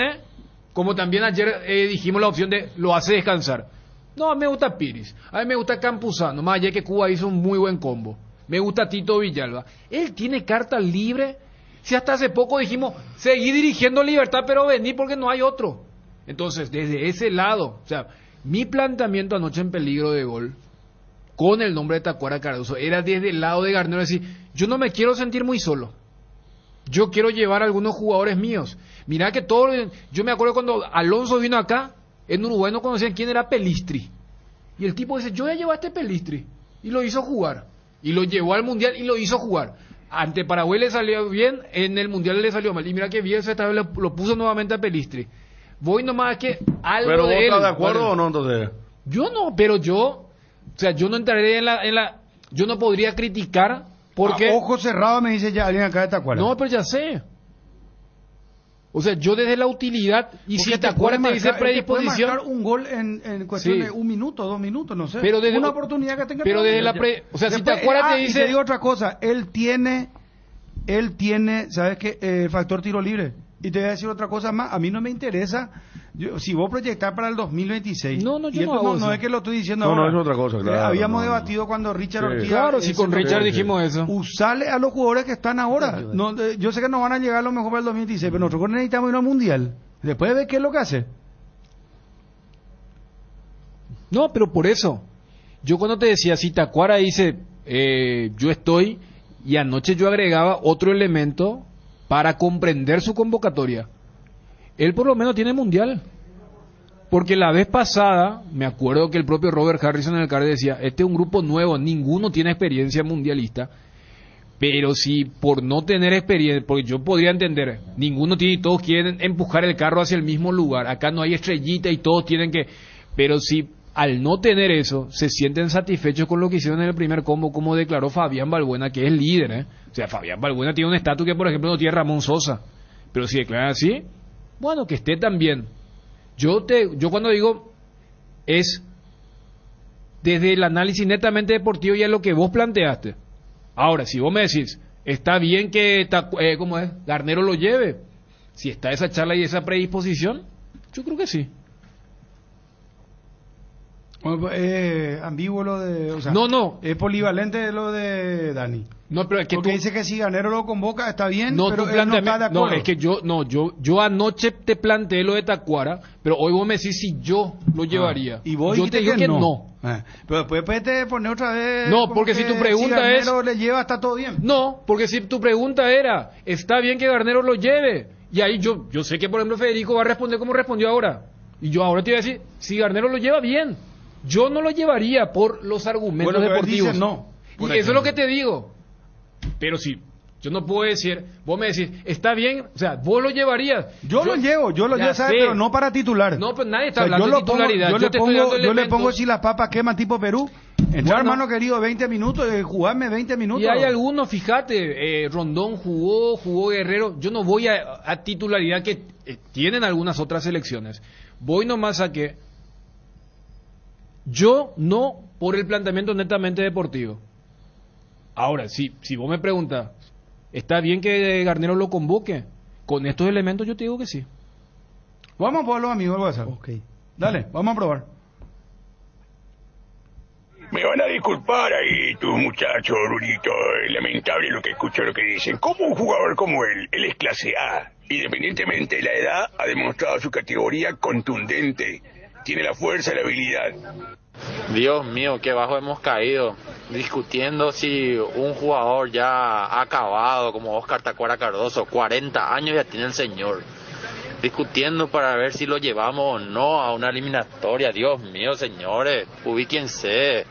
como también ayer dijimos la opción de lo hace descansar. No, a mí me gusta Piris, a mí me gusta Campuzano, más allá que Cuba hizo un muy buen combo. Me gusta Tito Villalba. Él tiene carta libre. Si hasta hace poco dijimos, seguí dirigiendo Libertad, pero vení porque no hay otro. Entonces, desde ese lado, o sea, mi planteamiento anoche en Peligro de Gol, con el nombre de Tacuara Cardoso, era desde el lado de Garnero, decir, yo no me quiero sentir muy solo. Yo quiero llevar a algunos jugadores míos. Mirá que todo, yo me acuerdo cuando Alonso vino acá, en Uruguay no conocían quién era Pelistri. Y el tipo dice, yo voy a llevar a este Pelistri. Y lo hizo jugar. Y lo llevó al Mundial y lo hizo jugar. Ante Paraguay le salió bien, en el Mundial le salió mal. Y mira que bien, esta vez lo puso nuevamente a Pelistri. Voy nomás a que algo ¿Pero vos de él. estás de acuerdo Bueno, o no entonces? yo no, pero yo, o sea, yo no entraré yo no podría criticar porque... Ojo cerrado me dice ya alguien acá de Tacuara. No, pero ya sé. O sea, yo desde la utilidad, y Porque si Tacuara te dice predisposición... marcar un gol en cuestión Sí. de 1 minuto, 2 minutos, no sé. Pero desde- una oportunidad que tenga. pero todo. desde la o sea, si Después, Tacuara te y dice... te digo otra cosa, él tiene, ¿sabes qué? Factor tiro libre. Y te voy a decir otra cosa más, a mí no me interesa, si vos proyectás para el 2026. No, yo y esto no hago eso. es que lo estoy diciendo No, no, ahora. es otra cosa, claro, Habíamos no. debatido cuando Richard Sí. Ortiz... Claro, si con Richard dijimos eso. Usale a los jugadores que están ahora. No, yo sé que no van a llegar a lo mejor para el 2026, pero nosotros necesitamos ir al Mundial. Después de ver qué es lo que hace. No, pero por eso. Yo cuando te decía, si Tacuara dice, yo estoy, y anoche yo agregaba otro elemento para comprender su convocatoria. Él por lo menos tiene Mundial. Porque la vez pasada, me acuerdo que el propio Robert Harrison en el CAR decía, este es un grupo nuevo, ninguno tiene experiencia mundialista. Pero si por no tener experiencia, porque yo podría entender, ninguno tiene y todos quieren empujar el carro hacia el mismo lugar, acá no hay estrellita y todos tienen que... Pero si al no tener eso, se sienten satisfechos con lo que hicieron en el primer combo, como declaró Fabián Balbuena, que es líder, ¿eh? O sea, Fabián Balbuena tiene un estatus que, por ejemplo, no tiene Ramón Sosa. Pero si declaran así, bueno, que esté también. Yo cuando digo, es desde el análisis netamente deportivo y es lo que vos planteaste. Ahora, si vos me decís, está bien que, ¿cómo es? Garnero lo lleve. Si está esa charla y esa predisposición, yo creo que sí. Ambiguo lo de... O sea, No. Es polivalente lo de Dani. No, pero es que Porque tú... dice que si Garnero lo convoca está bien, No, pero tú él no está de acuerdo. no, es que yo anoche te planteé lo de Tacuara, pero hoy vos me decís si yo lo llevaría. Y vos yo te dijiste digo que no. Pero después te pones otra vez... No, como porque si que tu pregunta Garnero es- le lleva, está todo bien. No, porque si tu pregunta era, está bien que Garnero lo lleve, y ahí yo sé que por ejemplo Federico va a responder como respondió ahora, y yo ahora te voy a decir, si Garnero lo lleva bien, yo no lo llevaría por los argumentos Bueno, pero él deportivos. dice no, Y por eso es ejemplo. lo que te digo. Pero si yo no puedo decir, vos me decís, está bien, o sea, vos lo llevarías. Yo lo llevo, Ya ¿sabes? sé. Pero no para titular. No, pero nadie O está sea, hablando yo de lo pongo- titularidad. yo Yo te estoy dando le elementos. pongo si las papas queman tipo Perú. Entra, Bueno. hermano querido, 20 minutos, jugarme 20 minutos. Y hay algunos, fíjate, Rondón jugó Guerrero. Yo no voy a titularidad que tienen algunas otras selecciones. Voy nomás a que yo no por el planteamiento netamente deportivo. Ahora, si vos me preguntas, ¿está bien que Garnero lo convoque? Con estos elementos yo te digo que sí. Vamos a probar los amigos del WhatsApp. Dale, vamos a probar. Me van a disculpar ahí tus muchachos, Rurito. Es lamentable lo que escucho, lo que dicen. ¿Cómo un jugador como él es clase A, independientemente de la edad, ha demostrado su categoría contundente? Tiene la fuerza y la habilidad. Dios mío, qué bajo hemos caído, discutiendo si un jugador ya ha acabado, como Oscar Tacuara Cardoso, 40 años ya tiene el señor, discutiendo para ver si lo llevamos o no a una eliminatoria. Dios mío, señores, ubíquense.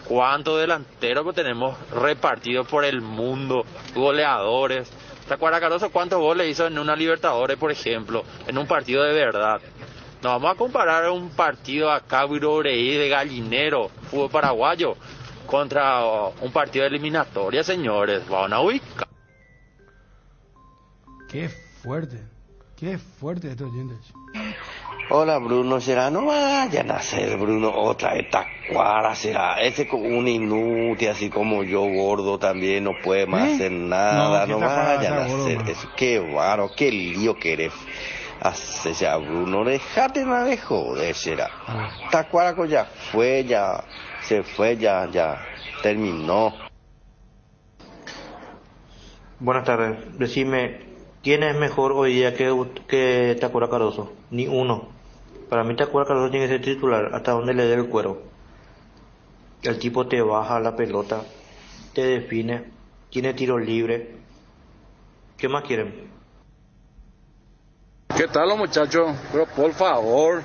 ¿Cuántos delanteros que tenemos repartidos por el mundo? Goleadores. Tacuara Cardoso, ¿cuántos goles hizo en una Libertadores, por ejemplo? En un partido de verdad. Nos vamos a comparar un partido acá, Viroreí, de Gallinero, fútbol paraguayo, contra un partido de eliminatoria, señores. Van a ubicar. Qué fuerte estos oyentes. Hola Bruno, será, no vayan a hacer Bruno otra vez Tacuara, será, ese con un inútil así como yo gordo también no puede más hacer nada, No, no ¿qué Tacuara vayan a está gordo, hacer man? eso, qué varo, qué lío que eres. Hace ya, Bruno, dejate nada de joder, será. Tacuaraco ya fue, ya se fue, ya terminó. Buenas tardes. Decime, ¿quién es mejor hoy día que Tacuara Cardoso? Ni uno. Para mí Tacuara Cardoso tiene que ser titular hasta donde le dé el cuero. El tipo te baja la pelota, te define, tiene tiro libre. ¿Qué más quieren? ¿Qué tal los muchachos? Pero por favor,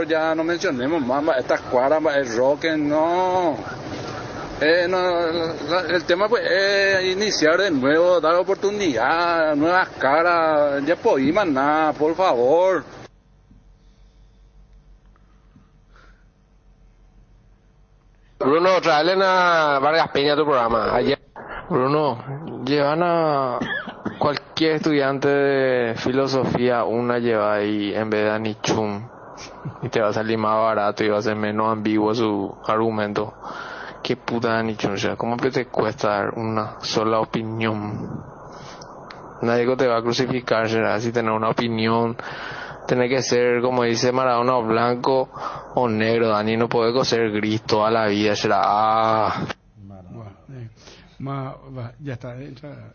ya no mencionemos más estas cuadras, el Roque, no. El tema pues es iniciar de nuevo, dar oportunidad, nuevas caras, ya podemos nada, por favor. Bruno, traerle a Vargas Peña a tu programa. Ayer, Bruno, llevan a cualquier estudiante de filosofía una lleva ahí en vez de a Nichun y te va a salir más barato y va a ser menos ambiguo su argumento. Qué puta Nichun, ¿cómo que te cuesta dar una sola opinión? Nadie te va a crucificar, ¿será? Si tenés una opinión, tiene que ser, como dice Maradona, o blanco o negro, Dani, no puede ser gris toda la vida, será. Ya está, entra.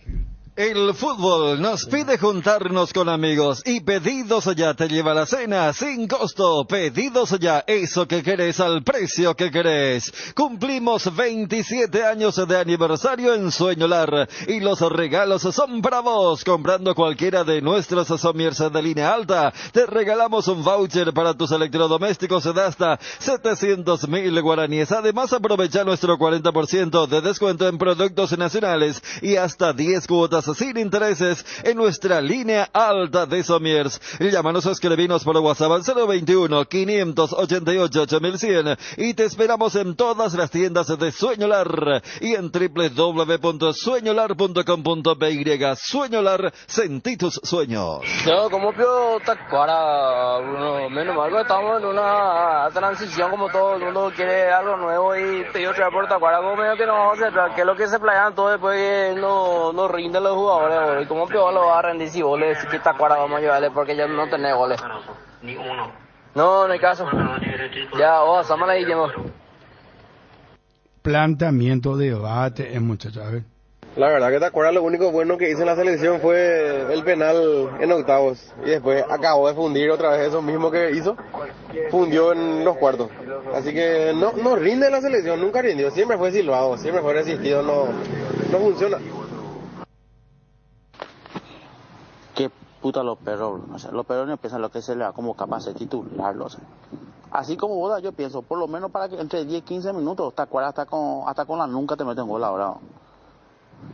El fútbol nos pide juntarnos con amigos y Pedidos Ya te lleva la cena sin costo. Pedidos Ya, eso que querés al precio que querés. Cumplimos 27 años de aniversario en Sueñolar y los regalos son para vos. Comprando cualquiera de nuestros somiers de línea alta, te regalamos un voucher para tus electrodomésticos de hasta 700.000 guaraníes. Además, aprovecha nuestro 40% de descuento en productos nacionales y hasta 10 cuotas sin intereses en nuestra línea alta de somiers. Llámanos o escribinos por WhatsApp al 021-588-8100 y te esperamos en todas las tiendas de Sueñolar y en www.sueñolar.com.py. Sueñolar, sentí tus sueños. No, como vio Tacuara, Bruno, menos mal que estamos en una transición, como todo el mundo quiere algo nuevo y pidió traer por Tacuara, como medio que no vamos a hacer, que es lo que se planean todo después que no rinden los jugadores, y como peor lo va a rendir si vos le decís que Tacuara vamos a llevarle porque ya no tenés goles. Ni uno. No hay caso. Ya, vamos ahí, Diego. Planteamiento, debate, muchachos, a ver. La verdad que Tacuara lo único bueno que hizo en la selección fue el penal en octavos y después acabó de fundir otra vez eso mismo que hizo, fundió en los cuartos. Así que no rinde la selección, nunca rindió, siempre fue silbado, siempre fue resistido, no funciona. Qué puta los perros, o sea, los perros no piensan lo que se le da como capaz de titularlo, o sea. Así como Boda, yo pienso, por lo menos para que entre 10 15 minutos, Tacuara hasta con la nuca te meten gol ahora.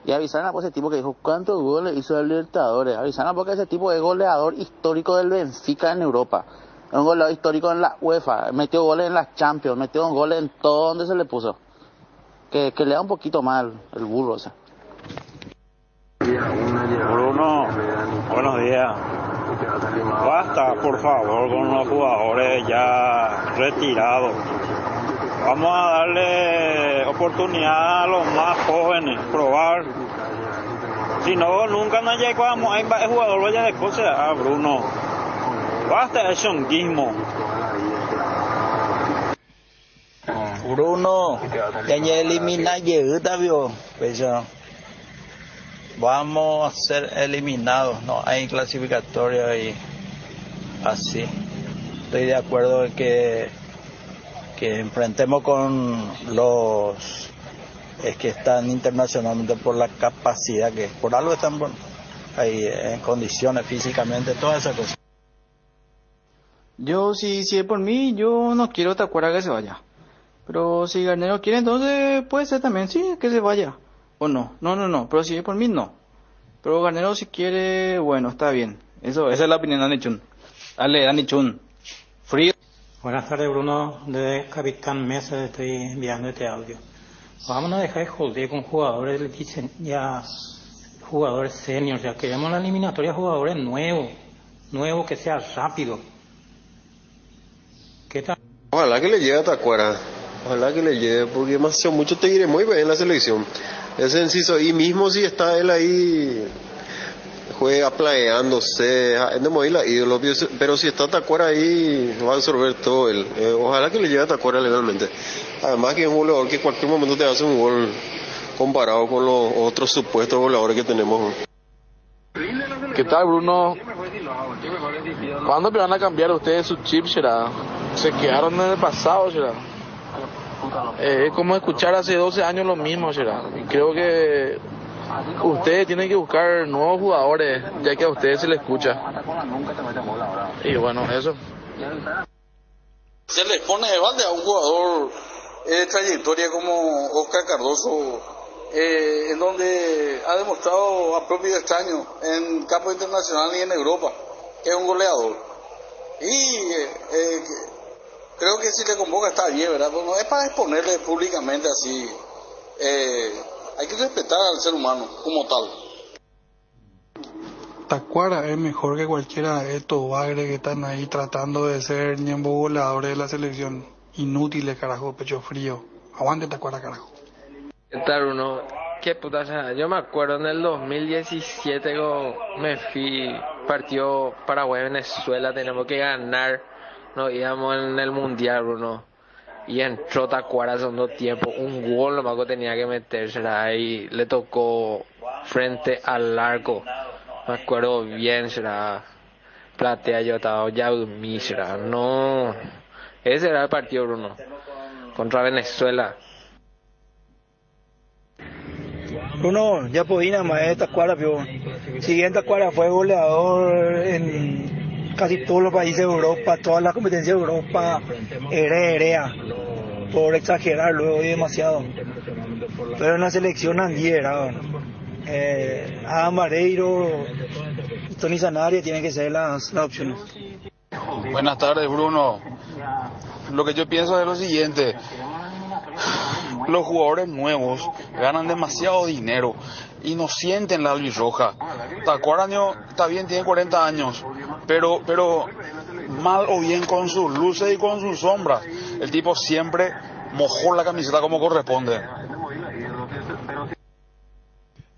Y avisaron a ese tipo que dijo cuántos goles hizo el Libertadores. Avisaron porque ese tipo es goleador histórico del Benfica en Europa. Es un goleador histórico en la UEFA. Metió goles en las Champions, metió goles en todo donde se le puso. Que le da un poquito mal el burro, o sea. Bruno, buenos días. Basta, por favor, con los jugadores ya retirados. Vamos a darle oportunidad a los más jóvenes, probar. Si no, nunca nos llegamos a jugador vaya de cosas, Bruno. Basta de chonguismo. Bruno, ya elimina llegada, vio. Vamos a ser eliminados, no hay clasificatoria y así. Estoy de acuerdo en que enfrentemos con los que están internacionalmente por la capacidad que por algo están ahí en condiciones físicamente, todas esas cosas. Yo si es por mí, yo no quiero Tacuara que se vaya, pero si Garnero quiere, entonces puede ser también sí que se vaya o no, pero si es por mí no, pero Garnero si quiere, bueno, está bien, esa es la opinión de Dani Chun. Dale, Dani Chun, frío. Buenas tardes, Bruno, de Capitán Mesa estoy enviando este audio. Vamos a dejar de joder con jugadores, le dicen ya jugadores seniors, ya queremos la eliminatoria jugadores nuevos que sea rápido. ¿Qué tal? Ojalá que le llegue a Tacuara, ojalá que le llegue, porque más o mucho te iré muy bien en la selección. Ese inciso, y mismo si está él ahí juega planeándose, no me voy la ídolo, pero si está Tacuara ahí va a absorber todo él. Ojalá que le llegue a Tacuara legalmente. Además que es un goleador que en cualquier momento te hace un gol comparado con los otros supuestos goleadores que tenemos. ¿Qué tal, Bruno? ¿Cuándo me van a cambiar ustedes su chip, será? Se quedaron en el pasado, será. Es como escuchar hace 12 años lo mismo, será. Y creo que ustedes tienen que buscar nuevos jugadores, ya que a ustedes se les escucha. Y bueno, eso. Se les pone de balde a un jugador de trayectoria como Oscar Cardoso, en donde ha demostrado a propio extraño en campo internacional y en Europa, que es un goleador. Y creo que si le convoca está bien, ¿verdad? Pues no es para exponerle públicamente así. Hay que respetar al ser humano como tal. Tacuara es mejor que cualquiera de estos bagres que están ahí tratando de ser ñembo voladores de la selección. Inútiles, carajo, pecho frío. Aguante Tacuara, carajo. ¿Qué tal, Bruno? Qué puta, o sea, yo me acuerdo en el 2017 me fui, partió Paraguay-Venezuela, tenemos que ganar, nos íbamos en el Mundial, Bruno. Y entró Tacuara segundo tiempo, un gol nomás que tenía que meterse ahí, le tocó frente al arco, me acuerdo bien, será platea, yo estaba ya dormí, será, no, ese era el partido, Bruno, contra Venezuela. Bruno, ya podía más de Tacuara, pero si bien Tacuara fue goleador en casi todos los países de Europa, todas las competencias de Europa, herea, por exagerar luego y demasiado. Pero en la selección andiera, Adam Vareiro y Tony Sanabria tienen que ser las opciones. Buenas tardes, Bruno. Lo que yo pienso es lo siguiente. Los jugadores nuevos ganan demasiado dinero y no sienten la albirroja. Tacuara está bien, tiene 40 años, pero mal o bien con sus luces y con sus sombras. El tipo siempre mojó la camiseta como corresponde.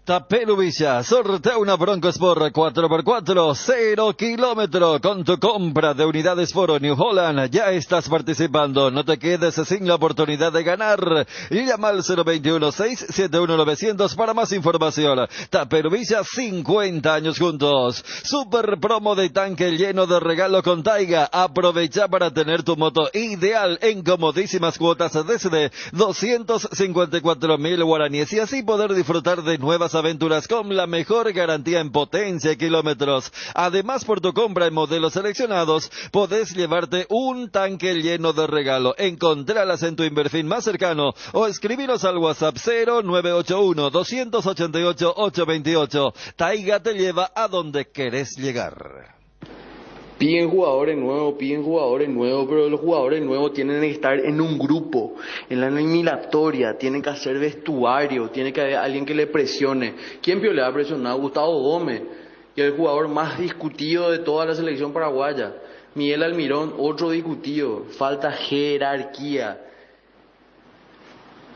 Tapelo Villa, sortea una Bronco Sport 4x4, 0 kilómetro. Con tu compra de unidades Foro New Holland ya estás participando. No te quedes sin la oportunidad de ganar. Y llama al 021-671-900 para más información. Tapelo Villa, 50 años juntos. Super promo de tanque lleno de regalo con Taiga. Aprovecha para tener tu moto ideal en comodísimas cuotas desde 254.000 guaraníes y así poder disfrutar de nuevas aventuras con la mejor garantía en potencia y kilómetros. Además, por tu compra en modelos seleccionados, podés llevarte un tanque lleno de regalo. Encontralas en tu Inverfin más cercano o escribinos al WhatsApp 0981-288-828. Taiga te lleva a donde querés llegar. Piden jugadores nuevos, pero los jugadores nuevos tienen que estar en un grupo, en la eliminatoria, tienen que hacer vestuario, tiene que haber alguien que le presione. ¿Quién le ha presionado? Gustavo Gómez, que es el jugador más discutido de toda la selección paraguaya. Miguel Almirón, otro discutido. Falta jerarquía.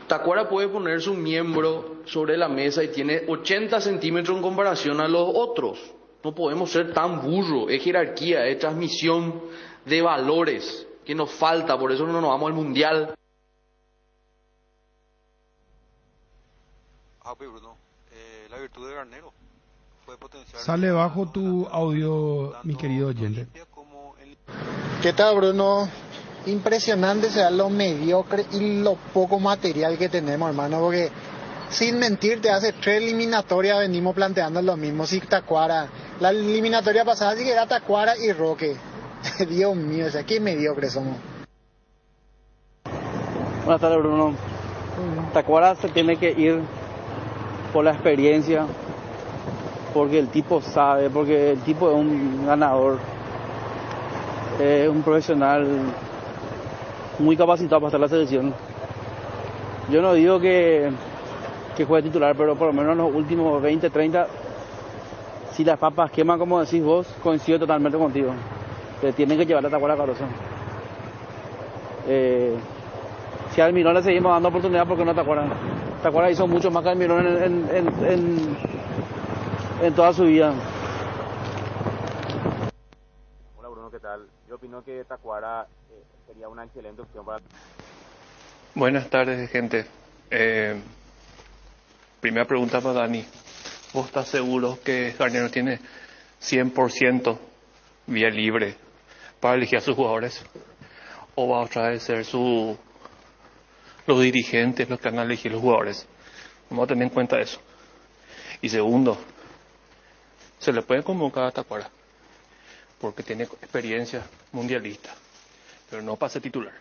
Tacuara puede poner su miembro sobre la mesa y tiene 80 centímetros en comparación a los otros. No podemos ser tan burros, es jerarquía, es transmisión de valores que nos falta, por eso no nos vamos al Mundial. La virtud de Garnero fue potenciar. Sale bajo tu audio, mi querido oyente. ¿Qué tal, Bruno? Impresionante sea lo mediocre y lo poco material que tenemos, hermano, porque sin mentirte, hace 3 eliminatorias venimos planteando lo mismo. Si Tacuara, la eliminatoria pasada sí que era Tacuara y Roque. Dios mío, o sea, qué mediocres somos. Buenas tardes, Bruno. Tacuara se tiene que ir por la experiencia, porque el tipo sabe, porque el tipo es un ganador, es un profesional muy capacitado para estar en la selección. Yo no digo que juegue titular, pero por lo menos en los últimos 20, 30, si las papas queman, como decís vos, coincido totalmente contigo. Te tienen que llevar a Tacuara Cardoso. Si a Almirón le seguimos dando oportunidad, porque no Tacuara. Tacuara hizo mucho más que Almirón en toda su vida. ¿qué tal? Yo opino que Tacuara sería una excelente opción para... Buenas tardes, gente. Primera pregunta para Dani. ¿Vos estás seguro que Garnero tiene 100% vía libre para elegir a sus jugadores? ¿O va otra vez a ser los dirigentes los que van a elegir los jugadores? Vamos a tener en cuenta eso. Y segundo, se le puede convocar a Tacuara porque tiene experiencia mundialista, pero no para ser titular.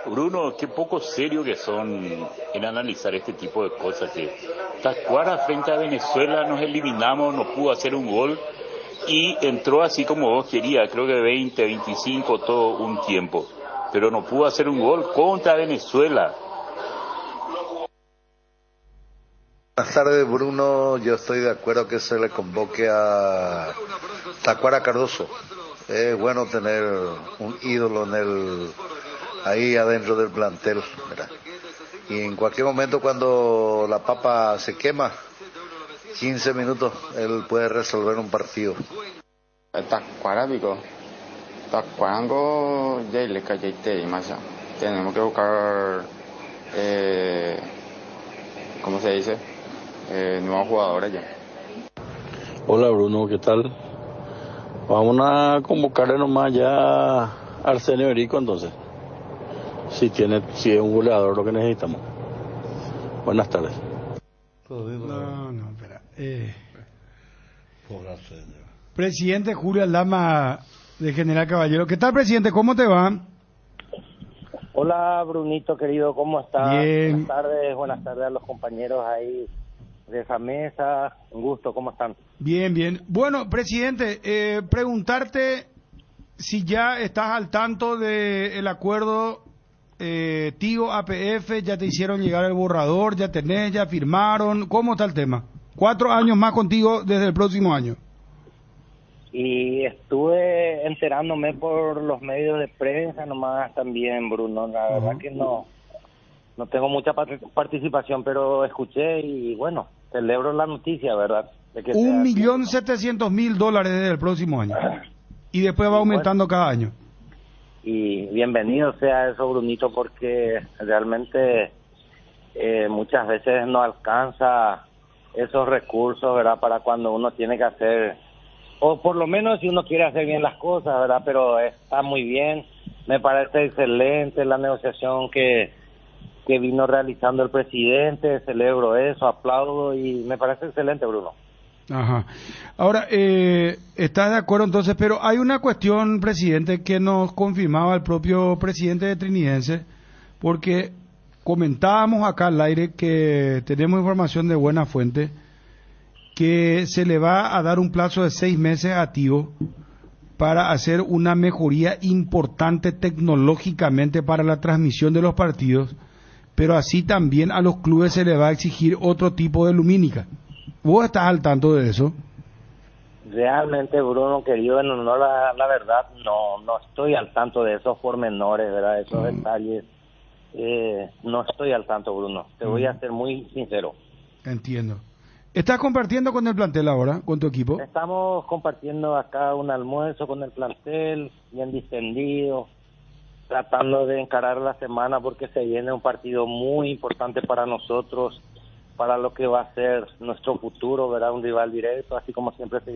Bruno, qué poco serio que son en analizar este tipo de cosas. Que Tacuara frente a Venezuela nos eliminamos, no pudo hacer un gol y entró así como vos querías, creo que 20, 25, todo un tiempo, pero no pudo hacer un gol contra Venezuela. Buenas tardes, Bruno. Yo estoy de acuerdo que se le convoque a Tacuara Cardoso. Es bueno tener un ídolo ahí adentro del plantel, ¿verdad? Y en cualquier momento cuando la papa se quema, 15 minutos, él puede resolver un partido. Tacuara, pico. Tacuarango, ya le cayeté y más. Tenemos que buscar, ¿cómo se dice? Nuevos jugadores ya. Hola Bruno, ¿qué tal? Vamos a convocarle nomás ya a Arsenio Erico entonces. Si es un goleador lo que necesitamos. Buenas tardes. No, espera. Presidente Julio Aldama de General Caballero. ¿Qué tal, presidente? ¿Cómo te va? Hola, Brunito, querido, ¿cómo estás? Bien. Buenas tardes a los compañeros ahí de esa mesa. Un gusto, ¿cómo están? Bien, bien. Bueno, presidente, preguntarte si ya estás al tanto del acuerdo Tigo APF, ya te hicieron llegar el borrador, ya firmaron, ¿cómo está el tema? 4 años más contigo desde el próximo año. Y estuve enterándome por los medios de prensa nomás también, Bruno. La verdad que no tengo mucha participación, pero escuché y bueno, celebro la noticia, ¿verdad? De que $1.700.000 desde el próximo año. Y después va aumentando cada año. Y bienvenido sea eso, Brunito, porque realmente muchas veces no alcanza esos recursos, ¿verdad? Para cuando uno tiene que hacer, o por lo menos si uno quiere hacer bien las cosas, ¿verdad? Pero está muy bien, me parece excelente la negociación que vino realizando el presidente, celebro eso, aplaudo y me parece excelente, Bruno. Ajá. Ahora, ¿estás de acuerdo entonces? Pero hay una cuestión, presidente, que nos confirmaba el propio presidente de Trinidense, porque comentábamos acá al aire que tenemos información de buena fuente, que se le va a dar un plazo de 6 meses a Tigo para hacer una mejoría importante tecnológicamente para la transmisión de los partidos, pero así también a los clubes se le va a exigir otro tipo de lumínica. ¿Vos estás al tanto de eso? Realmente, Bruno, querido, en honor a la verdad, no estoy al tanto de esos pormenores, ¿verdad? Esos detalles. No estoy al tanto, Bruno. Te voy a ser muy sincero. Entiendo. ¿Estás compartiendo con el plantel ahora, con tu equipo? Estamos compartiendo acá un almuerzo con el plantel, bien distendido, tratando de encarar la semana porque se viene un partido muy importante para nosotros, para lo que va a ser nuestro futuro, ¿verdad? Un rival directo, así como siempre se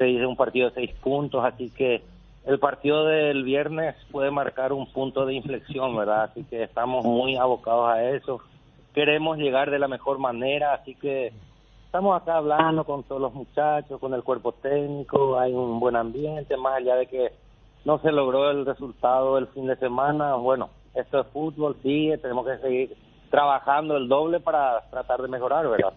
dice un partido de 6 puntos, así que el partido del viernes puede marcar un punto de inflexión, ¿verdad? Así que estamos muy abocados a eso. Queremos llegar de la mejor manera, así que estamos acá hablando con todos los muchachos, con el cuerpo técnico, hay un buen ambiente, más allá de que no se logró el resultado el fin de semana. Bueno, esto es fútbol, sigue, tenemos que seguir trabajando el doble para tratar de mejorar, ¿verdad?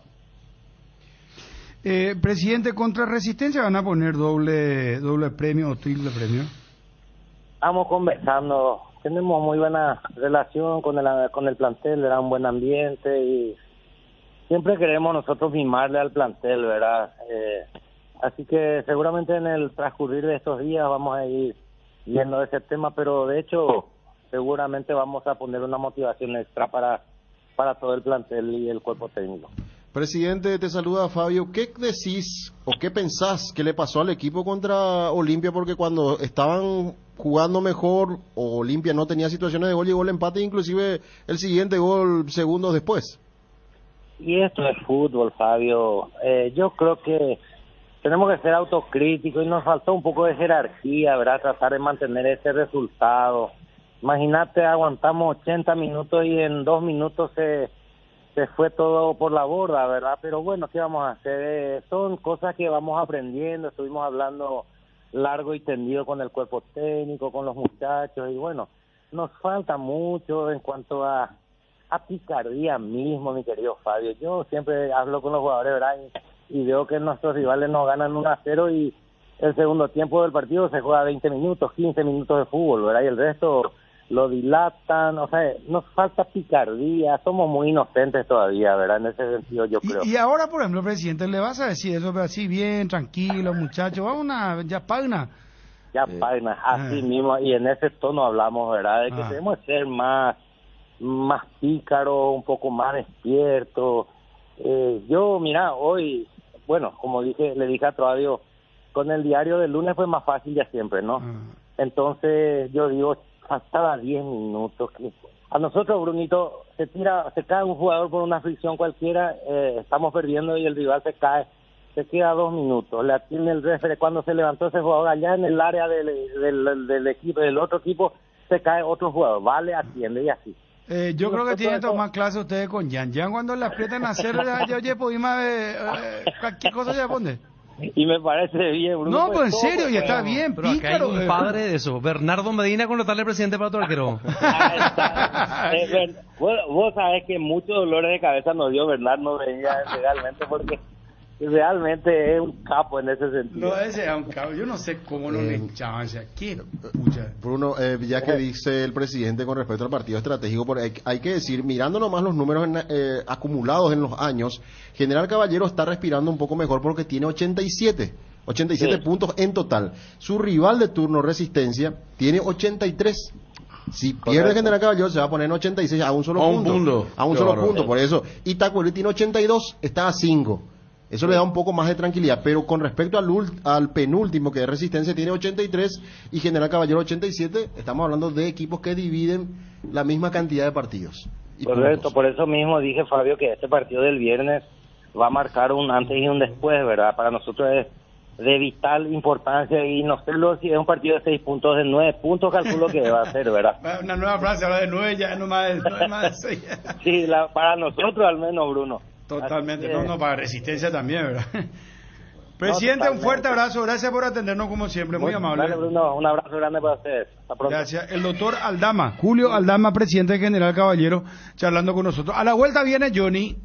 Presidente, ¿contra Resistencia van a poner doble premio o triple premio? Estamos conversando, tenemos muy buena relación con el plantel, era un buen ambiente y siempre queremos nosotros mimarle al plantel, ¿verdad? Así que seguramente en el transcurrir de estos días vamos a ir viendo ese tema, pero de hecho seguramente vamos a poner una motivación extra para todo el plantel y el cuerpo técnico. Presidente, te saluda Fabio. ¿Qué decís o qué pensás que le pasó al equipo contra Olimpia? Porque cuando estaban jugando mejor, o Olimpia no tenía situaciones de gol, llegó el empate, inclusive el siguiente gol segundos después. Y esto es fútbol, Fabio. Yo creo que tenemos que ser autocríticos y nos faltó un poco de jerarquía, ¿verdad? Tratar de mantener ese resultado. Imagínate, aguantamos 80 minutos y en 2 minutos se fue todo por la borda, ¿verdad? Pero bueno, ¿qué vamos a hacer? Son cosas que vamos aprendiendo. Estuvimos hablando largo y tendido con el cuerpo técnico, con los muchachos, y bueno, nos falta mucho en cuanto a picardía mismo, mi querido Fabio. Yo siempre hablo con los jugadores, ¿verdad? Y veo que nuestros rivales nos ganan 1-0 y el segundo tiempo del partido se juega 20 minutos, 15 minutos de fútbol, ¿verdad? Y el resto lo dilatan, o sea, nos falta picardía, somos muy inocentes todavía, ¿verdad? En ese sentido yo creo. Y ahora, por ejemplo, presidente, le vas a decir eso así bien, tranquilo, muchachos, vamos ya pagna. Ya pagna, así mismo, y en ese tono hablamos, ¿verdad? De que debemos ser más pícaros, un poco más despiertos. Yo, mira, hoy, bueno, como le dije a Claudio, con el diario del lunes fue más fácil ya siempre, ¿no? Entonces, yo digo, faltaba 10 minutos. A nosotros, Brunito, se cae un jugador por una fricción cualquiera, estamos perdiendo y el rival se cae, se queda 2 minutos, le atiende el referee. Cuando se levantó ese jugador allá en el área del equipo, del otro equipo, se cae otro jugador, vale, atiende y así. Yo creo que tienen que tomar clase ustedes con Jan. Jan cuando le aprietan a hacer, oye, pues cualquier cosa ya pone. Y me parece bien, Bruno. No, pues en serio, ya está bien, pero acá hay un padre de eso, Bernardo Medina, contratarle presidente para otro arquero. Vos sabés que muchos dolores de cabeza nos dio Bernardo Medina legalmente, porque realmente es un capo en ese sentido. No, ese es un capo. Yo no sé cómo no le echaban. O sea, Bruno, ya que dice el presidente con respecto al partido estratégico, hay que decir, mirando nomás los números acumulados en los años, General Caballero está respirando un poco mejor porque tiene 87 puntos en total. Su rival de turno, Resistencia, tiene 83. Si pierde General Caballero se va a poner en 86 a un solo punto. A un solo punto, por eso. Y Tacuary tiene 82, está a 5. Eso le da un poco más de tranquilidad, pero con respecto al penúltimo, que es Resistencia, tiene 83 y General Caballero 87, estamos hablando de equipos que dividen la misma cantidad de partidos. Correcto, por eso mismo dije, Fabio, que este partido del viernes va a marcar un antes y un después, ¿verdad? Para nosotros es de vital importancia y no sé si es un partido de 6 puntos, de 9 puntos, calculo que va a ser, ¿verdad? Una nueva frase, ahora de 9 ya no más de 6. Sí, para nosotros al menos, Bruno. Totalmente, no, para Resistencia también, ¿verdad? Presidente, un fuerte abrazo, gracias por atendernos como siempre, muy amable. Dale, Bruno, un abrazo grande para ustedes. Hasta pronto. Gracias. El doctor Aldama, Julio Aldama, presidente General Caballero, charlando con nosotros. A la vuelta viene Johnny.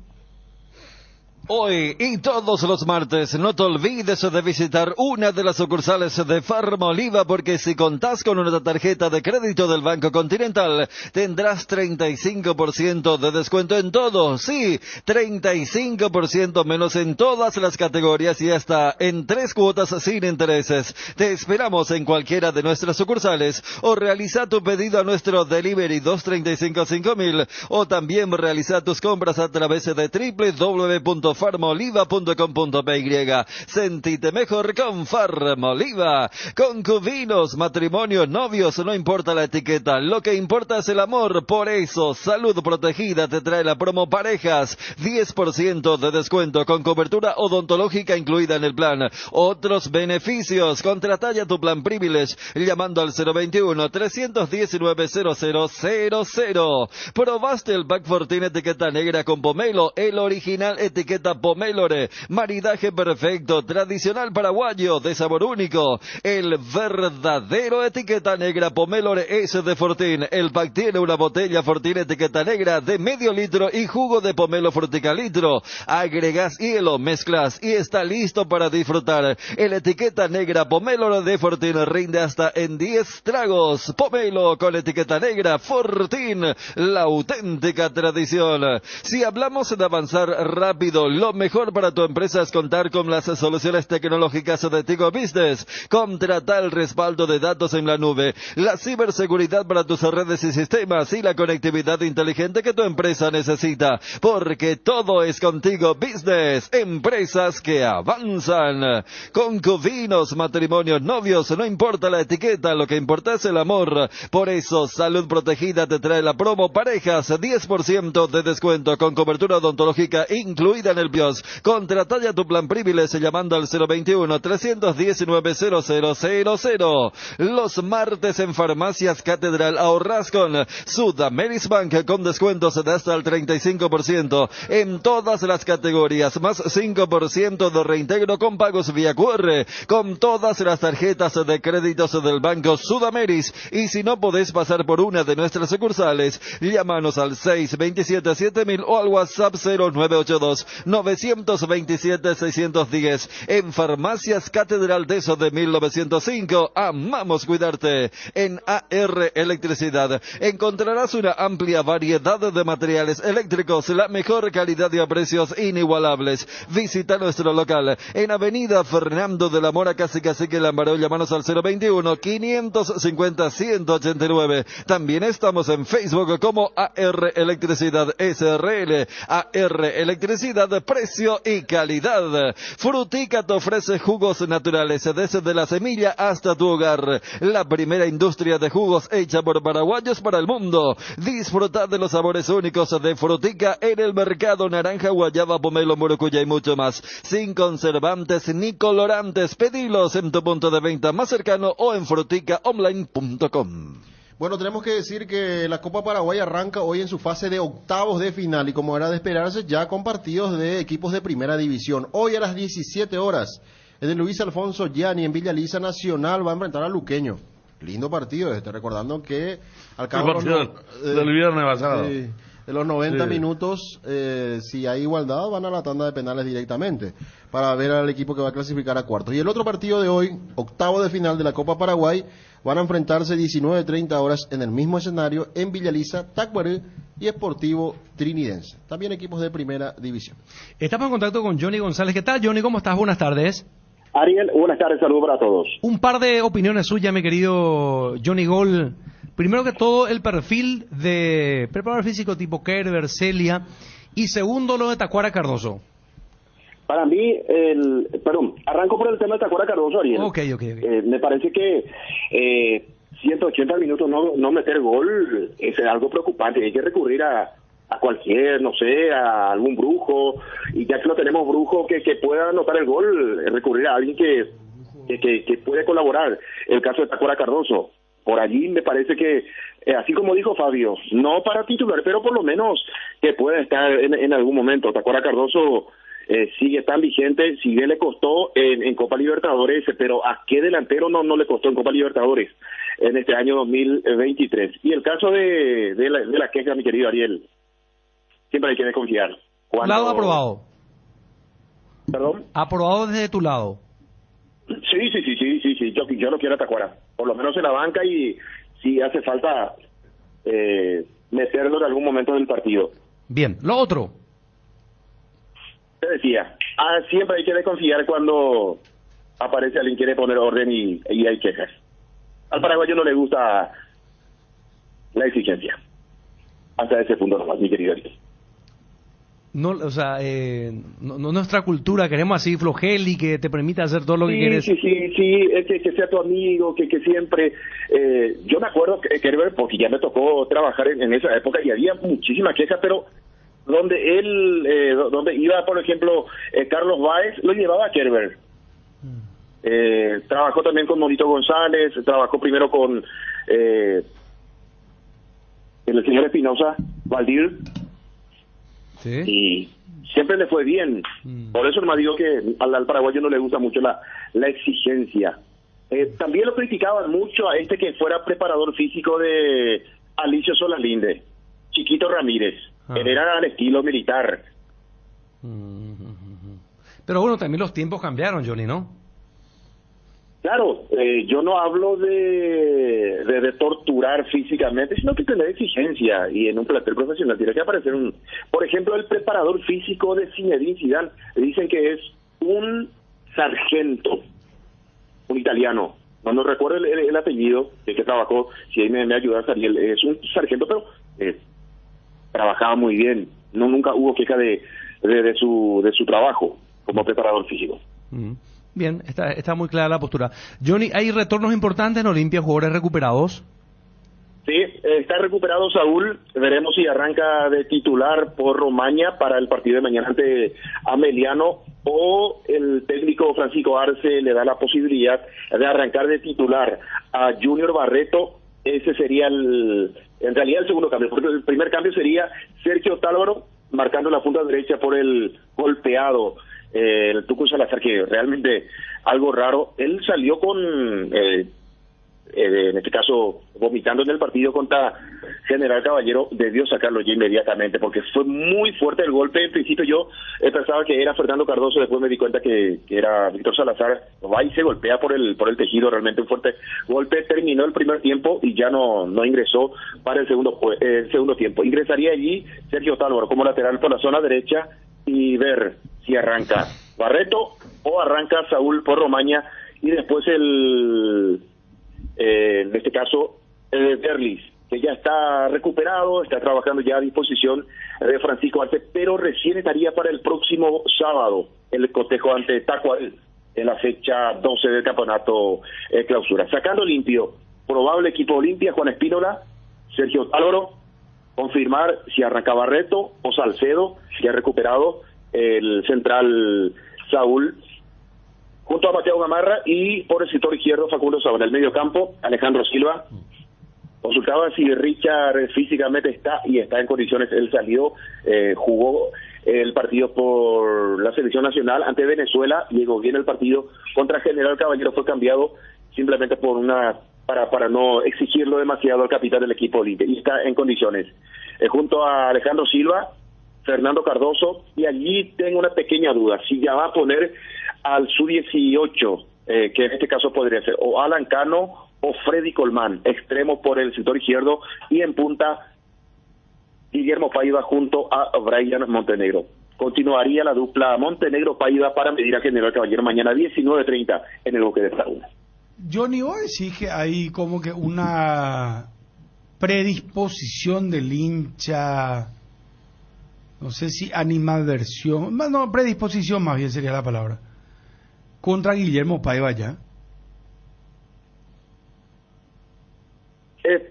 Hoy y todos los martes no te olvides de visitar una de las sucursales de Farmoliva, porque si contás con una tarjeta de crédito del Banco Continental tendrás 35% de descuento en todo, sí, 35% menos en todas las categorías y hasta en 3 cuotas sin intereses. Te esperamos en cualquiera de nuestras sucursales o realiza tu pedido a nuestro delivery 235-5000 o también realiza tus compras a través de www.farmoliva.com.py. Sentite mejor con Farmoliva. Concubinos, matrimonios, novios, no importa la etiqueta, lo que importa es el amor. Por eso, Salud Protegida te trae la promo Parejas, 10% de descuento con cobertura odontológica incluida en el plan. Otros beneficios, contrata ya tu plan Privilege llamando al 021-319-0000. ¿Probaste el Pack Fortin etiqueta negra con pomelo, el original etiqueta Pomelore? Maridaje perfecto, tradicional paraguayo, de sabor único. El verdadero etiqueta negra Pomelore es de Fortin. El pack tiene una botella Fortin etiqueta negra de medio litro y jugo de pomelo fruticalitro. Agregas hielo, mezclas y está listo para disfrutar. El etiqueta negra Pomelore de Fortin rinde hasta en 10 tragos. Pomelo con etiqueta negra Fortin, la auténtica tradición. Si hablamos de avanzar rápido, Lo mejor para tu empresa es contar con las soluciones tecnológicas de Tigo Business. Contrata el respaldo de datos en la nube, la ciberseguridad para tus redes y sistemas y la conectividad inteligente que tu empresa necesita. Porque todo es contigo Business. Empresas que avanzan. Concubinos, matrimonios, novios, no importa la etiqueta, lo que importa es el amor. Por eso, Salud Protegida te trae la promo Parejas, 10% de descuento con cobertura odontológica incluida en el BIOS. Contrata ya tu plan Privilege llamando al 021-319-0000. Los martes en Farmacias Catedral ahorras con Sudamerisbank con descuentos de hasta el 35% en todas las categorías, más 5% de reintegro con pagos vía QR, con todas las tarjetas de créditos del Banco Sudameris. Y si no podés pasar por una de nuestras sucursales, llámanos al 627-7000 o al WhatsApp 0982-927-610. En Farmacias Catedral de eso de 1905, amamos cuidarte. En AR Electricidad encontrarás una amplia variedad de materiales eléctricos, la mejor calidad y a precios inigualables. Visita nuestro local en Avenida Fernando de la Mora, casi Cacique Lambaró. Llámanos al 021-550-189. También estamos en Facebook como AR Electricidad SRL. AR Electricidad, precio y calidad. Frutica te ofrece jugos naturales desde la semilla hasta tu hogar. La primera industria de jugos hecha por paraguayos para el mundo. Disfruta de los sabores únicos de Frutica en el mercado: naranja, guayaba, pomelo, morocuya y mucho más. Sin conservantes ni colorantes. Pedilos en tu punto de venta más cercano o en fruticaonline.com. Bueno, tenemos que decir que la Copa Paraguay arranca hoy en su fase de octavos de final y, como era de esperarse, ya con partidos de equipos de primera división. Hoy a las 17 horas, en el Luis Alfonso Gianni en Villa Lisa, Nacional va a enfrentar a Luqueño. Lindo partido recordando que al cabo del viernes pasado. De los 90 minutos, si hay igualdad, van a la tanda de penales directamente para ver al equipo que va a clasificar a cuartos. Y el otro partido de hoy, octavo de final de la Copa Paraguay, van a enfrentarse 19:30 horas en el mismo escenario en Villa Lisa, Tacuaré y Sportivo Trinidense. También equipos de primera división. Estamos en contacto con Johnny González. ¿Qué tal, Johnny? ¿Cómo estás? Buenas tardes. Ariel, buenas tardes, saludos para todos. Un par de opiniones suyas, mi querido Johnny Gol. Primero que todo, el perfil de preparador físico tipo Kerber, Celia, y segundo, lo de Tacuara Cardoso. Para mí, arranco por el tema de Tacuara Cardoso, Ariel. Okay. Me parece que 180 minutos no meter gol es algo preocupante. Hay que recurrir a cualquier, no sé, a algún brujo, y ya que no tenemos brujo que pueda anotar el gol, recurrir a alguien que puede colaborar. El caso de Tacuara Cardoso. Por allí me parece que, así como dijo Fabio, no para titular, pero por lo menos que pueda estar en algún momento. Tacuara Cardoso sigue tan vigente, si bien le costó en Copa Libertadores, pero ¿a qué delantero no le costó en Copa Libertadores en este año 2023? Y el caso de la queja, mi querido Ariel, siempre hay que desconfiar. Lado aprobado. ¿Perdón? Aprobado desde tu lado. Sí, yo lo quiero a Tacuara, por lo menos en la banca, y si hace falta meterlo en algún momento del partido. Bien, lo otro. Te decía, siempre hay que desconfiar cuando aparece alguien que quiere poner orden y hay quejas. Al paraguayo no le gusta la exigencia. Hasta ese punto nomás, mi querido Ariel. No, o sea, no nuestra cultura, queremos así flojeli, que te permita hacer todo lo que quieres. Sí, que sea tu amigo, que siempre... yo me acuerdo, Kerber, porque ya me tocó trabajar en esa época y había muchísimas quejas, pero donde él, donde iba, por ejemplo, Carlos Báez, lo llevaba a Kerber. Trabajó también con Morito González, trabajó primero con el señor Espinosa, Valdir. ¿Sí? Y siempre le fue bien. Por eso me digo que al paraguayo no le gusta mucho la exigencia. También lo criticaban mucho a este que fuera preparador físico de Alicio Solalinde, Chiquito Ramírez. Él era al estilo militar. Pero bueno, también los tiempos cambiaron, Johnny, ¿no? Claro, yo no hablo de torturar físicamente, sino que tener exigencia, y en un plantel profesional tiene que aparecer por ejemplo, el preparador físico de Zinedine Zidane, dicen que es un sargento, un italiano, no recuerdo el apellido, que trabajó, si ahí me ayuda a salir, es un sargento, pero trabajaba muy bien, nunca hubo queja de su trabajo como preparador físico. Bien, está muy clara la postura. Johnny, ¿hay retornos importantes en Olimpia, jugadores recuperados? Sí, está recuperado Saúl, veremos si arranca de titular por Romaña para el partido de mañana ante Ameliano, o el técnico Francisco Arce le da la posibilidad de arrancar de titular a Junior Barreto. Ese sería en realidad el segundo cambio, porque el primer cambio sería Sergio Tálvaro marcando la punta derecha por el golpeado el Tucu Salazar, que realmente algo raro. Él salió con en este caso vomitando en el partido contra General Caballero, debió sacarlo ya inmediatamente porque fue muy fuerte el golpe. En principio yo pensaba que era Fernando Cardoso, después me di cuenta que era Víctor Salazar. Va y se golpea por el tejido, realmente un fuerte golpe. Terminó el primer tiempo y ya no ingresó para el segundo tiempo. Ingresaría allí Sergio Tálvaro como lateral por la zona derecha y ver si arranca Barreto o arranca Saúl por Romaña, y después en este caso Berlis, que ya está recuperado, está trabajando ya a disposición de Francisco Arce, pero recién estaría para el próximo sábado el cotejo ante Tacuaral en la fecha 12 del campeonato clausura. Sacando limpio, probable equipo Olimpia, Juan Espínola, Sergio Tálvaro, confirmar si arranca Barreto o Salcedo, si ha recuperado el central Saúl, junto a Mateo Gamarra, y por el sector izquierdo Facundo Sabana. El medio campo, Alejandro Silva. Consultaba si Richard físicamente está en condiciones. Él salió, jugó el partido por la selección nacional ante Venezuela, llegó bien el partido contra General Caballero, fue cambiado simplemente para no exigirlo demasiado al capitán del equipo Olimpia, y está en condiciones. Junto a Alejandro Silva, Fernando Cardoso, y allí tengo una pequeña duda, si ya va a poner al sub-18, que en este caso podría ser o Alan Cano o Freddy Colmán, extremo por el sector izquierdo, y en punta Guillermo Paiva junto a Brian Montenegro. Continuaría la dupla Montenegro-Paiva para medir a General Caballero mañana 19:30 en el Boque de Laguna. Johnny, ¿vos decís que hay como que una predisposición del hincha, no sé si animadversión, no, predisposición más bien sería la palabra, contra Guillermo Paiva ya?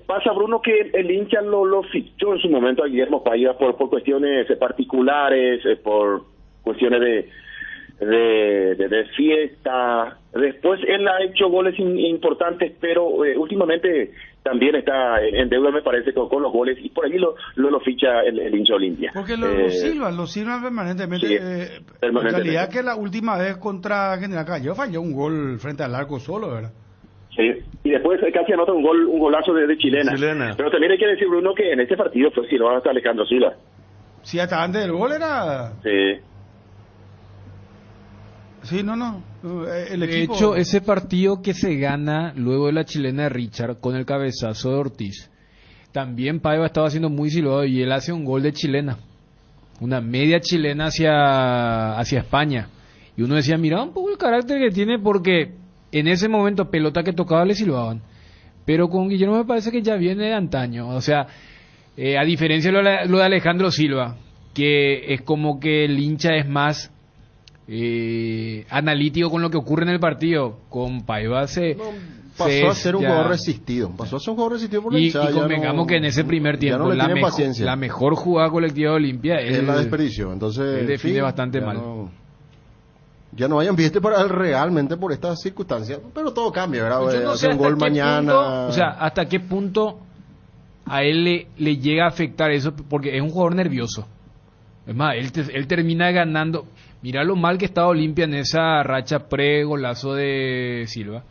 Pasa, Bruno, que el hincha lo fichó en su momento a Guillermo Paiva por cuestiones particulares, por cuestiones de fiesta. Después él ha hecho goles importantes, pero últimamente también está en deuda, me parece, con los goles, y por allí lo ficha el hincha Olimpia. Porque lo silban permanentemente. Sí, permanentemente. En realidad que la última vez contra General Caballero falló un gol frente al arco solo, ¿verdad? Sí, y después casi anota un golazo de chilena. Pero también hay que decir, Bruno, que en este partido fue silbado hasta Alejandro Silva. Sí, hasta antes del gol era... Sí. Sí, no. El de equipo... hecho, ese partido que se gana luego de la chilena de Richard con el cabezazo de Ortiz, también Paiva estaba siendo muy silbado y él hace un gol de chilena, una media chilena hacia España, y uno decía, mira un poco el carácter que tiene, porque en ese momento pelota que tocaba le silbaban, pero con Guillermo me parece que ya viene de antaño, o sea, a diferencia de lo de Alejandro Silva, que es como que el hincha es más analítico con lo que ocurre en el partido. Con Paiva pasó a ser un jugador resistido, por la hinchada, y convengamos que en ese primer tiempo la mejor jugada colectiva de Olimpia es la desperdició, entonces él define bastante mal. Ya no hay ambiente para él realmente por estas circunstancias, pero todo cambia, ¿verdad? Yo no sé un gol mañana. Punto, o sea, hasta qué punto a él le llega a afectar eso, porque es un jugador nervioso. Es más, él termina ganando. Mirá lo mal que estaba Olimpia en esa racha pre-golazo de Silva,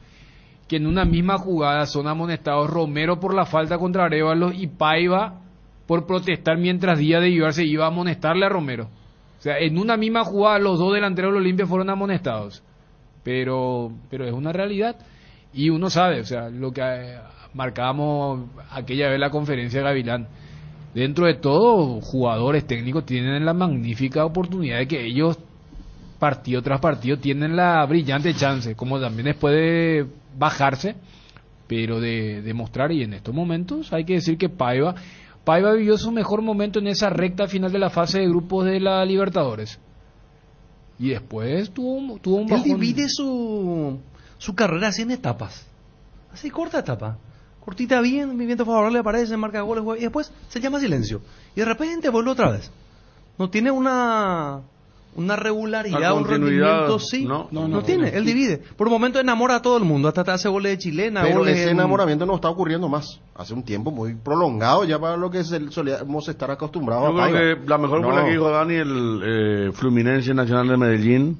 que en una misma jugada son amonestados Romero por la falta contra Arévalo y Paiva por protestar mientras Díaz de Vivar se iba a amonestarle a Romero. O sea, en una misma jugada los dos delanteros de Olimpia fueron amonestados. Pero es una realidad. Y uno sabe, o sea, lo que marcábamos aquella vez en la conferencia de Gavilán. Dentro de todo, jugadores técnicos tienen la magnífica oportunidad de que ellos, partido tras partido, tienen la brillante chance, como también después de bajarse, pero de demostrar. Y en estos momentos hay que decir que Paiva vivió su mejor momento en esa recta final de la fase de grupos de la Libertadores. Y después tuvo un bajón. Él divide su carrera así en etapas. Así, corta etapa. Cortita bien, mi viento favorable aparece, marca goles, y después se llama silencio. Y de repente vuelve otra vez. No tiene una regularidad, un rendimiento, sí. No tiene, él divide. Por un momento enamora a todo el mundo, hasta te hace goles de chilena. Pero goles ese enamoramiento no está ocurriendo más. Hace un tiempo muy prolongado ya para lo que solíamos estar acostumbrados Yo a creo Paiva. que la mejor fue la que dijo Dani, el Fluminense Nacional de Medellín.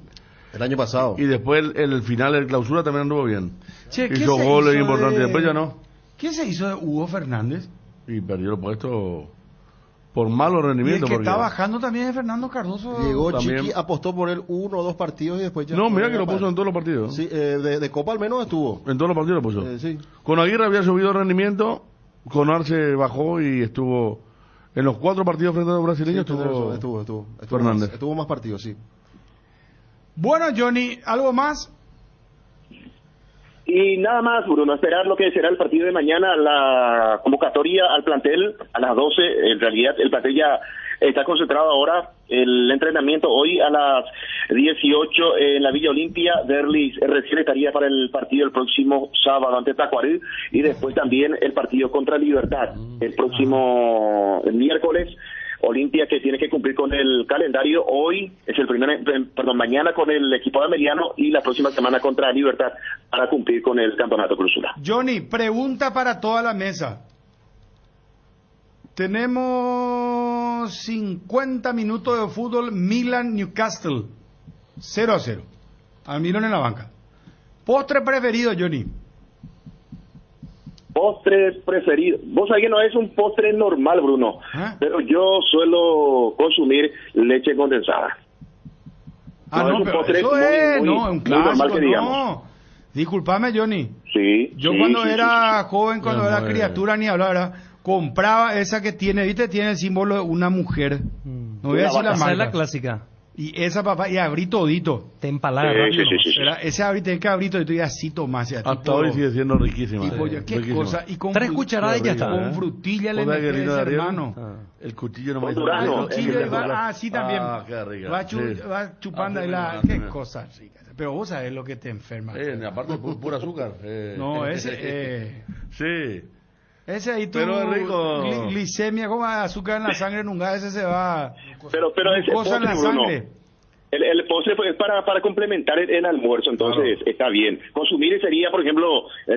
El año pasado. Y después el final del clausura también anduvo bien. Che, ¿qué hizo se goles hizo importantes, de- después ya no. ¿Qué se hizo de Hugo Fernández? Y perdió el puesto por malo Y el rendimiento. que porque- está bajando también es Fernando Cardoso. Llegó También. Chiqui, apostó por él 1 o 2 partidos y después ya... No, mira que lo puso en todos los partidos. Sí, de Copa al menos estuvo. En todos los partidos lo puso. Sí. Con Aguirre había subido el rendimiento, con Arce bajó y estuvo en los 4 partidos frente a los brasileños. Sí, estuvo Fernández. Estuvo más partidos, sí. Bueno, Johnny, ¿algo más? Y nada más, Bruno, esperar lo que será el partido de mañana, la convocatoria al plantel a las 12. En realidad, el plantel ya está concentrado ahora. El entrenamiento hoy a las 18 en la Villa Olimpia. Derlis recién estaría para el partido el próximo sábado ante Tacuarí. Y después también el partido contra Libertad el próximo miércoles. Olimpia que tiene que cumplir con el calendario. Hoy es mañana con el equipo de Ameliano y la próxima semana contra Libertad para cumplir con el campeonato clausura. Johnny, pregunta para toda la mesa. Tenemos 50 minutos de fútbol, Milan-Newcastle, 0-0. Al Milan en la banca. Postre preferido, Johnny. Postre preferido. Vos sabés que no es un postre normal, Bruno, pero yo suelo consumir leche condensada. No, es un pero postre eso muy, es, muy, no, un muy clásico, normal que digamos. no. Disculpame, Johnny. Sí. Yo sí, cuando sí, era joven, cuando Mi era amor. criatura, ni hablar, compraba esa que tiene, ¿viste? Tiene el símbolo de una mujer. No voy a decir la Esa es la marca. clásica. Y esa, papá, y abrí todito. Te empalaga Sí, rápido. sí, sí, sí. Era, ese abrite, el que abrí todito y así tomase. Hasta hoy sigue siendo riquísima. Tipo, ya, qué riquísima. cosa. Y con 3 cucharadas y ya está. Con frutilla le ¿Vos sabés qué metes, lindo, Ariel? hermano. El cuchillo no me Con hizo durazno. nada. El cuchillo es y va, verdad. sí también. Qué rica. Va, Sí. va chupando ahí la... sí, Qué sí. cosa rica. Pero vos sabés lo que te enferma. Aparte, pura azúcar. No, ese... Sí. Ese ahí tu Pero es rico. glicemia, como azúcar en la sangre, nunca ese se va... Pero ese Cosa en la postre, Bruno, sangre. el postre es para complementar el almuerzo, entonces está bien. Consumir sería, por ejemplo,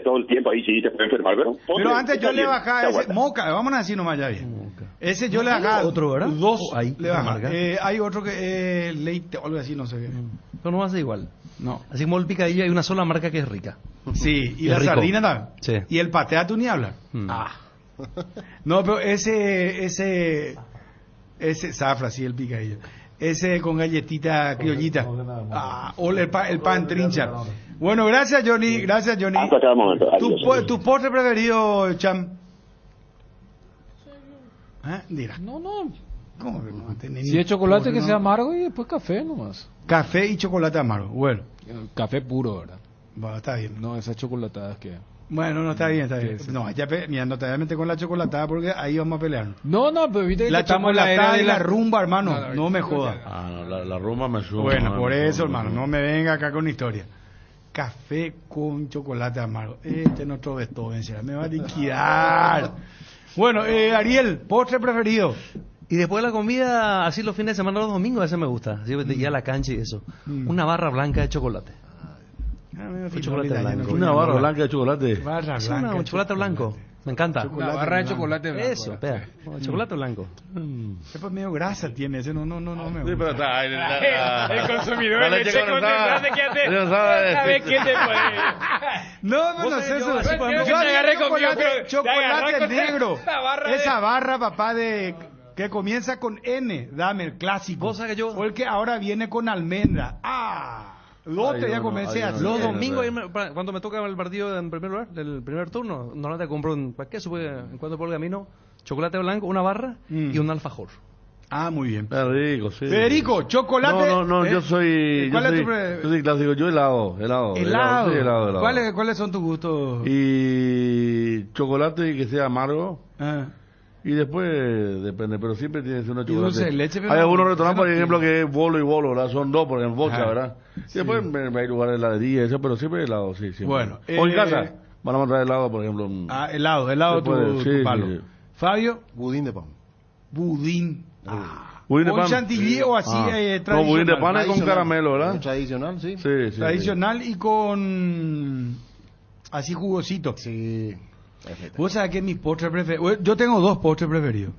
todo el tiempo ahí sí te puede enfermar, pero postre Pero antes está yo le bien, bajaba se ese... aguanta. Moca, vamos a decir nomás ya bien. Ese yo le bajaba... Otro, ¿verdad? 2 Ahí, le otra bajaba. marca. Hay otro que... leite o algo así, no sé qué. Pero no va a ser igual. No. Así como el picadillo hay una sola marca que es rica. Sí, y Es la rico. sardina también. Sí. Y el patea tú ni hablas. No, pero ese zafra, sí, el picadillo. Ese con galletita criollita. O el pan trincha. Bueno, gracias, Johnny. Gracias, Johnny. Hasta cada momento. Adiós. ¿Tu postre preferido, Cham? Mira. No, no. ¿Cómo que no? Tenés Si ni es chocolate postre, que no? sea amargo y después café nomás. Café y chocolate amargo. Bueno, Café puro, ¿verdad? está bien. No, esas chocolatadas que... Bueno, no, está bien, está bien. No, ya mira, no te voy a meter con la chocolatada porque ahí vamos a pelear. No, pero viste que La estamos en la era chocolatada de y la rumba, hermano, no me jodas. No, la rumba me suma. Bueno, por eso, hermano, no me venga acá con historia. Café con chocolate amargo. Este es nuestro Beethoven, será. Me va a liquidar. Bueno, Ariel, postre preferido. Y después de la comida, así los fines de semana, los domingos, ese me gusta. Así de ir a la cancha y eso. Una barra blanca de chocolate. Chocolate blanco. Una barra blanca de chocolate. Barra Sí, blanca. un chocolate blanco. Me encanta. Una barra de chocolate blanco. Eso, espera. Chocolate blanco. Después medio grasa tiene ese, no me Sí, gusta. pero está. El consumidor La de leche leche condensada. condensada que hace. No sabe. ¿Sabe qué te puede? No sé eso. así, por ejemplo, Yo me agarré haría conmigo, pero te chocolate agarré con negro. la barra de- Esa barra, papá, que comienza con N. Dame el clásico. Vos sabés que yo... Porque ahora viene con almendra. Lote ya comencé a hacer. Los domingos, cuando me toca el partido en primer lugar, del primer turno, normalmente compro un queso, en cuanto por el camino, chocolate blanco, una barra y un alfajor. Ah, muy bien. Rico, sí. Federico, chocolate. No, yo soy clásico, yo helado. Helado. Sí, helado. ¿Cuáles son tus gustos? Y chocolate que sea amargo. Y después depende, pero siempre tiene que ser una chocolate. Dulce de leche, pero hay algunos no, restaurantes, por no ejemplo, que es bolo y bolo, ¿verdad? Son dos, porque en bocha, ¿verdad? Sí. Y después hay lugares de heladería, eso, pero siempre helado, sí. Siempre. Bueno. O en casa, van a traer helado, por ejemplo. Helado tu palo. Sí. Fabio. Budín de pan. Budín. Budín de ¿Con pan? chantilly o así tradicional? No, budín de pan es con caramelo, ¿verdad? Tradicional, sí. Sí. Tradicional y con... así jugosito. Sí. Vos sabés que mi postre preferido... Yo tengo dos postres preferidos.